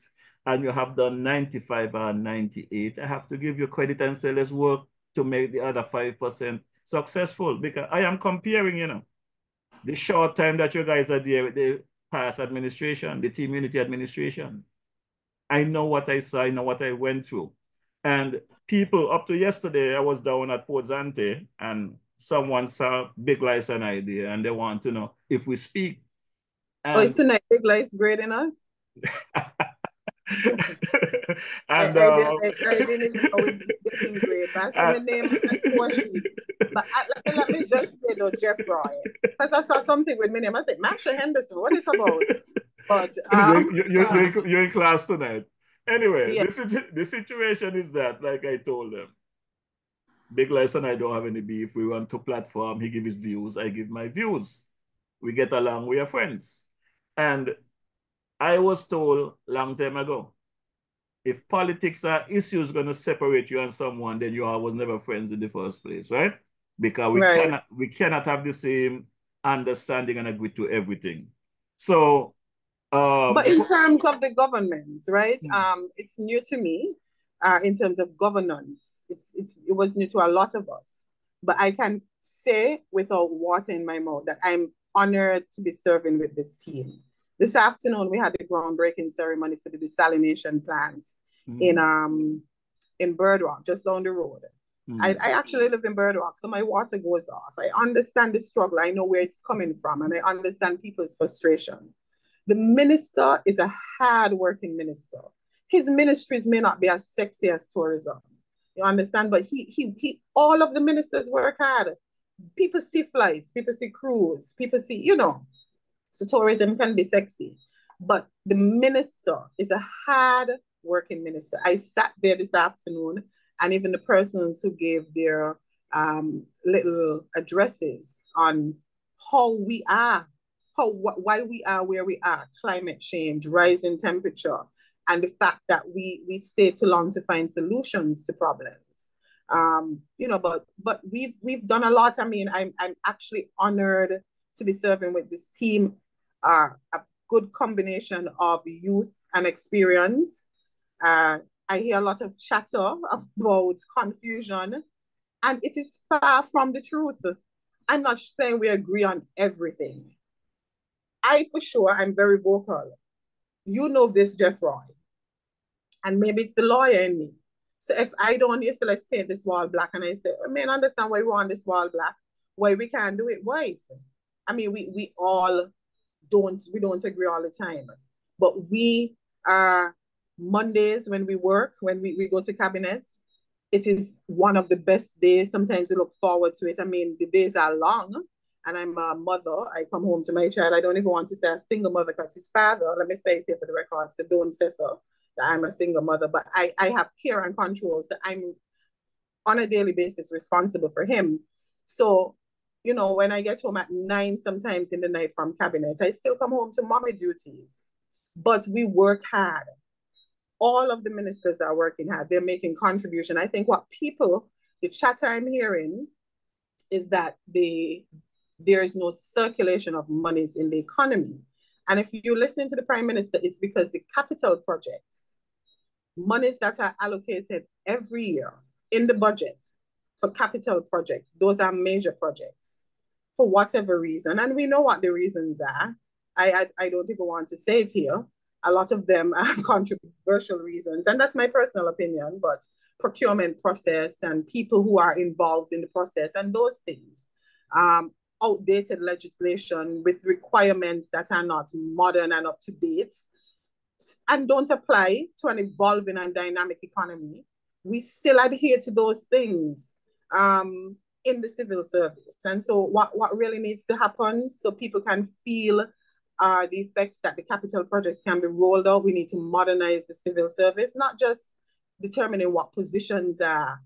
and you have done 95 or 98, I have to give you credit and say let's work to make the other 5% successful. Because I am comparing, you know, the short time that you guys are there with the past administration, the team unity administration. I know what I saw, I know what I went through. And people, up to yesterday, I was down at Port Zante, and someone saw Big Lice an idea, and they want to know if we speak. And it's tonight Big Lice grading us? And I didn't even know we were getting grade, but I saw the name on the score sheet. But let me just say though, Jeff Roy, because I saw something with my name. I said, Marsha Henderson, what is it about? But you're in class tonight. Anyway, the situation is that, like I told them, Big Lice and I don't have any beef. We want to platform. He gives his views. I give my views. We get along. We are friends. And I was told long time ago, if politics are issues going to separate you and someone, then you all was never friends in the first place, right? Because we cannot have the same understanding and agree to everything. So, but in terms of the government, right? It's new to me. In terms of governance, it was new to a lot of us. But I can say without water in my mouth that I'm honored to be serving with this team. This afternoon, we had the groundbreaking ceremony for the desalination plants in Birdwalk, just down the road. I actually live in Birdwalk, so my water goes off. I understand the struggle. I know where it's coming from, and I understand people's frustration. The minister is a hard-working minister. His ministries may not be as sexy as tourism. You understand? But he all of the ministers work hard. People see flights, people see cruise, people see, you know. So tourism can be sexy. But the minister is a hard-working minister. I sat there this afternoon, and even the persons who gave their little addresses on how we are, why we are where we are, climate change, rising temperature, and the fact that we stay too long to find solutions to problems. You know, but we've done a lot. I mean, I'm actually honored to be serving with this team. are a good combination of youth and experience. I hear a lot of chatter about confusion, and it is far from the truth. I'm not saying we agree on everything. For sure, I'm very vocal. You know this, Jeff Roy, and maybe it's the lawyer in me. So if I don't say, let's paint this wall black, and I say, I mean, understand why we want this wall black, why we can't do it white. I mean, we all don't agree all the time, but we are Mondays when we work, when we go to cabinets, it is one of the best days. Sometimes we look forward to it. I mean, the days are long, and I'm a mother. I come home to my child. I don't even want to say a single mother because his father, let me say it here for the record, so don't say so, that I'm a single mother, but I have care and control. So I'm on a daily basis responsible for him. So, you know, when I get home at 9 sometimes in the night from cabinet, I still come home to mommy duties. But we work hard. All of the ministers are working hard. They're making contribution. I think what people, the chatter I'm hearing is that there is no circulation of monies in the economy. And if you're listening to the Prime Minister, it's because the capital projects, monies that are allocated every year in the budget for capital projects, those are major projects for whatever reason. And we know what the reasons are. I don't even want to say it here. A lot of them are controversial reasons, and that's my personal opinion, but procurement process and people who are involved in the process and those things. Outdated legislation with requirements that are not modern and up to date and don't apply to an evolving and dynamic economy. We still adhere to those things in the civil service. And so what really needs to happen so people can feel the effects that the capital projects can be rolled out, we need to modernize the civil service, not just determining what positions are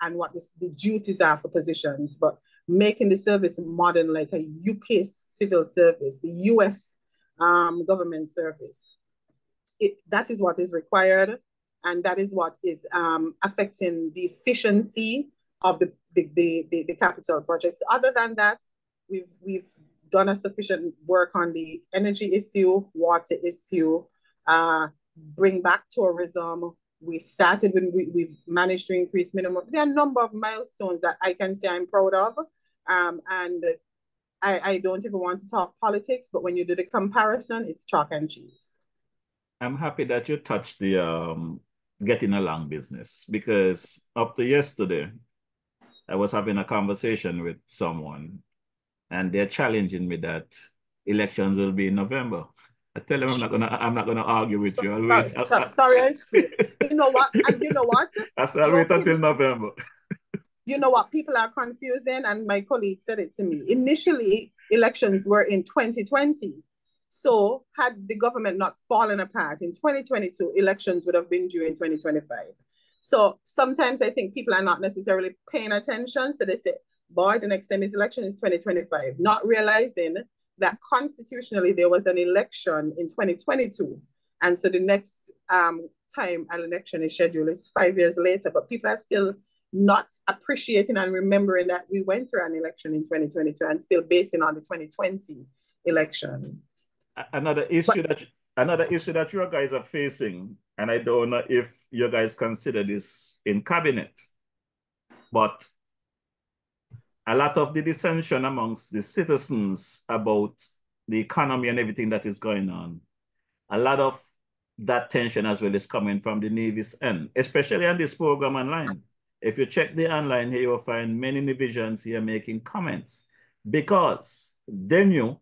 and what the duties are for positions, but making the service modern like a UK civil service, the US government service. That is what is required, and that is what is affecting the efficiency of the capital projects. Other than that, we've done a sufficient work on the energy issue, water issue, bring back tourism. We started when we've managed to increase minimum. There are a number of milestones that I can say I'm proud of. And I don't even want to talk politics, but when you do the comparison, it's chalk and cheese. I'm happy that you touched the getting along business, because up to yesterday, I was having a conversation with someone and they're challenging me that elections will be in November. I tell them I'm not gonna argue with you. I'll wait. Sorry, you know what? And you know what? I said I'll wait until November. You know what? People are confusing, and my colleague said it to me. Initially, elections were in 2020. So had the government not fallen apart in 2022, elections would have been due in 2025. So sometimes I think people are not necessarily paying attention. So they say, boy, the next time is election is 2025, not realizing that constitutionally there was an election in 2022. And so the next time an election is scheduled is 5 years later, but people are still not appreciating and remembering that we went through an election in 2022 and still basing on the 2020 election. Another issue that you guys are facing, and I don't know if you guys consider this in cabinet, but a lot of the dissension amongst the citizens about the economy and everything that is going on, a lot of that tension as well is coming from the Navy's end, especially on this program online. If you check the online here, you'll find many divisions here making comments because they knew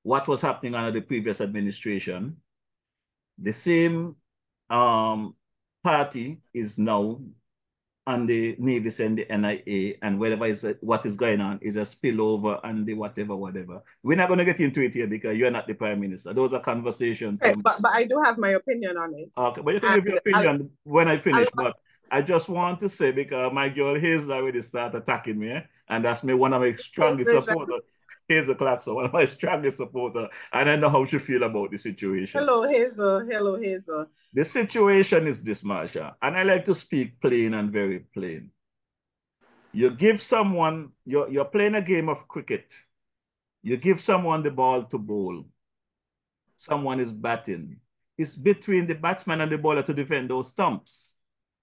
what was happening under the previous administration. The same party is now on the Navy and the NIA, and what is going on is a spillover and the whatever. We're not going to get into it here because you're not the Prime Minister. Those are conversations. Right, but I do have my opinion on it. Okay, but you can give your opinion when I finish. But I just want to say, because my girl Hazel already started attacking me, and that's me, one of my strongest supporters. Hazel Clarkson, one of my strongest supporters, and I know how she feel about the situation. Hello, Hazel. Hello, Hazel. The situation is this, Marsha, and I like to speak plain and very plain. You give someone, you're playing a game of cricket, You give someone the ball to bowl. Someone is batting. It's between the batsman and the bowler to defend those stumps.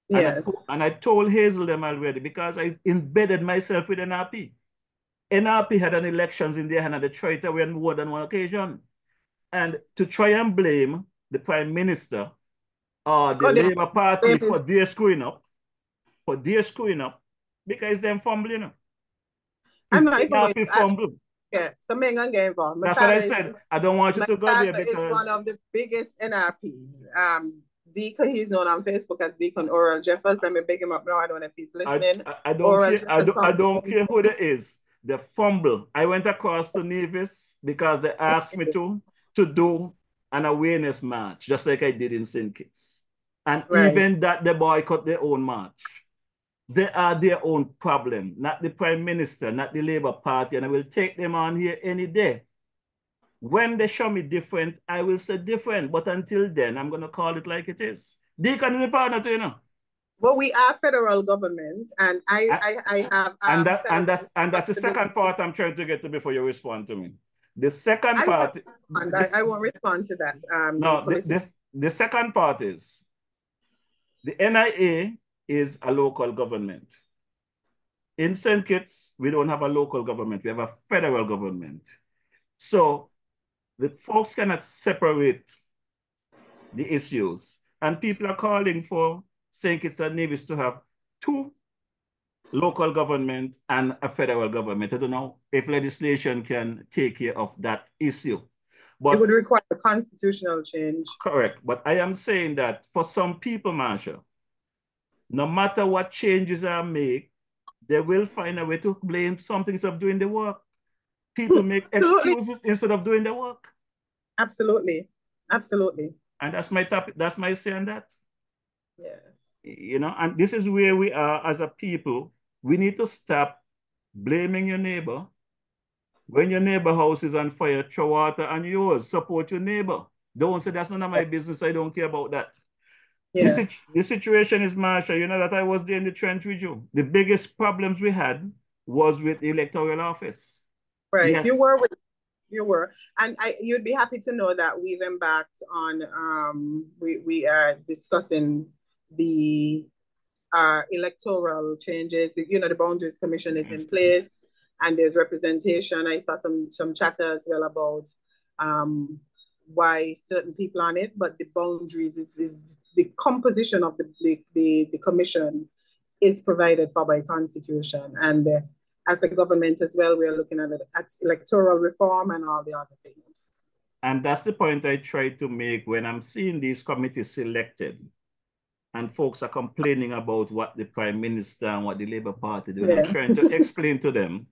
Yes. And I told Hazel them already because I embedded myself with NRP. NRP had an elections in their hand and they tried it away on more than one occasion. And to try and blame the Prime Minister or the Labour Party for their screwing up, because them fumbling. I'm not even going to fumble. Yeah, so I'm going to get involved. That's what I said. I don't want you to go there because... is one of the biggest NRPs. Deacon, he's known on Facebook as Deacon Oral Jeffers. Let me big him up now. I don't know if he's listening. I don't care who there is. The fumble. I went across to Nevis because they asked me to do an awareness march, just like I did in St. Kitts. And even that, they boycott their own march. They are their own problem, not the Prime Minister, not the Labour Party, and I will take them on here any day. When they show me different, I will say different, but until then, I'm going to call it like it is. Deacon in the partner, you know. Well, we are federal government, and I have... and that's the second part I'm trying to get to before you respond to me. The second part... I won't respond to that. The second part is, the NIA is a local government. In St. Kitts, we don't have a local government. We have a federal government. So the folks cannot separate the issues. And people are calling for St. Kitts and Nevis to have two local government and a federal government. I don't know if legislation can take care of that issue. But it would require a constitutional change. Correct. But I am saying that for some people, Marsha, no matter what changes are made, they will find a way to blame something instead of doing the work. People make excuses instead of doing the work. Absolutely. Absolutely. And that's my topic. That's my say on that. Yes. You know, and this is where we are as a people. We need to stop blaming your neighbor. When your neighbor house is on fire, throw water on yours. Support your neighbor. Don't say that's none of my business. I don't care about that. Yeah. The situation is, Marsha, you know that I was there in the trench with you. The biggest problems we had was with the electoral office. Right, yes. You were. And you'd be happy to know that we've embarked on, we are discussing the electoral changes. You know, the Boundaries Commission is in place and there's representation. I saw some chatter as well about why certain people on it, but the boundaries is the composition of the commission is provided for by constitution. And as a government as well, we're looking at electoral reform and all the other things. And that's the point I try to make when I'm seeing these committees selected and folks are complaining about what the Prime Minister and what the Labour Party do. Yeah. I'm trying to explain to them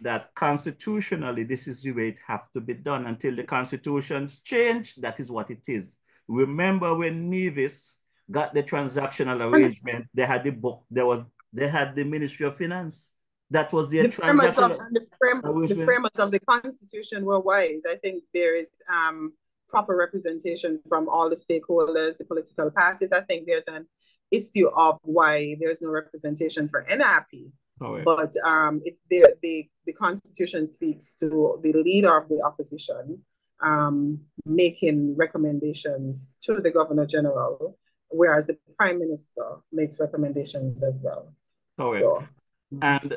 that constitutionally, this is the way it has to be done. Until the constitutions change, that is what it is. Remember when Nevis got the transactional arrangement, they had the book, they had the Ministry of Finance. That was the framers of the constitution were wise. I think there is proper representation from all the stakeholders, the political parties. I think there's an issue of why there's no representation for NRP. Oh, yeah. But the constitution speaks to the leader of the opposition making recommendations to the Governor General, whereas the Prime Minister makes recommendations as well. Oh, yeah. So, and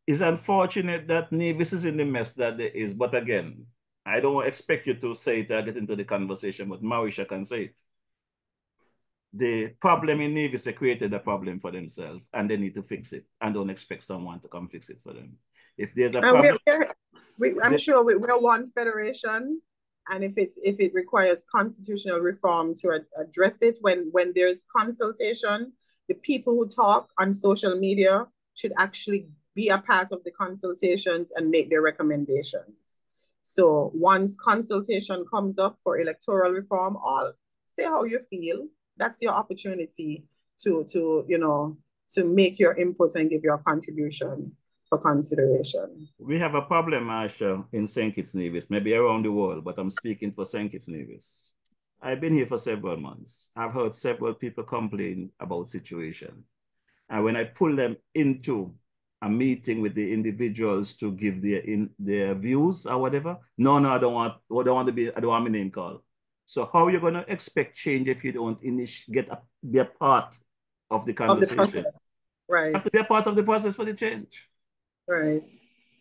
it's unfortunate that Nevis is in the mess that there is. But again, I don't expect you to say it or get into the conversation, but Marisha can say it. The problem in Nevis, they created a problem for themselves and they need to fix it and don't expect someone to come fix it for them. If there's a problem... I'm sure we're one federation, and if it requires constitutional reform to address it, when there's consultation, the people who talk on social media should actually be a part of the consultations and make their recommendations. So once consultation comes up for electoral reform, say how you feel. That's your opportunity to make your input and give your contribution for consideration. We have a problem, Asha, in St. Kitts Nevis, maybe around the world, but I'm speaking for St. Kitts Nevis. I've been here for several months. I've heard several people complain about situation. And when I pull them into a meeting with the individuals to give their views or whatever. No, I don't want my name called. So how are you going to expect change if you don't be a part of the conversation? Of the process. Right. You have to be a part of the process for the change. Right.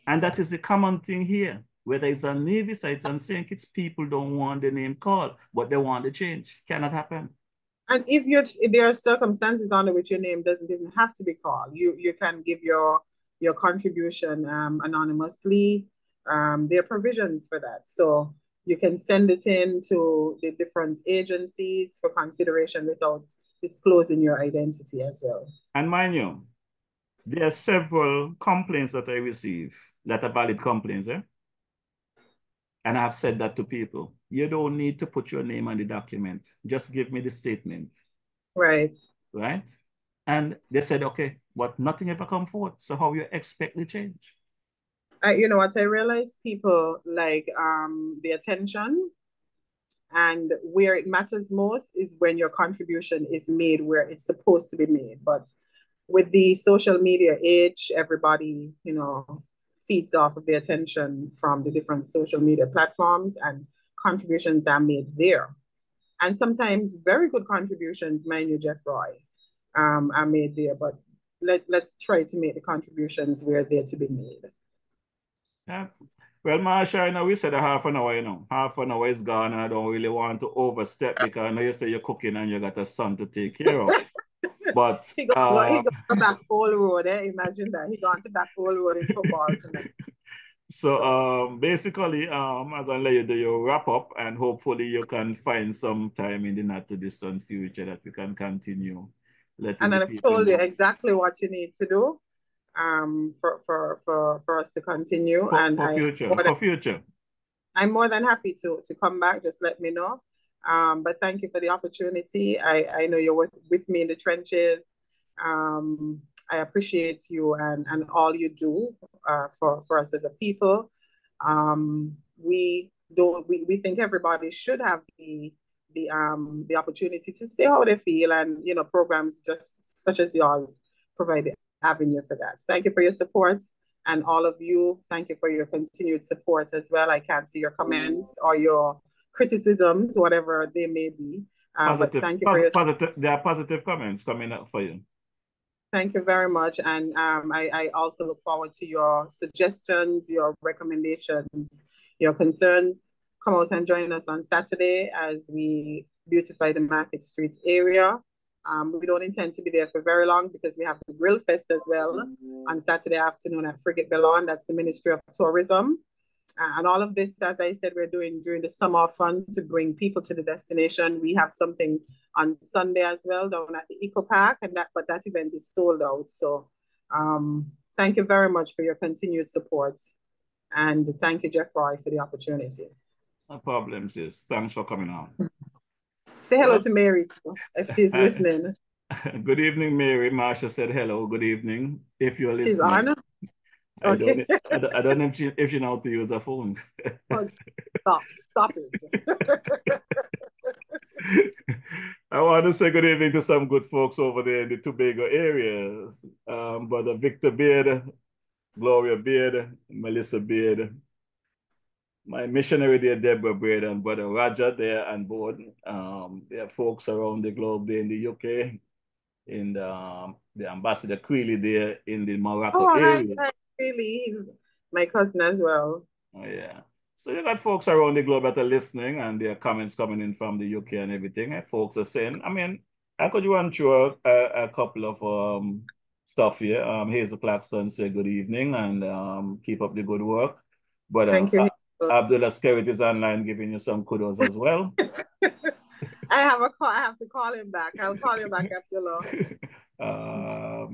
And that is the common thing here. Whether it's on Nevis or it's on St. Kitts, people don't want the name called, but they want the change. Cannot happen. And if there are circumstances under which your name doesn't even have to be called, you can give your contribution anonymously. There are provisions for that. So you can send it in to the different agencies for consideration without disclosing your identity as well. And mind you, there are several complaints that I receive that are valid complaints. And I've said that to people. You don't need to put your name on the document. Just give me the statement. Right. Right? And they said, okay, but nothing ever come forth. So how you expect the change? You know what, I realize people like the attention, and where it matters most is when your contribution is made where it's supposed to be made. But with the social media age, everybody, you know, feeds off of the attention from the different social media platforms, and contributions are made there. And sometimes very good contributions, mind you, Jeff Roy, are made there, but let's try to make the contributions where they're to be made. Yeah. Well, Marsha, I know we said a half an hour, you know. Half an hour is gone, and I don't really want to overstep because I know you say you're cooking and you got a son to take care of. But he got back Pole Road, imagine that. He gone to back Pole Road in football tonight. So basically, I'm gonna let you do your wrap up, and hopefully you can find some time in the not too distant future that we can continue. And I've told you exactly what you need to do for us to continue. For future. I'm more than happy to come back. Just let me know. But thank you for the opportunity. I know you're with me in the trenches. I appreciate you and all you do for us as a people. We think everybody should have the opportunity to say how they feel, and you know, programs just such as yours provide the avenue for that. So thank you for your support, and all of you, thank you for your continued support as well. I can't see your comments or your criticisms, whatever they may be. But thank you for your positive. There are positive comments coming up for you. Thank you very much. And I also look forward to your suggestions, your recommendations, your concerns. Come out and join us on Saturday as we beautify the Market Street area. We don't intend to be there for very long because we have the Grill Fest as well on Saturday afternoon at Frigate Bellon. That's the Ministry of Tourism. And all of this, as I said, we're doing during the summer fun to bring people to the destination. We have something on Sunday as well down at the Eco Park, but that event is sold out. So thank you very much for your continued support. And thank you, Jeff Roy, for the opportunity. No problem, sis. Thanks for coming on. Say hello to Mary too, if she's listening. Good evening, Mary. Marsha said hello. Good evening. If you're listening. She's on. Okay. I don't know if you know how to use a phone. Stop it. I want to say good evening to some good folks over there in the Tobago area. Brother Victor Beard, Gloria Beard, Melissa Beard, my missionary there, Deborah Beard, and Brother Roger there on board. There are folks around the globe there in the UK, in the Ambassador Creeley there in the Morocco area. Really, he's my cousin as well. Oh, yeah. So you got folks around the globe that are listening, and there are comments coming in from the UK and everything. And folks are saying, I mean, I could run through a couple of stuff here. Hazel Claxton say good evening and keep up the good work. But thank you. Abdullah Skerrit is online giving you some kudos as well. I have to call him back. I'll call you back, Abdullah.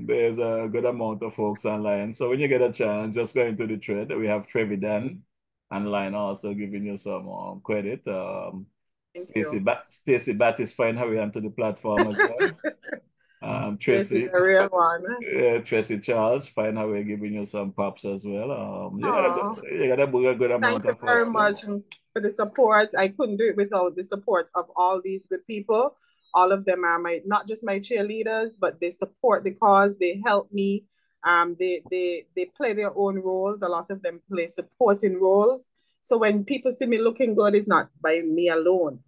There's a good amount of folks online. So when you get a chance, just go into the thread. We have Trevi Dan online also giving you some credit. Stacey Battis find her way onto the platform as well. Tracy, a real one. Tracy Charles find her way giving you some props as well. You got a good amount. Thank you very much for the support. I couldn't do it without the support of all these good people. All of them are not just my cheerleaders, but they support the cause. They help me They play their own roles. A lot of them play supporting roles. So when people see me looking good, it's not by me alone.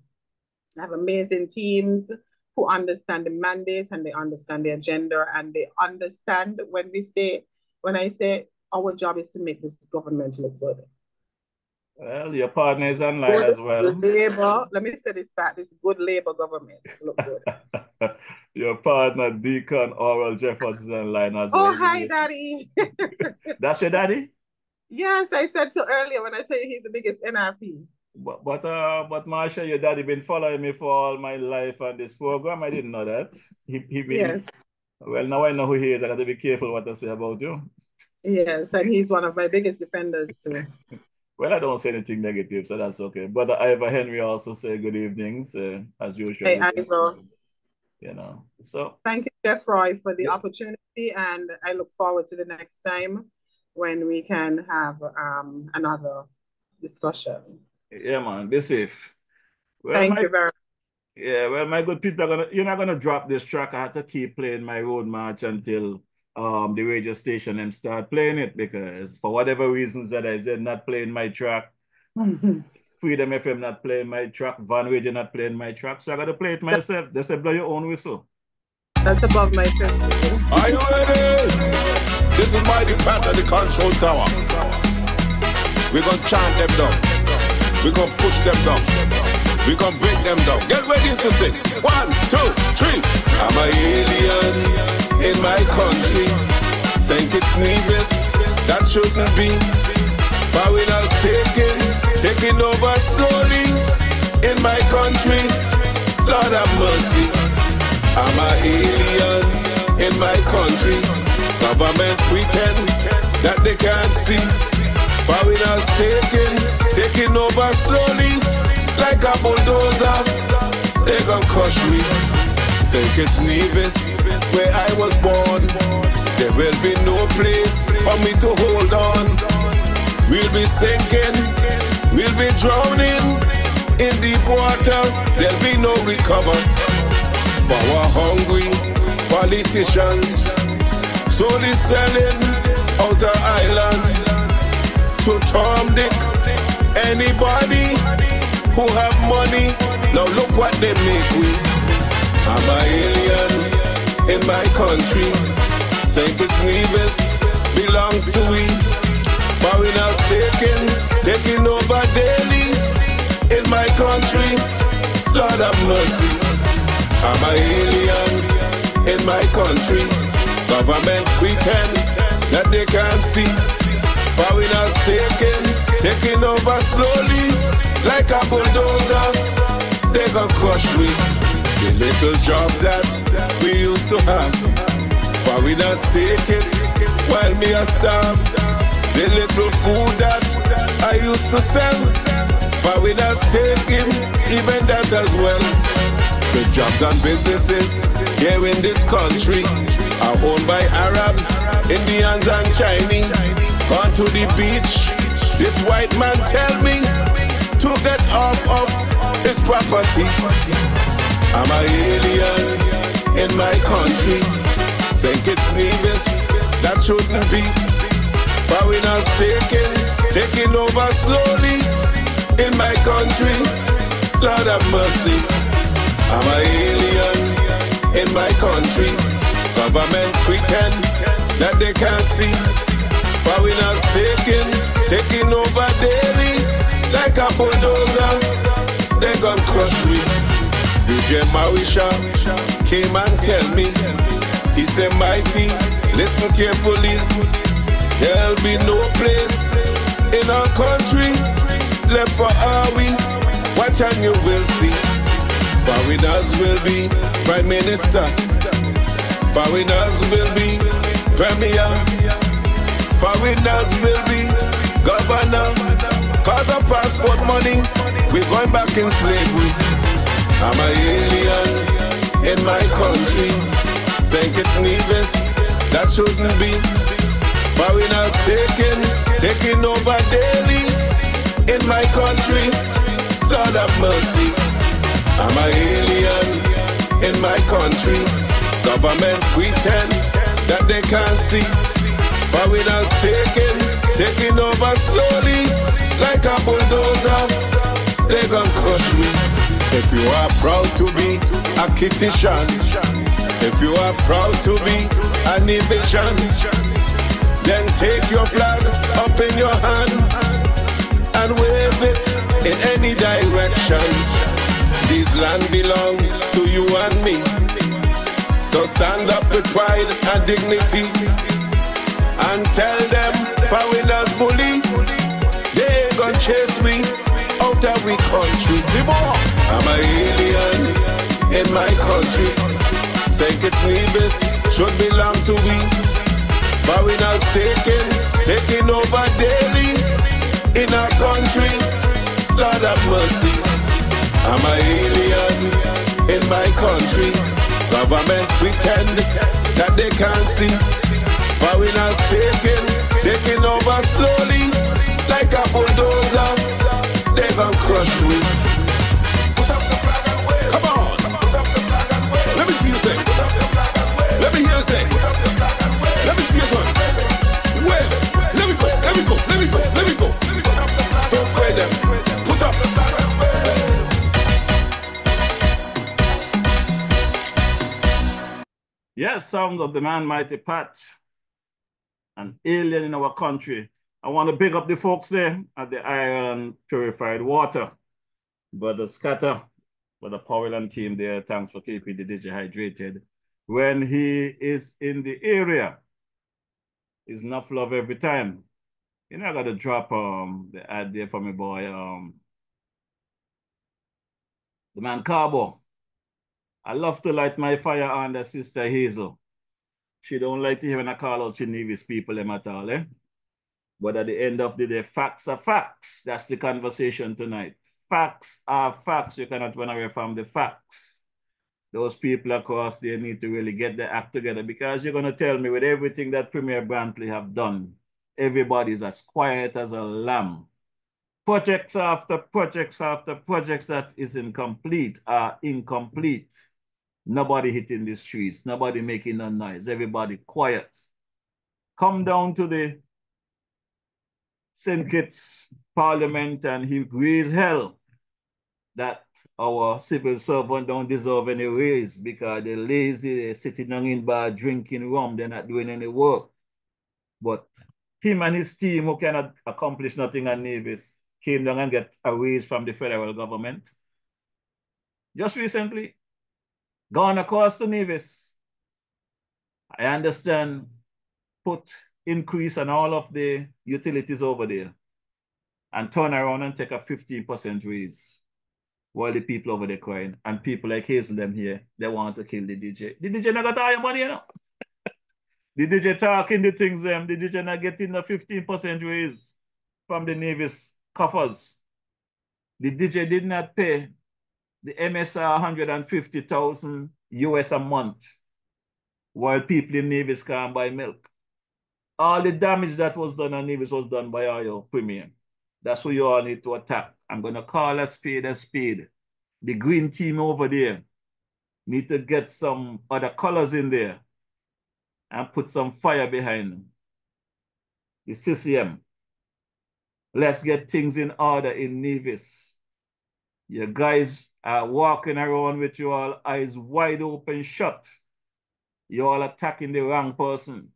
I have amazing teams who understand the mandate and they understand the agenda and they understand when I say our job is to make this government look good. Well, your partner is online as well. Labor, let me say this fact, this good Labor government look good. Your partner, Deacon Oral Jeffers, is online as well. Oh, hi, Daddy. That's your daddy? Yes, I said so earlier when I tell you he's the biggest NRP. But Marsha, your daddy been following me for all my life on this program. I didn't know that. He been, yes. Well, now I know who he is. I got to be careful what I say about you. Yes, and he's one of my biggest defenders too. Well, I don't say anything negative, so that's okay. But Ivor Henry also say good evenings, as usual. Hey, Ivor. You know, so. Thank you, Jeff Roy, for the opportunity, and I look forward to the next time when we can have another discussion. Yeah, man, be safe. Well, Thank you very much. Yeah, well, my good people, you're not gonna drop this track. I have to keep playing my road march until the radio station and start playing it, because for whatever reasons that I said not playing my track, Freedom FM not playing my track, Van Radio not playing my track, so I gotta play it myself. They say blow your own whistle. That's above my head. Are you ready? This is Mighty Panther, the control tower. We're gonna chant them down. We're gonna push them down. We're gonna break them down. Get ready to sing. 1, 2, 3. I'm an alien in my country. St. Kitts Nevis, that shouldn't be. Foreigners taking over slowly in my country. Lord have mercy. I'm an alien in my country. Government pretend that they can't see. Foreigners taking over slowly like a bulldozer. They gon' crush me. St. Kitts Nevis, where I was born, there will be no place for me to hold on. We'll be sinking, we'll be drowning in deep water. There'll be no recover. Power hungry politicians slowly selling out the island to Tom Dick. Anybody who have money, now look what they make we. I'm an alien in my country. St. Kitts Nevis belongs to we. Foreigners taking over daily in my country. Lord have mercy. I'm an alien in my country. Government pretend that they can't see. Foreigners taking over slowly like a bulldozer. They gon' crush me. The little job that we used to have, foreigners take it while me a starve. The little food that I used to sell, foreigners taking even that as well. The jobs and businesses here in this country are owned by Arabs, Indians and Chinese. Gone to the beach, this white man tell me to get off of his property. I'm an alien in my country. St. Kitts Nevis, that shouldn't be. Foreigners taking over slowly in my country. Lord have mercy. I'm an alien in my country. Government pretend that they can't see. Foreigners taking over daily like a bulldozer. They gon' crush me. DJ Marisha came and tell me. He said, Mighty, listen carefully. There'll be no place in our country left for are we. Watch and you will see. Foreigners will be Prime Minister. Foreigners will be Premier. Foreigners will be Governor. Cause of passport money, we're going back in slavery. I'm an alien in my country. St. Kitts Nevis, that shouldn't be. Foreigners taking over daily in my country. Lord have mercy. I'm an alien in my country. Government pretend that they can't see. Foreigners taking over slowly, like a bulldozer. They gon' crush me. If you are proud to be a Kitishan, if you are proud to be an Evision, then take your flag up in your hand and wave it in any direction. This land belong to you and me, so stand up with pride and dignity and tell them foreigners bully, they ain't gon' chase me out of we country. I'm an alien in my country. St. Kitts Nevis should belong to we. Foreigners taking over daily in our country. Lord have mercy. I'm an alien in my country. Government pretend that they can't see. Foreigners taking over slowly, like a bulldozer. They gon' crush me. Come on. Let me see you say. Let me hear you say. Let me see you go. Wave. Let me go. Let me go. Let me go. Let me go. Don't cry them. Put up. Yes, sound of the man Mighty Pat, an alien in our country. I want to big up the folks there at the Iron Purified Water. Brother Scatter, Brother Powell and team there, thanks for keeping the DJ hydrated. When he is in the area, it's enough love every time. You know, I got to drop the ad there for my boy, the man Carbo. I love to light my fire under Sister Hazel. She don't like to hear when I call out Nevis people them at all, eh? But at the end of the day, facts are facts. That's the conversation tonight. Facts are facts. You cannot run away from the facts. Those people across there need to really get their act together, because you're going to tell me with everything that Premier Brantley have done, everybody's as quiet as a lamb. Projects after projects after projects that is incomplete are incomplete. Nobody hitting the streets. Nobody making a noise. Everybody quiet. Come down to the St. Kitts Parliament and he raise hell that our civil servant don't deserve any raise because they're lazy, they're sitting down in bar drinking rum, they're not doing any work. But him and his team who cannot accomplish nothing at Nevis came down and get a raise from the federal government. Just recently, gone across to Nevis. I understand put increase on all of the utilities over there and turn around and take a 15% raise while the people over there crying. And people like Hazel them here, they want to kill the DJ. The DJ not got all your money, you know. The DJ talking the things them, the DJ not getting a 15% raise from the Nevis coffers. The DJ did not pay the MSR 150,000 US a month while people in Nevis can't buy milk. All the damage that was done on Nevis was done by our Premier. That's who you all need to attack. I'm going to call a spade a spade. The green team over there need to get some other colors in there and put some fire behind them. The CCM. Let's get things in order in Nevis. You guys are walking around with your eyes wide open shut. You're all attacking the wrong person.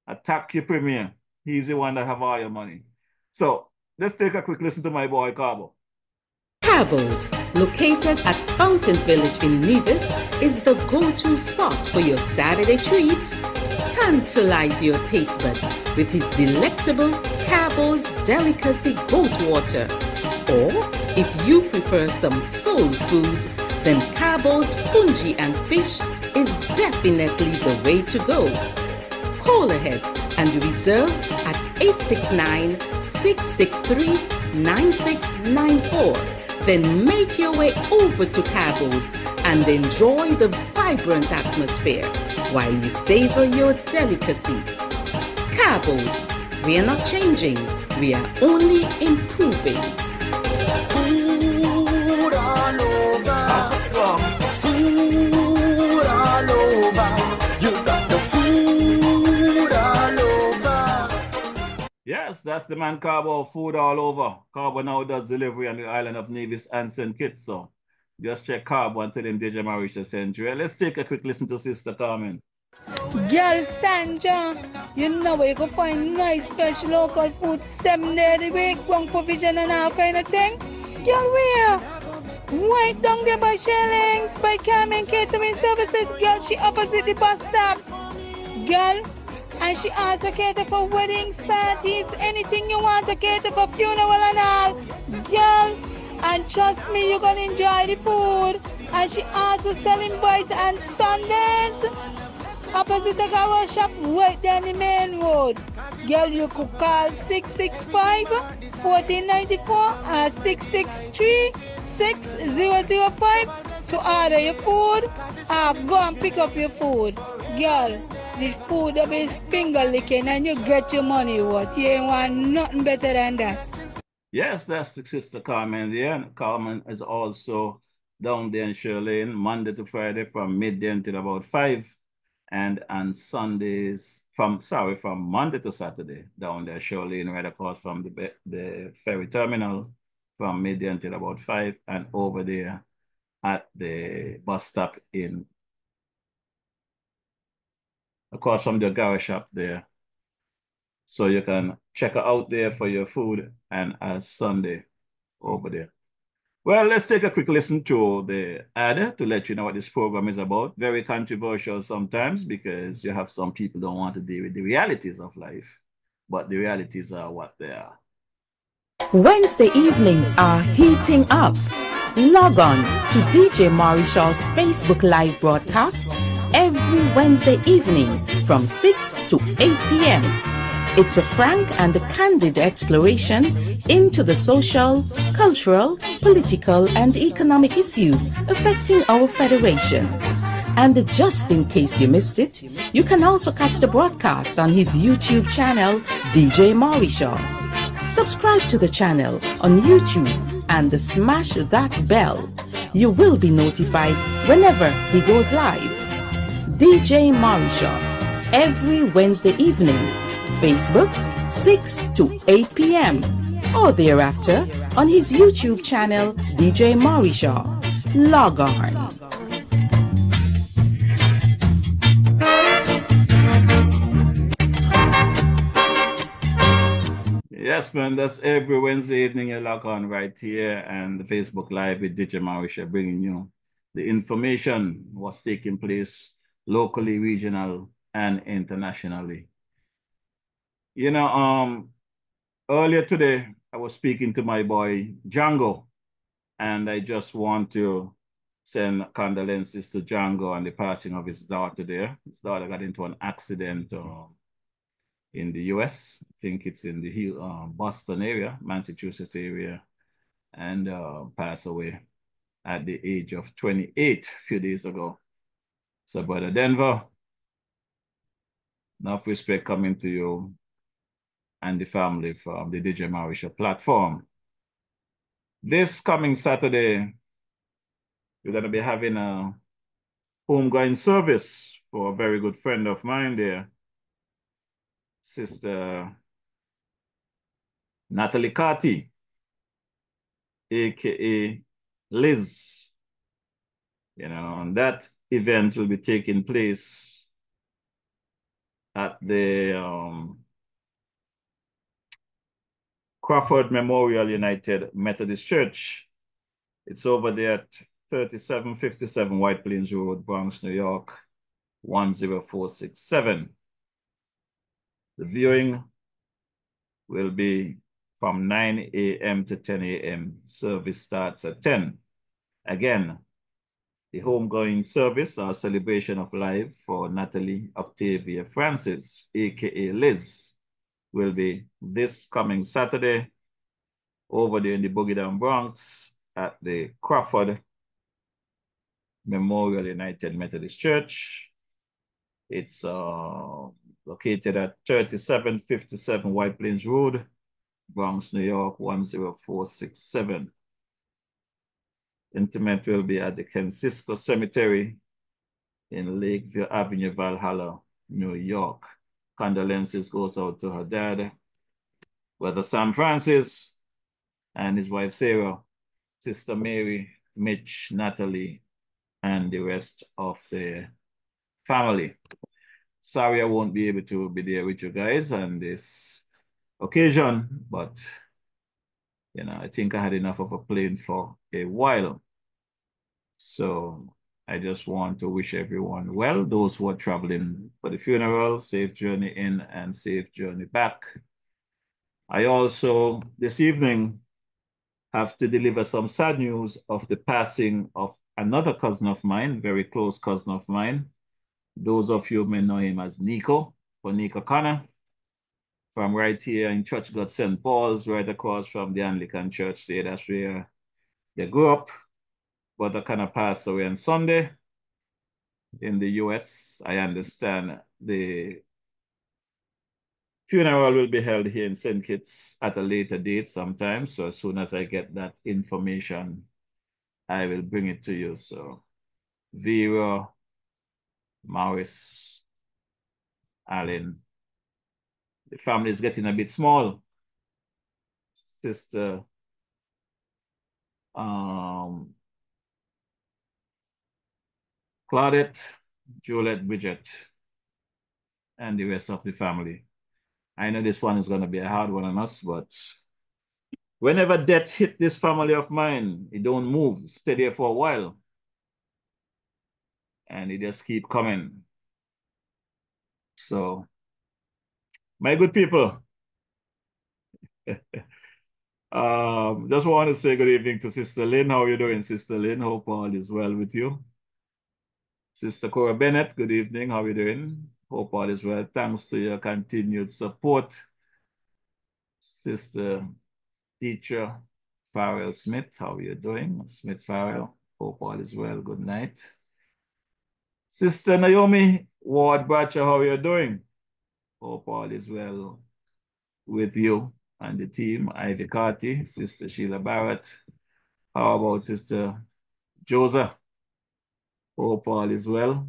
Attack your Premier. He's the one that have all your money. So let's take a quick listen to my boy Carbo. Carbo's, located at Fountain Village in Nevis, is the go-to spot for your Saturday treats. Tantalize your taste buds with his delectable Carbo's Delicacy Goat Water. Or, if you prefer some soul food, then Carbo's Punji and Fish is definitely the way to go. Call ahead and reserve at 869-663-9694. Then make your way over to Carbo's and enjoy the vibrant atmosphere while you savor your delicacy. Carbo's, we are not changing, we are only improving. Food all over. Food all over. You got the food all Yes, that's the man Carbo, food all over. Carbo now does delivery on the island of Nevis and St. Kitts. So just check Carbo and tell him DJ Marisha sent you. Let's take a quick listen to Sister Carmen. Girl Sandra, you know where you can find nice fresh local food 7 days a week, one provision and all kind of thing. Girl, where? Right down there by Shellings, by Carmen Catering Services. Girl, she opposite the bus stop. Girl, and she also cater for weddings, parties, anything you want to cater for, funeral and all. Girl, and trust me, you're gonna enjoy the food. And she also selling bites and Sundays. Opposite the car shop, right down the main road. Girl, you could call 665-1494 or 663-6005 to order your food or go and pick up your food. Girl, the food will be finger licking and you get your money worth. You ain't want nothing better than that. Yes, that's the Sister Carmen there. Carmen is also down there in Shirlane, Monday to Friday from midday until about 5. And on Sundays, from Monday to Saturday, down there, Shirlane, right across from the ferry terminal, from midday until about 5, and over there at the bus stop across from the garage shop there. So you can check her out there for your food and as Sunday over there. Well, let's take a quick listen to the ad to let you know what this program is about. Very controversial sometimes because you have some people don't want to deal with the realities of life, but the realities are what they are. Wednesday evenings are heating up. Log on to DJ Marishall's Facebook Live broadcast every Wednesday evening from 6 to 8 p.m. It's a frank and candid exploration into the social, cultural, political, and economic issues affecting our federation. And just in case you missed it, you can also catch the broadcast on his YouTube channel, DJ Marishaw. Subscribe to the channel on YouTube and smash that bell. You will be notified whenever he goes live. DJ Marishaw, every Wednesday evening. Facebook, 6 to 8 p.m. or thereafter on his YouTube channel, DJ Marishaw. Log on. Yes, man, that's every Wednesday evening you log on right here and the Facebook Live with DJ Marisha, bringing you the information, what's taking place locally, regional, and internationally. You know, earlier today, I was speaking to my boy, Django, and I just want to send condolences to Django on the passing of his daughter there. His daughter got into an accident in the US. I think it's in the Boston area, Massachusetts area, and passed away at the age of 28 a few days ago. So, Brother Denver, enough respect coming to you and the family from the DJ Marisha platform. This coming Saturday, we're going to be having a homegoing service for a very good friend of mine there, Sister Natalie Carty, aka Liz. You know, and that event will be taking place at the Crawford Memorial United Methodist Church. It's over there at 3757 White Plains Road, Bronx, New York, 10467. The viewing will be from 9 a.m. to 10 a.m. Service starts at 10. Again, the homegoing service or celebration of life for Natalie Octavia Francis, aka Liz, will be this coming Saturday over there in the Boogie Down Bronx at the Crawford Memorial United Methodist Church. It's located at 3757 White Plains Road, Bronx, New York, 10467. Intimate will be at the Francisco Cemetery in Lakeview Avenue, Valhalla, New York. Condolences goes out to her dad Brother Sam Francis and his wife Sarah, Sister Mary, Mitch, Natalie, and the rest of the family. Sorry I won't be able to be there with you guys on this occasion, but you know, I think I had enough of a plane for a while. So I just want to wish everyone well, those who are traveling for the funeral, safe journey in and safe journey back. I also, this evening, have to deliver some sad news of the passing of another cousin of mine, very close cousin of mine. Those of you may know him as Nico, or Nico Connor, from right here in Church God St. Paul's, right across from the Anglican Church there. That's where they grew up. Brother Connor passed away on Sunday in the US. I understand the funeral will be held here in St. Kitts at a later date sometime. So as soon as I get that information, I will bring it to you. So Vera, Maurice, Alan, the family is getting a bit small. Sister Claudette, Juliet, Bridget, and the rest of the family. I know this one is going to be a hard one on us, but whenever death hit this family of mine, it don't move, stay there for a while. And it just keep coming. So, my good people, just want to say good evening to Sister Lynn. How are you doing, Sister Lynn? Hope all is well with you. Sister Cora Bennett, good evening. How are you doing? Hope all is well. Thanks to your continued support. Sister Teacher Farrell Smith, how are you doing? Smith Farrell, hope all is well. Good night. Sister Naomi Ward Bradshaw, how are you doing? Hope all is well with you and the team. Ivy Carty, Sister Sheila Barrett. How about Sister Joseph? Hope all is well.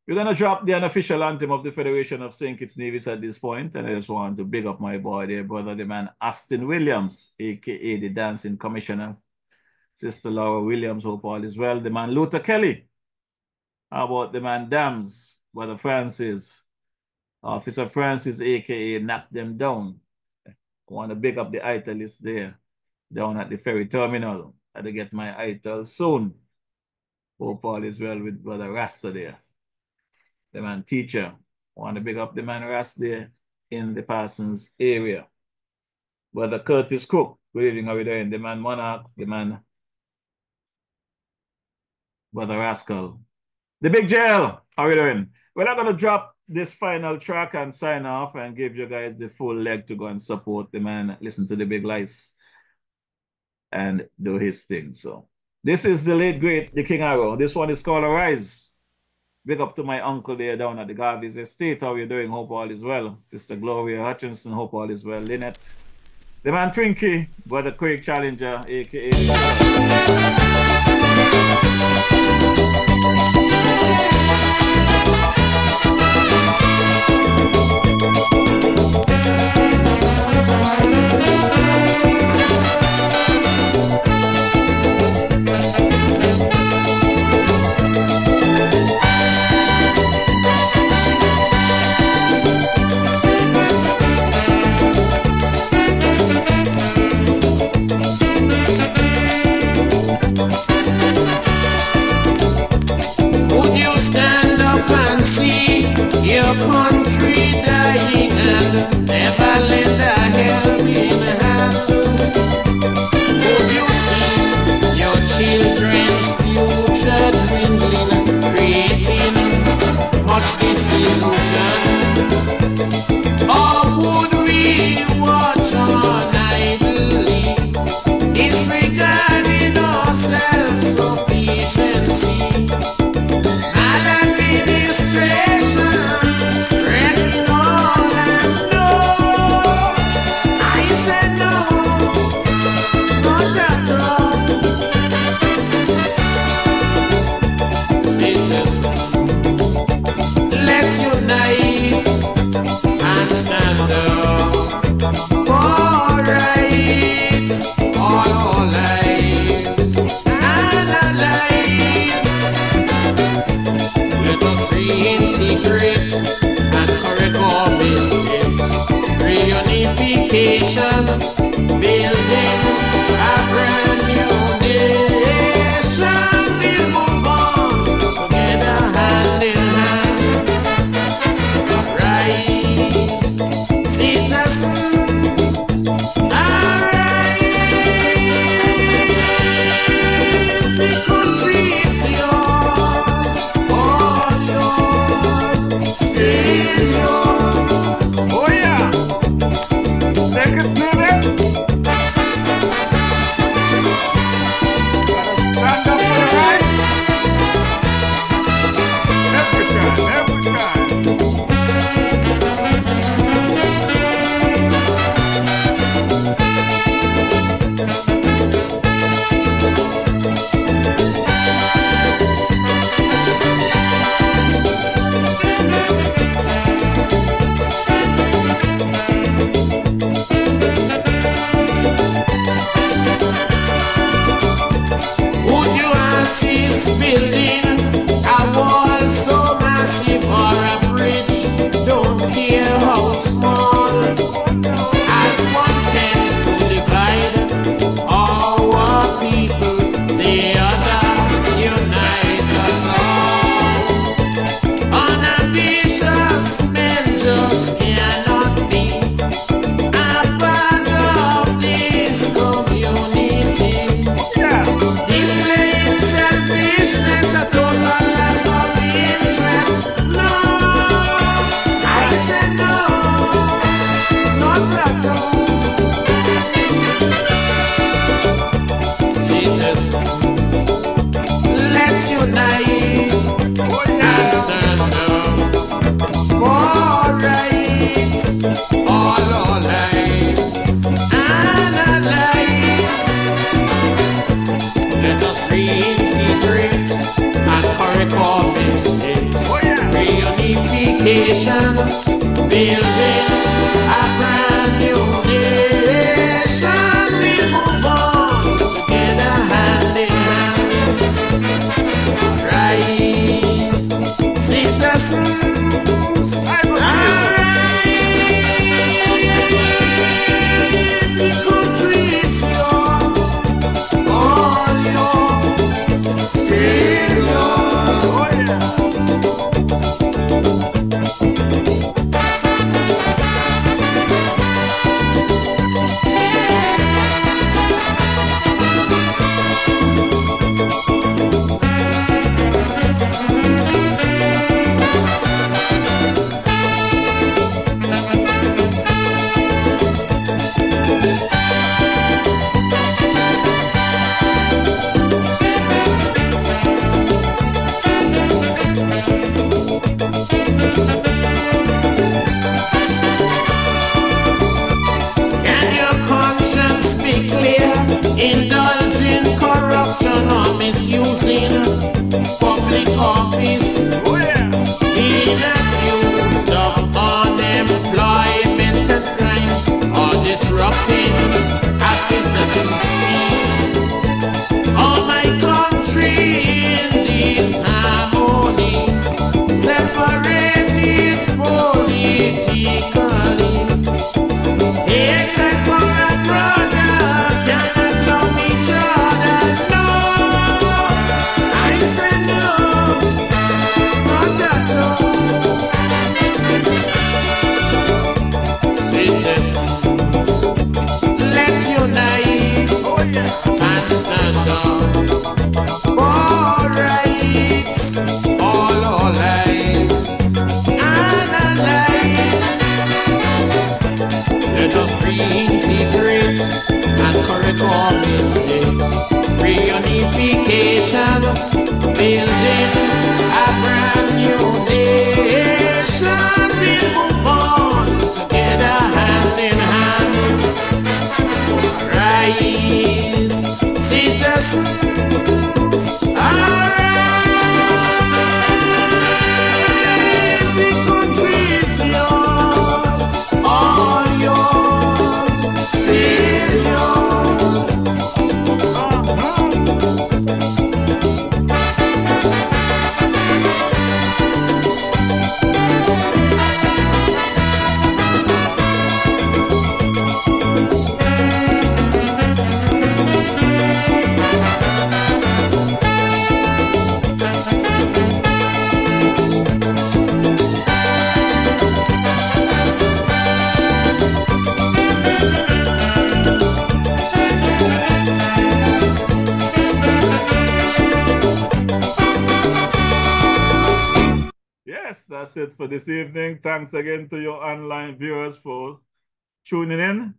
We're going to drop the unofficial anthem of the Federation of St. Kitts Nevis at this point, and I just want to big up my boy there, brother, the man Aston Williams, a.k.a. the Dancing Commissioner. Sister Laura Williams, hope all is well. The man Luther Kelly. How about the man Dams, brother Francis, Officer Francis, a.k.a. Knock Them Down. I want to big up the ITAL list there, down at the ferry terminal. I had to get my ITAL soon. Hope all is well with brother Rasta there. The man Teacher, I want to big up the man Rasta there in the Parsons area. Brother Curtis Cook, good evening, how are you doing? The man Monarch, the man Brother Rascal. The Big Jail, how are you doing? Well, I'm going to drop this final track and sign off and give you guys the full leg to go and support the man, listen to the Big Lights and do his thing. So this is the late great, the King Arrow. This one is called Arise. Big up to my uncle there down at the Garvey's estate. How are you doing? Hope all is well. Sister Gloria Hutchinson, hope all is well. Lynette. The man Twinkie, Brother Craig Challenger, a.k.a. Country dying and never lend a helping hand. Would you see your children's future dwindling, creating much disillusion? Or would we watch on idly, disregarding our self-sufficiency? Maladministration stand this building, a wall so massive or a bridge, don't care how small, as one tends to divide our people, the other unite us all. Unambitious men just cannot be a part of this community. Displaying selfishness, a total lack of interest. No, I said no, not at all. Citizens, let's unite and stand up for rights, all our lives and our lives. Let us reintegrate and correct all mistakes. Reunification, building a brand new nation. We move on together hand in hand. Rise, citizens, arise. The country is yours, all yours, still yours. Can your conscience be clear? Indulging corruption or misusing public office. Being accused of unemployment and crimes or disrupting a citizen's peace. Oh, my country in disharmony, separated politically. Hatred for a brother, cannot love each other. No, I say no, not at all. Citizens, let's unite and stand up for rights, all our lives and our lives. Let us reintegrate and correct all mistakes. Reunification, building a brand new nation. We move on together hand in hand. So rise, citizens, arise. The country is yours, all yours, still yours. Yes, that's it for this evening. Thanks again to your online viewers for tuning in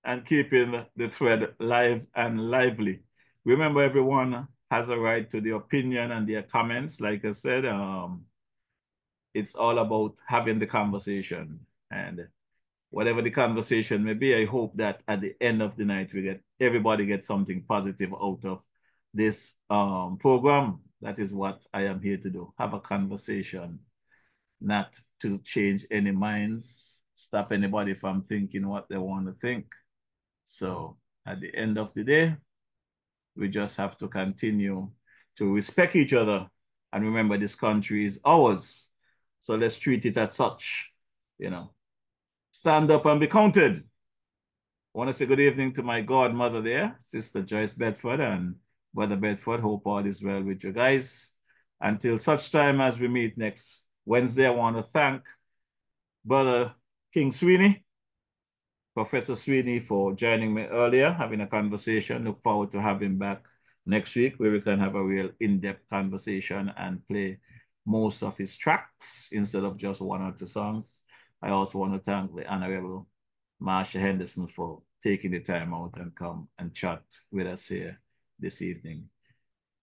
and keeping the thread live and lively. Remember, everyone has a right to their opinion and their comments. Like I said, it's all about having the conversation. And whatever the conversation may be, I hope that at the end of the night, everybody gets something positive out of this program. That is what I am here to do. Have a conversation, not to change any minds, stop anybody from thinking what they want to think. So at the end of the day, we just have to continue to respect each other and remember this country is ours. So let's treat it as such, you know. Stand up and be counted. I want to say good evening to my godmother there, Sister Joyce Bedford and Brother Bedford. Hope all is well with you guys. Until such time as we meet next Wednesday, I want to thank Brother King Sweeney, Professor Sweeney, for joining me earlier, having a conversation. Look forward to having him back next week where we can have a real in-depth conversation and play most of his tracks instead of just one or two songs. I also want to thank the Honorable Marsha Henderson for taking the time out and come and chat with us here this evening.